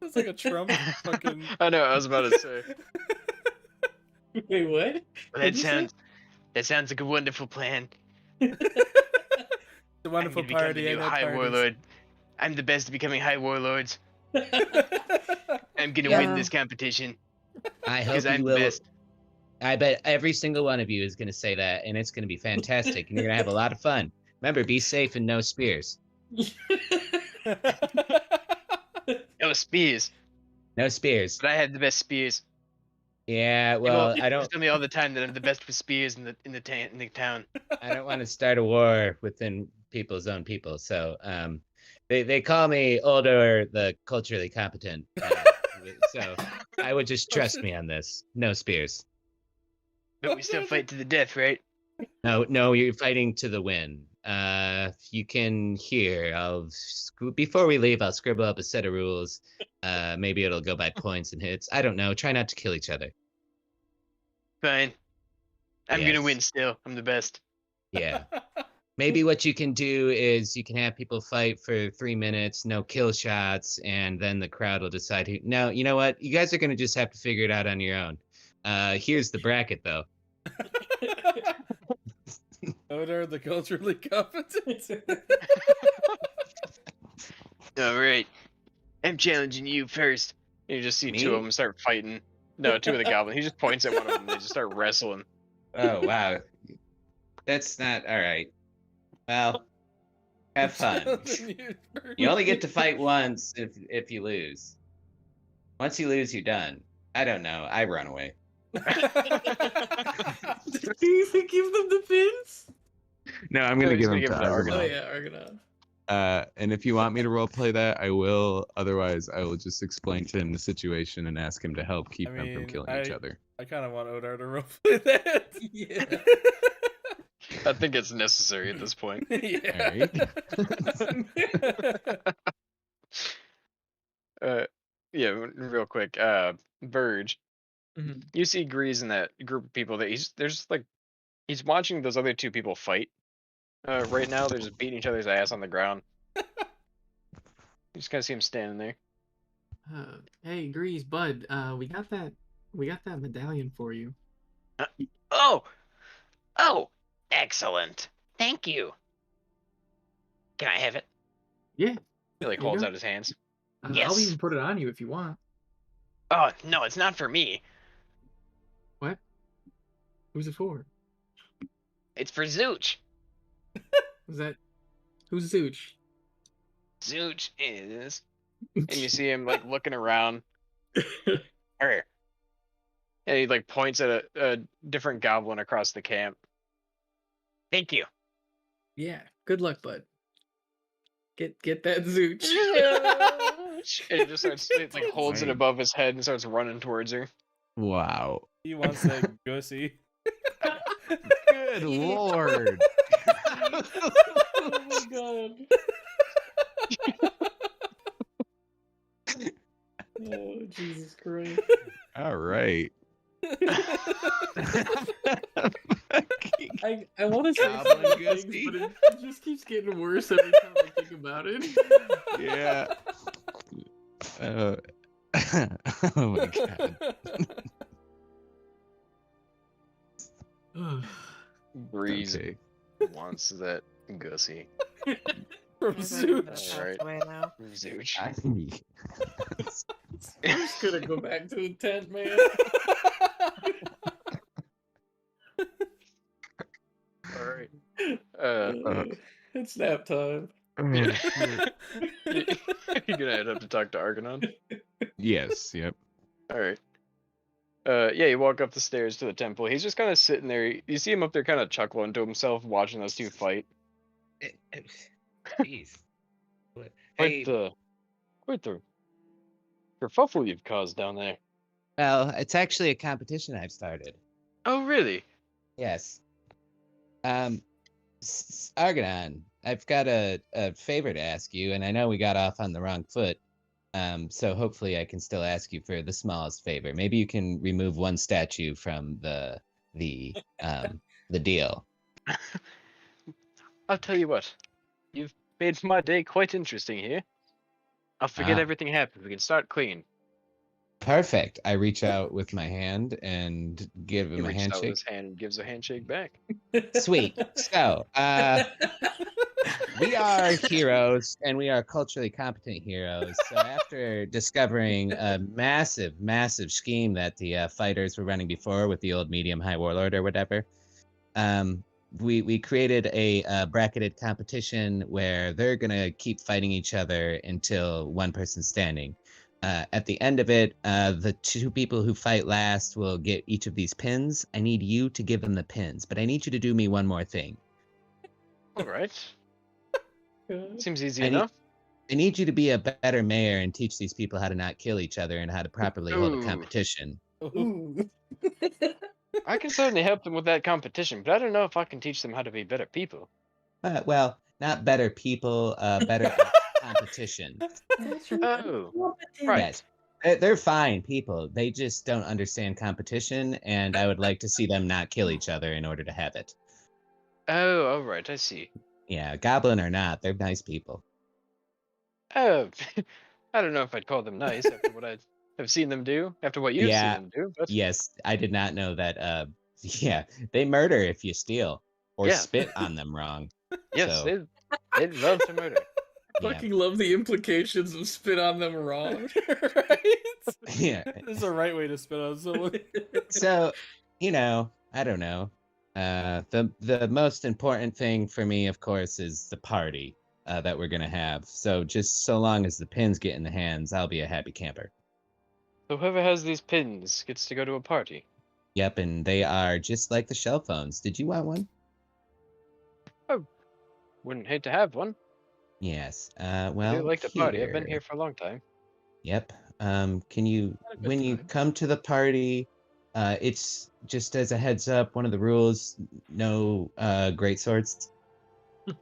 That's like a Trump fucking. I know. I was about to say. Wait, what? That sounds like a wonderful plan. wonderful I'm gonna become party. the I new know High parties. Warlord. I'm the best at becoming High Warlords. I'm gonna Yeah. win this competition I because hope I'm you the will. best. I bet every single one of you is going to say that, and it's going to be fantastic, and you're going to have a lot of fun. Remember, be safe and no spears. Oh, spears. No spears. But I have the best spears. Yeah, well, People I don't. tell me all the time that I'm the best with spears in the town. I don't want to start a war within people's own people. So, they call me older, the culturally competent. So, I would just trust me on this. No spears. But we still fight to the death, right? No, you're fighting to the win. You can hear. Before we leave, I'll scribble up a set of rules. Maybe it'll go by points and hits. I don't know. Try not to kill each other. Fine. I'm gonna Yes. win still. I'm the best. Yeah. Maybe what you can do is you can have people fight for 3 minutes, no kill shots, and then the crowd will decide who. No, you know what? You guys are gonna just have to figure it out on your own. Here's the bracket, though. Odor, the culturally competent. All right. I'm challenging you first. And you just see two Me? of them start fighting. No, two of the goblins. He just points at one of them. And they just start wrestling. Oh wow, that's not all right. Well, have fun. You only get to fight once if you lose. Once you lose, you're done. I don't know. I run away. Do you think give them the pins? No, I'm No, gonna he's give gonna him give to it to Argonaut. Oh yeah, Argonaut. And if you want me to roleplay that, I will. Otherwise, I will just explain to him the situation and ask him to help keep them from killing each other. I kind of want Odar to roleplay that. Yeah. I think it's necessary at this point. Yeah. Yeah, real quick. Verge. Mhm. You see Grease in that group of people that he's watching those other two people fight. Right now they're just beating each other's ass on the ground. You just kind of see him standing there. Hey, Grease, bud. We got that medallion for you. Oh, excellent. Thank you. Can I have it? Yeah. He like Here you holds go. out his hands. I'll Yes. even put it on you if you want. Oh no, it's not for me. What? Who's it for? It's for Zooch. Is that who's Zooch? Zooch is, and you see him like looking around. And he like points at a different goblin across the camp. Thank you. Yeah. Good luck, bud. Get that Zooch. And he just starts like holds it Right. above his head and starts running towards her. Wow. He wants that gussy. Good lord. Oh my god. Oh Jesus Christ. All right. I want to say Goblin some things, Gusty. but it just keeps getting worse every time I think about it. Yeah. Oh my god. Breeze Okay. wants that gussy. From I'm Zooch. Alright. away now. Zooch. I'm just gonna go back to the tent, man. Alright. It's nap time. You're gonna head up to talk to Argonon? Yes. Yep. Alright. Yeah, you walk up the stairs to the temple. He's just kind of sitting there. You see him up there kind of chuckling to himself, watching those two fight. Jeez. Hey, Quite the kerfuffle you've caused down there. well, it's actually a competition I've started. Oh, really? Yes. Argonon, I've got a favor to ask you, and I know we got off on the wrong foot. So hopefully I can still ask you for the smallest favor. Maybe you can remove one statue from the deal. I'll tell you what. You've made my day quite interesting here. I'll forget Ah. everything happened. We can start clean. Perfect. I reach out with my hand and give He him a reaches out with handshake. his hand and gives a handshake back. Sweet. So, We are heroes, and we are culturally competent heroes. So after discovering a massive, massive scheme that the fighters were running before with the old medium high warlord or whatever, um, we created a bracketed competition where they're gonna keep fighting each other until one person's standing. At the end of it, the two people who fight last will get each of these pins. I need you to give them the pins, but I need you to do me one more thing. All right. Seems easy I need, enough. I need you to be a better mayor and teach these people how to not kill each other and how to properly hold a Ooh. competition. Ooh. I can certainly help them with that competition, but I don't know if I can teach them how to be better people. Well, not better people, better at competition. Oh, Competent. right. Yes. They're fine people. They just don't understand competition, and I would like to see them not kill each other in order to have it. Oh, all right. I see. Yeah, goblin or not, they're nice people. Oh, I don't know if I'd call them nice after what I have seen them do, after what you've seen Yeah, them do, but yes, I did not know that. Yeah, they murder if you steal or yeah, spit on them wrong. yes, So, they love to murder. yeah, Fucking love the implications of spit on them wrong. Right? yeah. There's a right way to spit on someone. So, I don't know. The most important thing for me, of course, is the party that we're gonna have. So just so long as the pins get in the hands, I'll be a happy camper. So whoever has these pins gets to go to a party. Yep, and they are just like the shell phones. Did you want one? Oh, wouldn't hate to have one. Yes. I do Well, like to party. I've been here. here for a long time. Yep. Can you, Had a good when you time. come to the party, it's just as a heads up, one of the rules, no great swords. I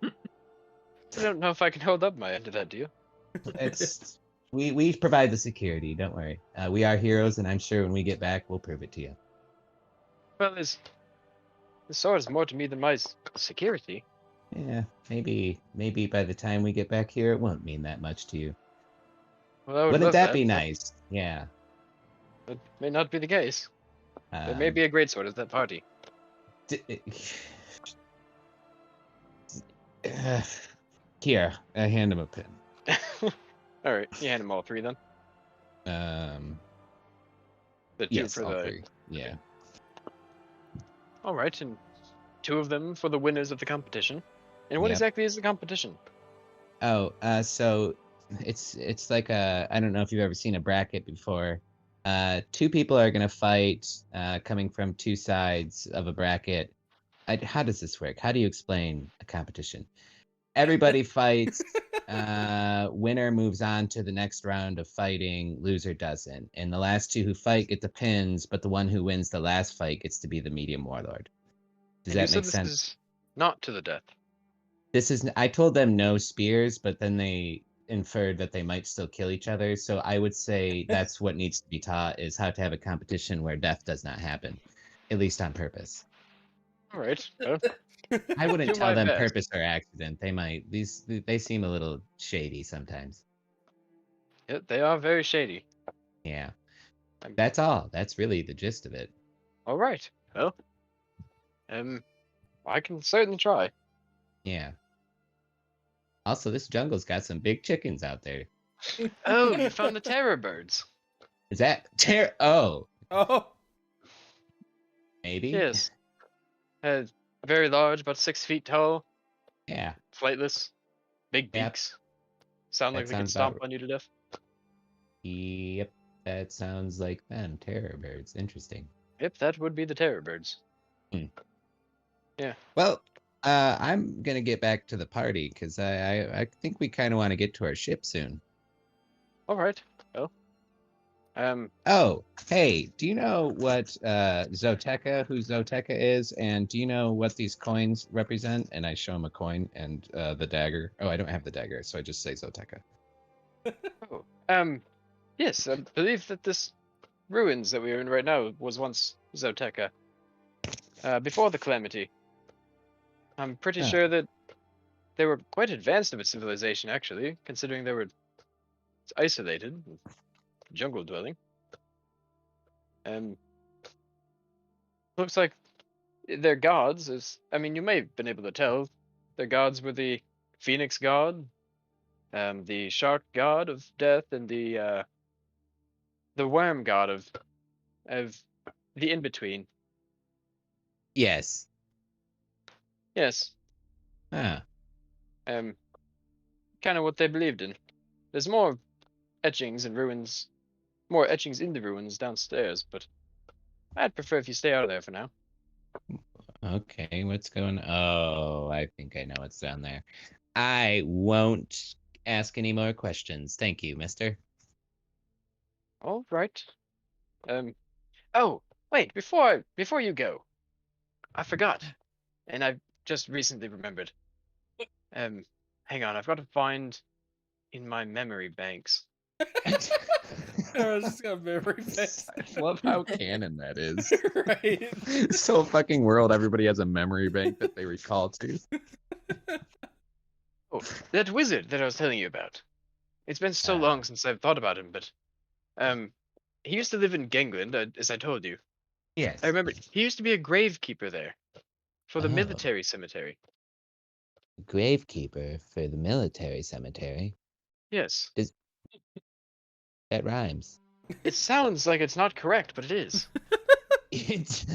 don't know if I can hold up my end of that deal. It's we provide the security. Don't worry. We are heroes, and I'm sure when we get back, we'll prove it to you. Well, this sword is more to me than my security. Yeah, maybe by the time we get back here, it won't mean that much to you. Well, I would Wouldn't love that that, be but nice? Yeah. That may not be the case. There may Um, be a great sword at that party. d- Here, I hand him a pin. All right, you hand them all three then. The two Yes, for all the. three. Yeah. All right, and two of them for the winners of the competition. And what Yep. exactly is the competition? Oh, so it's like I don't know if you've ever seen a bracket before. Two people are gonna fight, coming from two sides of a bracket. How does this work? How do you explain a competition? Everybody fights. Winner moves on to the next round of fighting. Loser doesn't. And the last two who fight get the pins, but the one who wins the last fight gets to be the medium warlord. Does And you that said make this sense? is not to the death. I told them no spears, but then they inferred that they might still kill each other. So I would say that's what needs to be taught is how to have a competition where death does not happen, at least on purpose. All right. Well, I wouldn't do tell my them best. purpose or accident. They seem a little shady sometimes. Yeah, they are very shady. Yeah. I'm- That's all. That's really the gist of it. All right. Well, I can certainly try. Yeah. Also, this jungle's got some big chickens out there. Oh, you found the terror birds. Is that Oh, Oh. maybe. Yes. Very large, about 6 feet tall, Yeah. flightless, big Yep. beaks. Sound like That they could sounds stomp about- on you to death. Yep. That sounds like them. Terror birds. Interesting. Yep, that would be the terror birds. Well, I'm gonna get back to the party because I think we kind of want to get to our ship soon. All right. Well, Oh, hey, do you know what who Zoteka is, and do you know what these coins represent? And I show him a coin and the dagger. Oh, I don't have the dagger, so I just say Zoteka. yes, I believe that this ruins that we are in right now was once Zoteka. Before the calamity. I'm pretty Ah. sure that they were quite advanced of its civilization, actually, considering they were isolated, jungle dwelling. Looks like their gods is. I mean, you may have been able to tell. Their gods were the phoenix god, the shark god of death, and the worm god of the in between. Yes. Yes, Ah. kind of what they believed in. There's more etchings and ruins, more etchings in the ruins downstairs, but I'd prefer if you stay out of there for now. Okay, what's going? Oh, I think I know what's down there. I won't ask any more questions. Thank you, mister. All right. Oh, wait, before you go, I forgot, and I've just recently remembered. Hang on, I've got to find in my memory banks. I was just got memory banks. I love how canon that is. Right. So fucking world, everybody has a memory bank that they recall to. Oh, that wizard that I was telling you about. It's been so long since I've thought about him, but he used to live in Gangland, as I told you. Yes. I remember he used to be a gravekeeper there for the Oh. military cemetery. Gravekeeper for the military cemetery. Yes. That rhymes. It sounds like it's not correct, but it is. It's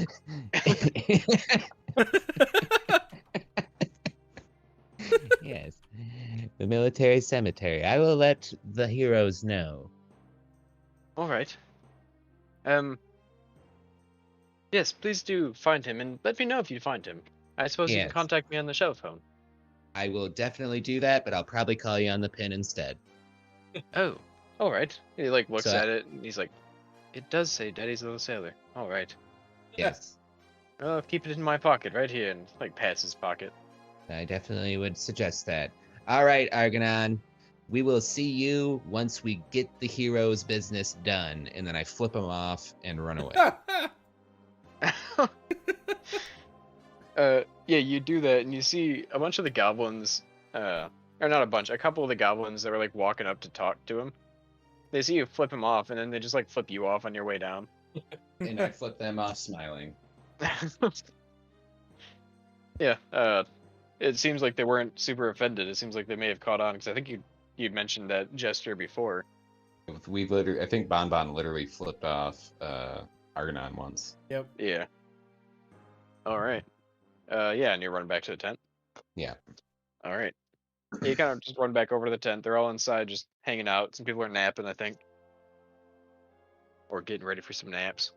yes. The military cemetery. I will let the heroes know. All right. Yes, please do find him and let me know if you find him. I suppose you can Yes. contact me on the shell phone. I will definitely do that, but I'll probably call you on the pin instead. Oh, all right. He like looks So- at it and he's like, "It does say Daddy's little sailor." All right. Yes. I'll keep it in my pocket right here, and like pats his pocket. I definitely would suggest that. All right, Argonon. We will see you once we get the hero's business done. And then I flip him off and run away. Yeah, you do that, and you see a bunch of the goblins, or not a bunch, a couple of the goblins that were like walking up to talk to him. They see you flip him off, and then they just like flip you off on your way down. And I flip them off smiling. Yeah, it seems like they weren't super offended. It seems like they may have caught on, because I think you'd mentioned that gesture before. We literally, I think Bon literally flipped off Argonon once. Yep. Yeah. All right. Yeah, and you're running back to the tent. Yeah. All right. You kind of just run back over to the tent. They're all inside, just hanging out. Some people are napping, I think, or getting ready for some naps.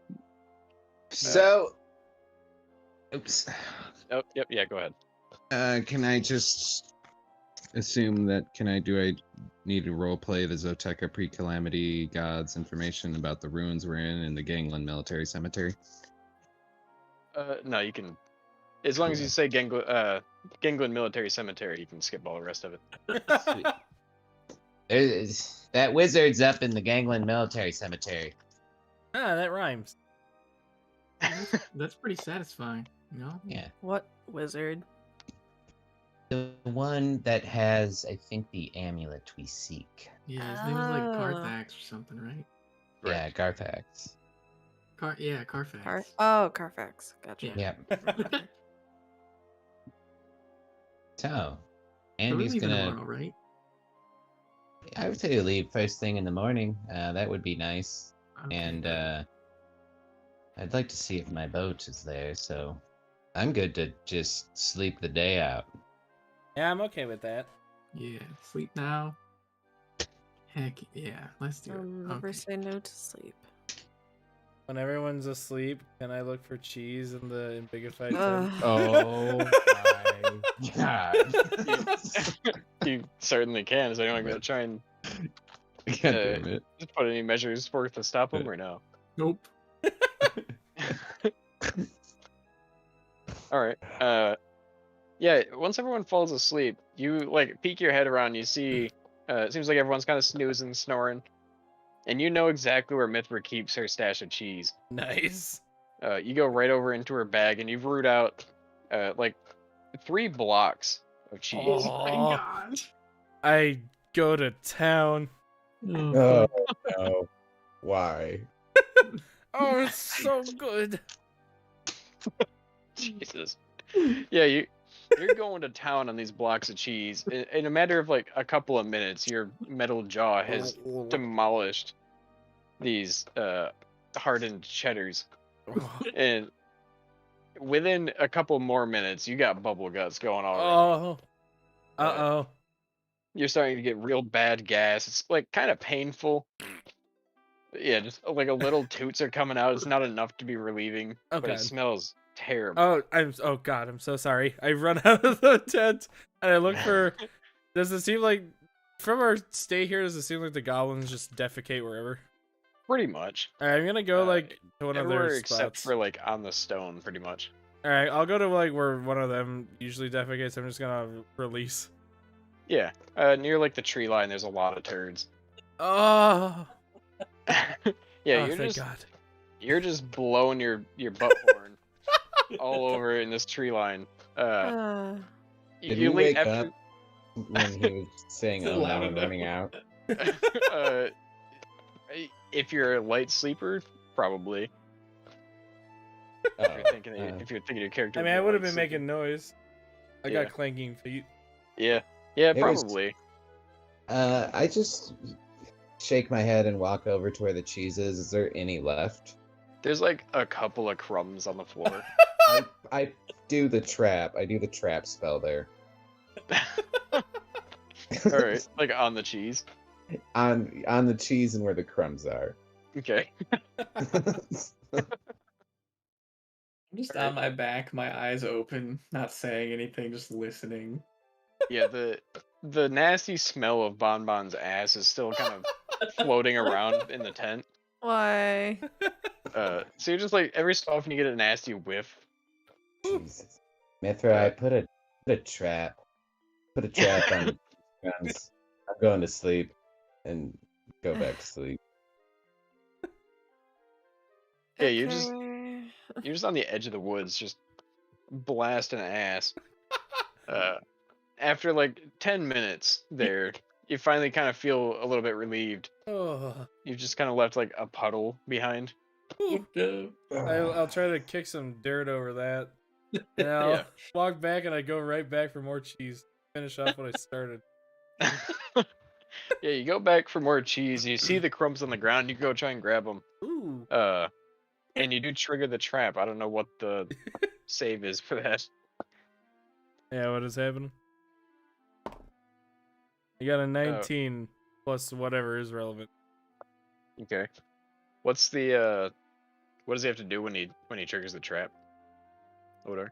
So, oops. Oh, yep, yeah. Go ahead. Can I just assume that I need to roleplay the Zoteka pre-calamity gods information about the ruins we're in the Gangland military cemetery? No, you can, as long as you say Gangland Military Cemetery, you can skip all the rest of it. That wizard's up in the Gangland military cemetery. Ah, that rhymes. That's pretty satisfying, you know? Yeah. What wizard? The one that has, I think, the amulet we seek. Yeah, his name was like Oh. Carthax or something, right? Yeah, Garthax. Carfax. Carfax. Gotcha. Yeah. Yep. So, So we're Andy's leaving gonna. tomorrow, right? I would say leave first thing in the morning. That would be nice. Okay, And great. I'd like to see if my boat is there. So, I'm good to just sleep the day out. Yeah, I'm okay with that. Yeah, sleep now. Heck yeah, let's do I'll it. never Okay. say no to sleep. When everyone's asleep, can I look for cheese in the Ambigify Ugh. tent? Oh my god. You certainly can. Is anyone going to try and God damn it. just put any measures forth to stop them, or no? Nope. All right. Yeah. Once everyone falls asleep, you like peek your head around. You see, it seems like everyone's kind of snoozing, snoring, and you know exactly where Mithra keeps her stash of cheese. Nice. You go right over into her bag, and you've root out, like 3 blocks of cheese. Oh my Oh. god. I go to town. Oh no. Why? Oh, it's so good. Jesus. Yeah, You're going to town on these blocks of cheese. In a matter of like a couple of minutes, your metal jaw has demolished these hardened cheddars. And within a couple more minutes, you got bubble guts going already. Oh. You're starting to get real bad gas. It's like kind of painful. Yeah, just like a little toots are coming out. It's not enough to be relieving, but Okay. it smells terrible. Oh god, I'm so sorry. I run out of the tent and I look for. Does it seem like from our stay here? Does it seem like the goblins just defecate wherever? Pretty much. All right, I'm gonna go like to one of Everywhere their except spots. for like on the stone, pretty much. All right, I'll go to like where one of them usually defecates. I'm just gonna release. Yeah, near like the tree line, there's a lot of turds. Oh. Yeah, Oh, thank God. you're just blowing your butt horn all over in this tree line. Did You we leave wake after. up when he was saying, Is it "Oh, loud now I'm enough? running out"? If you're a light sleeper, probably. Oh, If you're thinking your character. I would mean, be I a would have light been sleeper. making noise. I Yeah. got clanking feet. Yeah, It was- probably. I just shake my head and walk over to where the cheese is. Is there any left? There's like a couple of crumbs on the floor. I do the trap. I do the trap spell there. All right, like on the cheese. on the cheese and where the crumbs are. Okay. I'm just on my back, my eyes open, not saying anything, just listening. Yeah, the nasty smell of Bonbon's ass is still kind of floating around in the tent. Why? So you're just like every so often you get a nasty whiff. Jesus. Mithra, put a trap. Put a trap on the guns. I'm going to sleep and go back to sleep. Yeah, you're just Okay. on the edge of the woods, just blasting ass. After like 10 minutes there, you finally kind of feel a little bit relieved. Oh. You've just kind of left like a puddle behind. I'll try to kick some dirt over that. And I'll Yeah. walk back and I go right back for more cheese. Finish off what I started. Yeah, you go back for more cheese. You see the crumbs on the ground. You go try and grab them. Ooh. And you do trigger the trap. I don't know what the save is for that. Yeah, what is happening? You got a 19 plus whatever is relevant. Okay. What's the what does he have to do when he triggers the trap? Odor.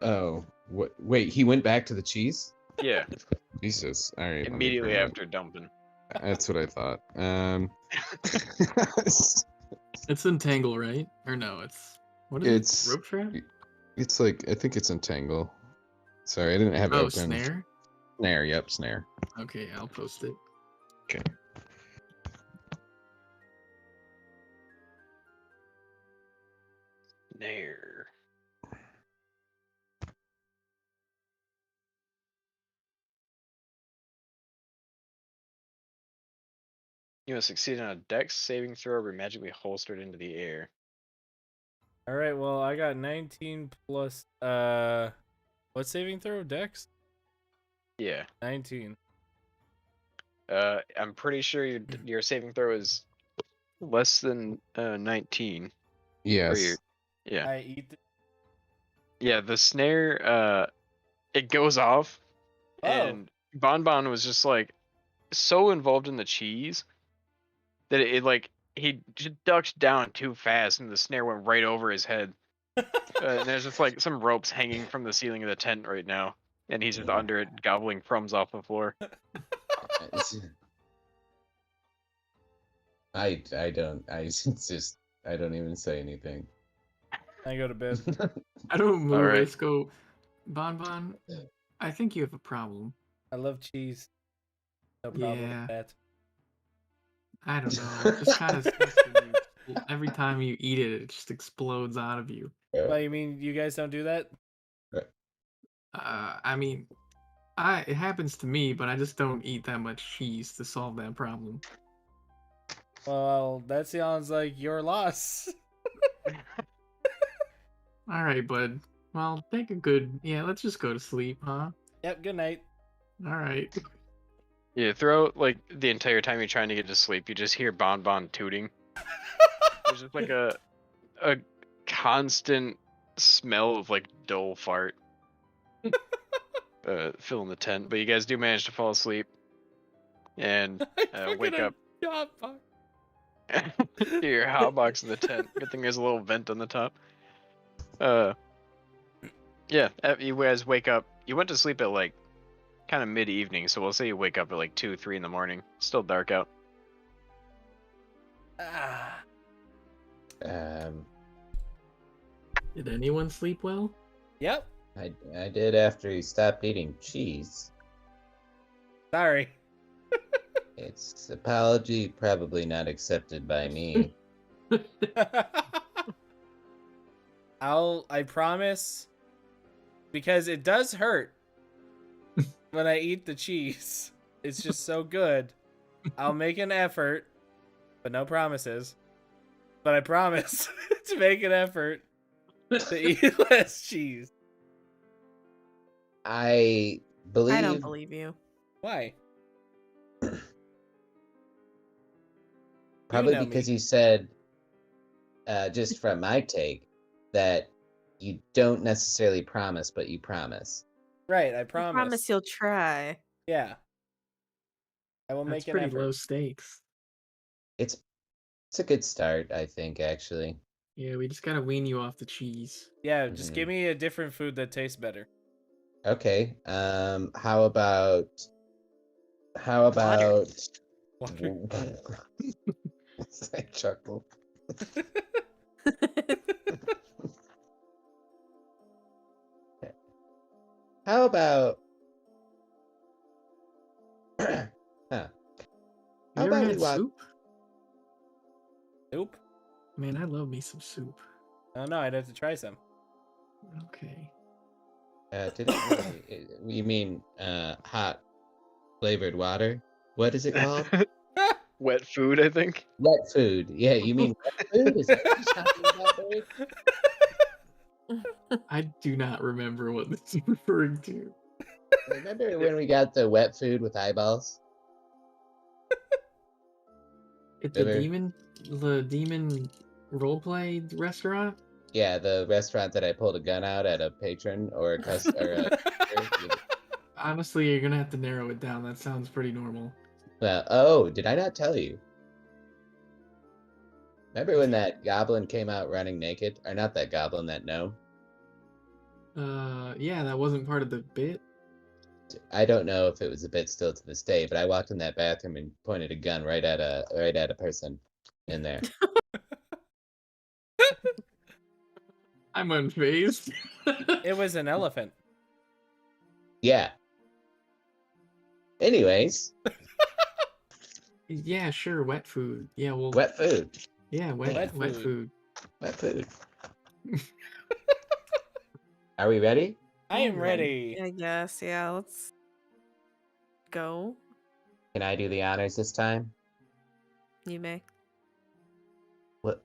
Oh, what? Wait, he went back to the cheese? Yeah, Jesus. All right. let me immediately bring it up. after dumping. That's what I thought. It's entangle, right? Or no, it's what is It's- it? Rope trap? It's like I think it's entangle. Sorry, I didn't have it Oh, open. snare? Snare. Yep, snare. Okay, I'll post it. Okay. There. You must succeed on a dex saving throw or be magically holstered into the air. All right, well, I got 19 plus what saving throw? Dex? Yeah. 19. I'm pretty sure your saving throw is less than 19. Yes. Yeah. I eat Yeah, the snare it goes off and Bonbon was just like so involved in the cheese that it like he just ducked down too fast and the snare went right over his head. And there's just like some ropes hanging from the ceiling of the tent right now, and he's just under it gobbling crumbs off the floor. I don't even say anything. I go to bed. I don't move. I Alright. just go, Bon, I think you have a problem. I love cheese. No problem Yeah. with that. I don't know. It just kind of every time you eat it, it just explodes out of you. Well, you mean you guys don't do that? I mean, it happens to me, but I just don't eat that much cheese to solve that problem. Well, that sounds like your loss. All right, bud. Well, take a good. Yeah, let's just go to sleep, huh? Yep. Good night. All right. Yeah, throughout like the entire time you're trying to get to sleep, you just hear Bon Bon tooting. There's just like a constant smell of like dull fart filling the tent. But you guys do manage to fall asleep and wake up. Your hotbox in the tent. Good thing there's a little vent on the top. Yeah, you guys wake up. You went to sleep at like kind of mid-evening, so we'll say you wake up at like 2, 3 in the morning. Still dark out. Ah. Did anyone sleep well? Yep. I did after he stopped eating cheese. Sorry. Its apology probably not accepted by me. I promise, because it does hurt when I eat the cheese. It's just so good. I'll make an effort, but no promises. But I promise to make an effort to eat less cheese. I I don't believe you. Why? Probably know because me. you said, just from my take, that you don't necessarily promise, but you promise. Right, I I promise. promise you'll try. Yeah. I will That's make an pretty effort. low stakes. It's a good start, I think, actually. Yeah, we just gotta wean you off the cheese. Yeah, just give me a different food that tastes better. Okay. How about Water. I chuckle. How about huh. How You ever about we had walk? soup? Soup? Man, I love me some soup. I don't know, I'd have to try some. Okay. You mean hot flavored water? What is it called? Wet food, I think. Wet food. Yeah, you mean wet food? Is that what you're talking about, Barry? I do not remember what this is referring to. Remember when we got the wet food with eyeballs? At Remember? the demon roleplay restaurant? Yeah, the restaurant that I pulled a gun out at a patron or a customer. Honestly, you're gonna have to narrow it down. That sounds pretty normal. Oh, did I not tell you? Remember when that goblin came out running naked? Or not that goblin, that gnome? Yeah, that wasn't part of the bit. I don't know if it was a bit still to this day, but I walked in that bathroom and pointed a gun right at a person in there. I'm unfazed. It was an elephant. Yeah. Anyways, Yeah, sure, wet food. Yeah, well, wet food. yeah, wet Wet food. Wet food. Are we ready? I am ready. I guess, yeah, let's go. Can I do the honors this time? You may. What?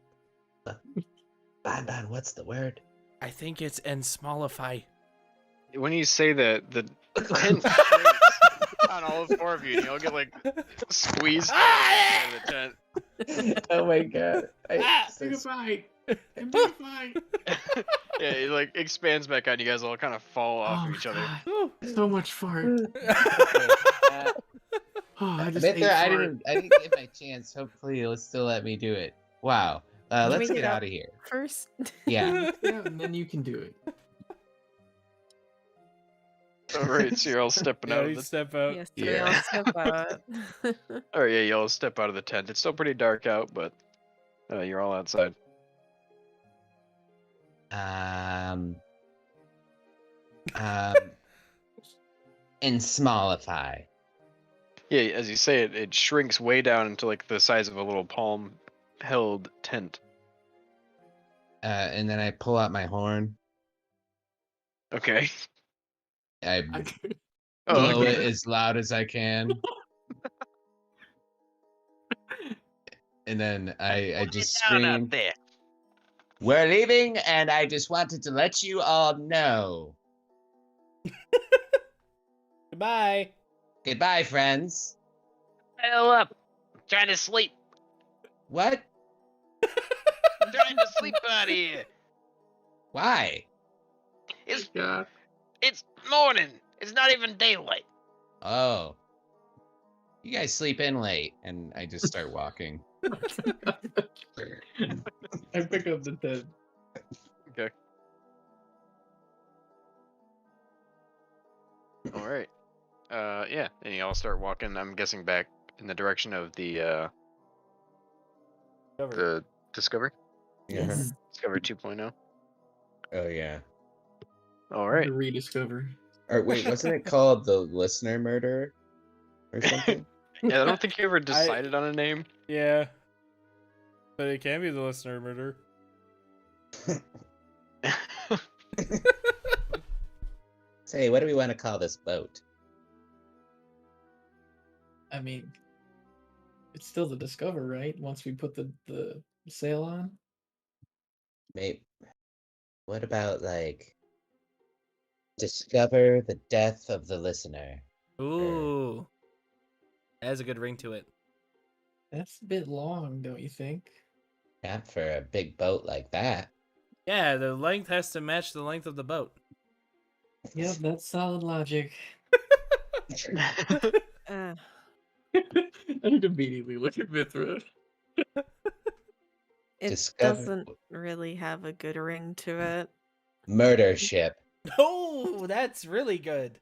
Bon, what's the word? I think it's ensmallify. When you say that, the tent shrinks on all 4 of you, and you'll get like squeezed out of the tent. Oh my god. Say goodbye. And be fine. Yeah, it like expands back on you guys. All kind of fall off of each other. God, so much fart. Oh, I just ate I fart. didn't get my chance. Hopefully you'll still let me do it. Wow. Let me Let's get get up out of here. first. Yeah. Yeah, and then you can do it. Alright, so you're all stepping out of the Step out. Yes, Yeah. I'll step out. Alright, yeah, you all step out of the tent. It's still pretty dark out, but you're all outside. And smallify. Yeah, as you say it, it shrinks way down into like the size of a little palm-held tent. And then I pull out my horn. Okay. I Oh, blow okay. it as loud as I can. And then I just scream. We're leaving, and I just wanted to let you all know. Goodbye. Goodbye, friends. Hell up. I'm trying to sleep. What? I'm trying to sleep out here. Why? It's God. it's morning. It's not even daylight. Oh. You guys sleep in late, and I just start walking. I pick up the tent. Okay. All right. Yeah, and y'all start walking. I'm guessing back in the direction of the Discovery. Yes. Discovery 2.0. Oh yeah. All right. To rediscover. Or wait, wasn't it called the listener murder or something? Yeah, I don't think you ever decided on a name. Yeah. But it can be the listener murder. Say, what do we want to call this boat? I mean, it's still the Discover, right? Once we put the sail on. Maybe. What about, like, discover the death of the listener? Ooh. That has a good ring to it. That's a bit long, don't you think? Not for a big boat like that. Yeah, the length has to match the length of the boat. Yep, that's solid logic. Uh, I'd immediately look at Mithra. it Discover- doesn't really have a good ring to it. Murder ship. Oh, that's really good.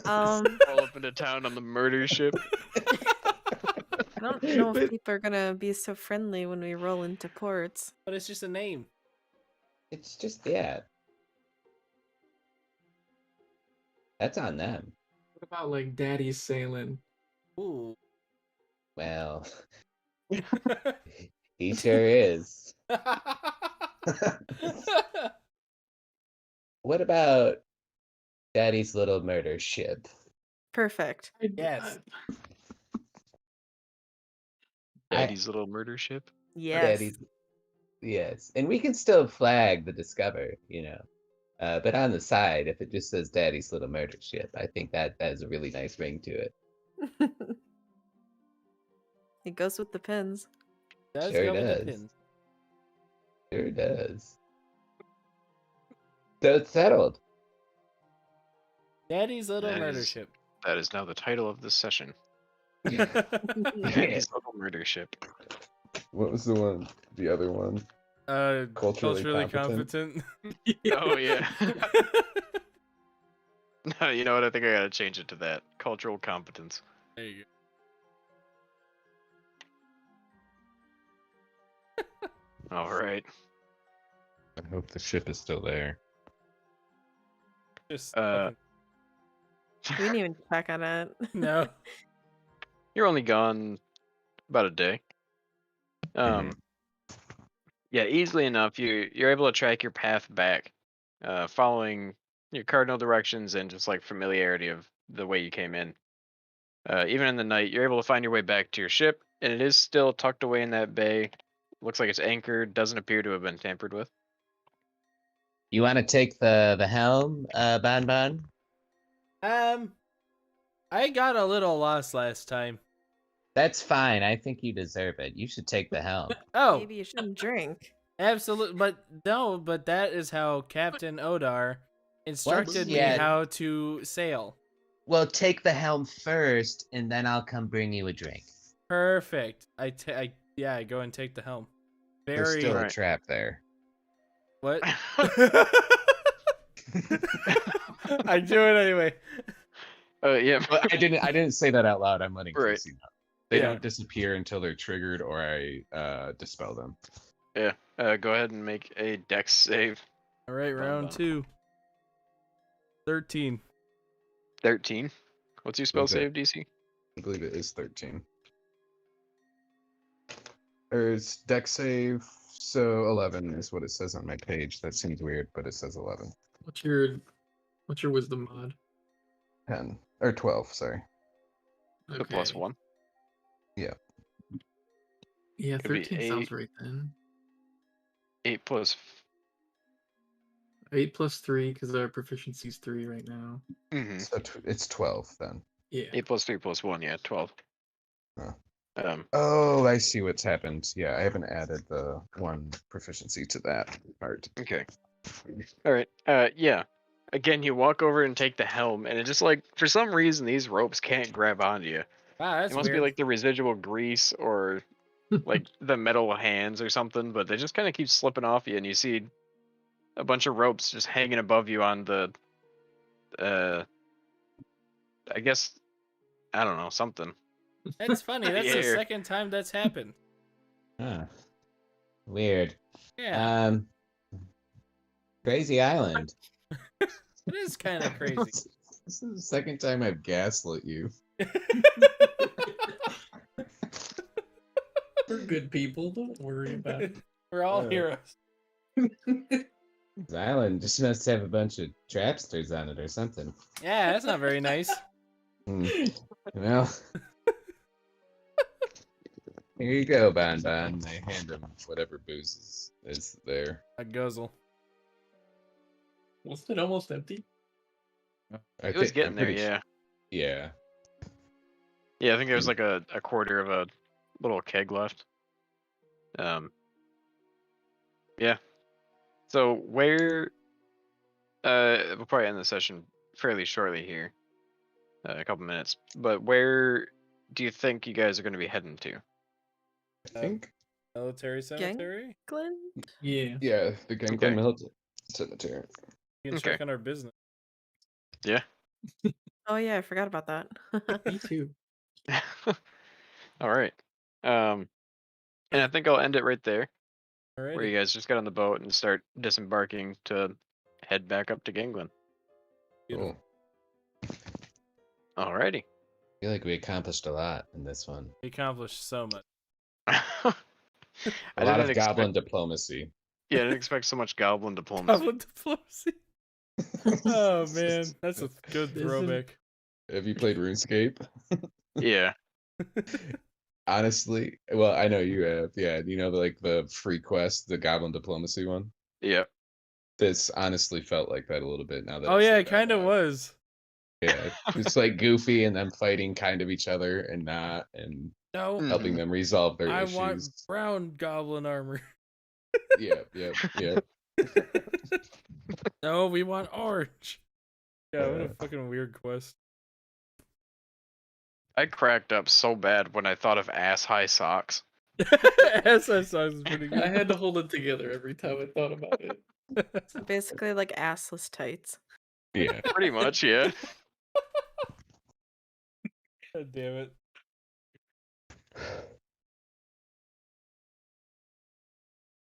Roll up into town on the murder ship. I don't know if people are gonna be so friendly when we roll into ports. But it's just a name. It's just, yeah. That's on them. What about like Daddy's sailing? Ooh. Well, he sure is. What about Daddy's little murder ship? Perfect. Yes. Daddy's little murder ship. Yes. Daddy's, yes. And we can still flag the Discover, you know. But on the side, if it just says Daddy's little murder ship, I think that has a really nice ring to it. It goes with the pins. Does Sure go with the does. pins. Sure does. So it's settled. Daddy's little That murder is- ship. That is now the title of this session. Yeah. Daddy's little murder ship. What was the other one? Culturally competent? competent. Oh yeah. No, you know what? I think I gotta change it to that. Cultural competence. There you All right. I hope the ship is still there. go. Just Uh, We didn't even check on it. no. You're only gone about a day. Yeah, easily enough, you're able to track your path back, following your cardinal directions and just like familiarity of the way you came in. Even in the night, you're able to find your way back to your ship, and it is still tucked away in that bay. Looks like it's anchored. Doesn't appear to have been tampered with. You want to take the helm, Bon Bon? I got a little lost last time. That's fine. I think you deserve it. You should take the helm. Oh, Maybe you shouldn't drink. absolutely. But no, but that is how Captain Odar instructed me Yeah. how to sail. Well, take the helm first, and then I'll come bring you a drink. Perfect. I go and take the helm. There's Very still Right. a trap there. what? I do it anyway. Yeah. Well, I didn't say that out loud. I'm letting Right. Casey know. They Yeah. don't disappear until they're triggered or I dispel them. Yeah. Go ahead and make a dex save. All right, round 2. 13. 13. What's your spell Okay. save, DC? I believe it is 13. There's deck save, so 11 is what it says on my page. That seems weird, but it says 11. What's your wisdom mod? 10 or 12, sorry. The plus 1. Yeah. Yeah, Could be 13 sounds 8. right then. 8 plus. 8 plus 3, because our proficiency's 3 right now. Mm-hmm. So it's 12 then. Yeah. 8 plus 3 plus 1, yeah, 12. Huh. Um, Oh, I see what's happened. Yeah, I haven't added the 1 proficiency to that part. okay. All right. Yeah. Again, you walk over and take the helm, and it just like for some reason these ropes can't grab onto you. Wow, that's It must weird. be like the residual grease or like the metal hands or something, but they just kind of keep slipping off you, and you see a bunch of ropes just hanging above you on the, I guess, I don't know, something. That's funny. That's the Yeah. second time that's happened. Huh. Weird. Yeah, Crazy Island. it is kind of crazy. This is the second time I've gaslit you. We're good people. Don't worry about it. We're all heroes. This island just must have a bunch of trapsters on it or something. Yeah, that's not very nice. Hmm. Well, here you go, Bon Bon. They hand him whatever booze is there. A guzzle. Wasn't it almost empty? It was getting I'm there, pretty yeah. Yeah. Yeah, I think there was like a quarter of a little keg left. Yeah. So where we'll probably end the session fairly shortly here. A couple minutes. But where do you think you guys are going to be heading to? I think. Military cemetery? Glenn? Yeah. Yeah, the Gangland Okay. Military Cemetery. You can Okay. check on our business. Yeah. Oh yeah, I forgot about that. Me too. All right. And I think I'll end it right there, where Alrighty. you guys just get on the boat and start disembarking to head back up to Gangland. Beautiful. Cool. Alrighty. I feel like we accomplished a lot in this one. We accomplished so much. A A lot of goblin diplomacy. Yeah, I didn't expect so much goblin diplomacy. Goblin diplomacy. Oh man, that's a good Isn't- throwback. Have you played RuneScape? Yeah. Honestly, well, I know you have. Yeah, you know, like the free quest, the goblin diplomacy one. Yeah. This honestly felt like that a little bit. Now that Oh I yeah, say it that kind of out loud. was. Yeah, it's like goofy and them fighting kind of each other and not, and No, helping them resolve their I issues. want brown goblin armor. Yeah. No, we want orange. Yeah, what a fucking weird quest. I cracked up so bad when I thought of ass high socks. SS is pretty I good. had to hold it together every time I thought about it. So basically like assless tights. Yeah. Pretty much, yeah. God damn it.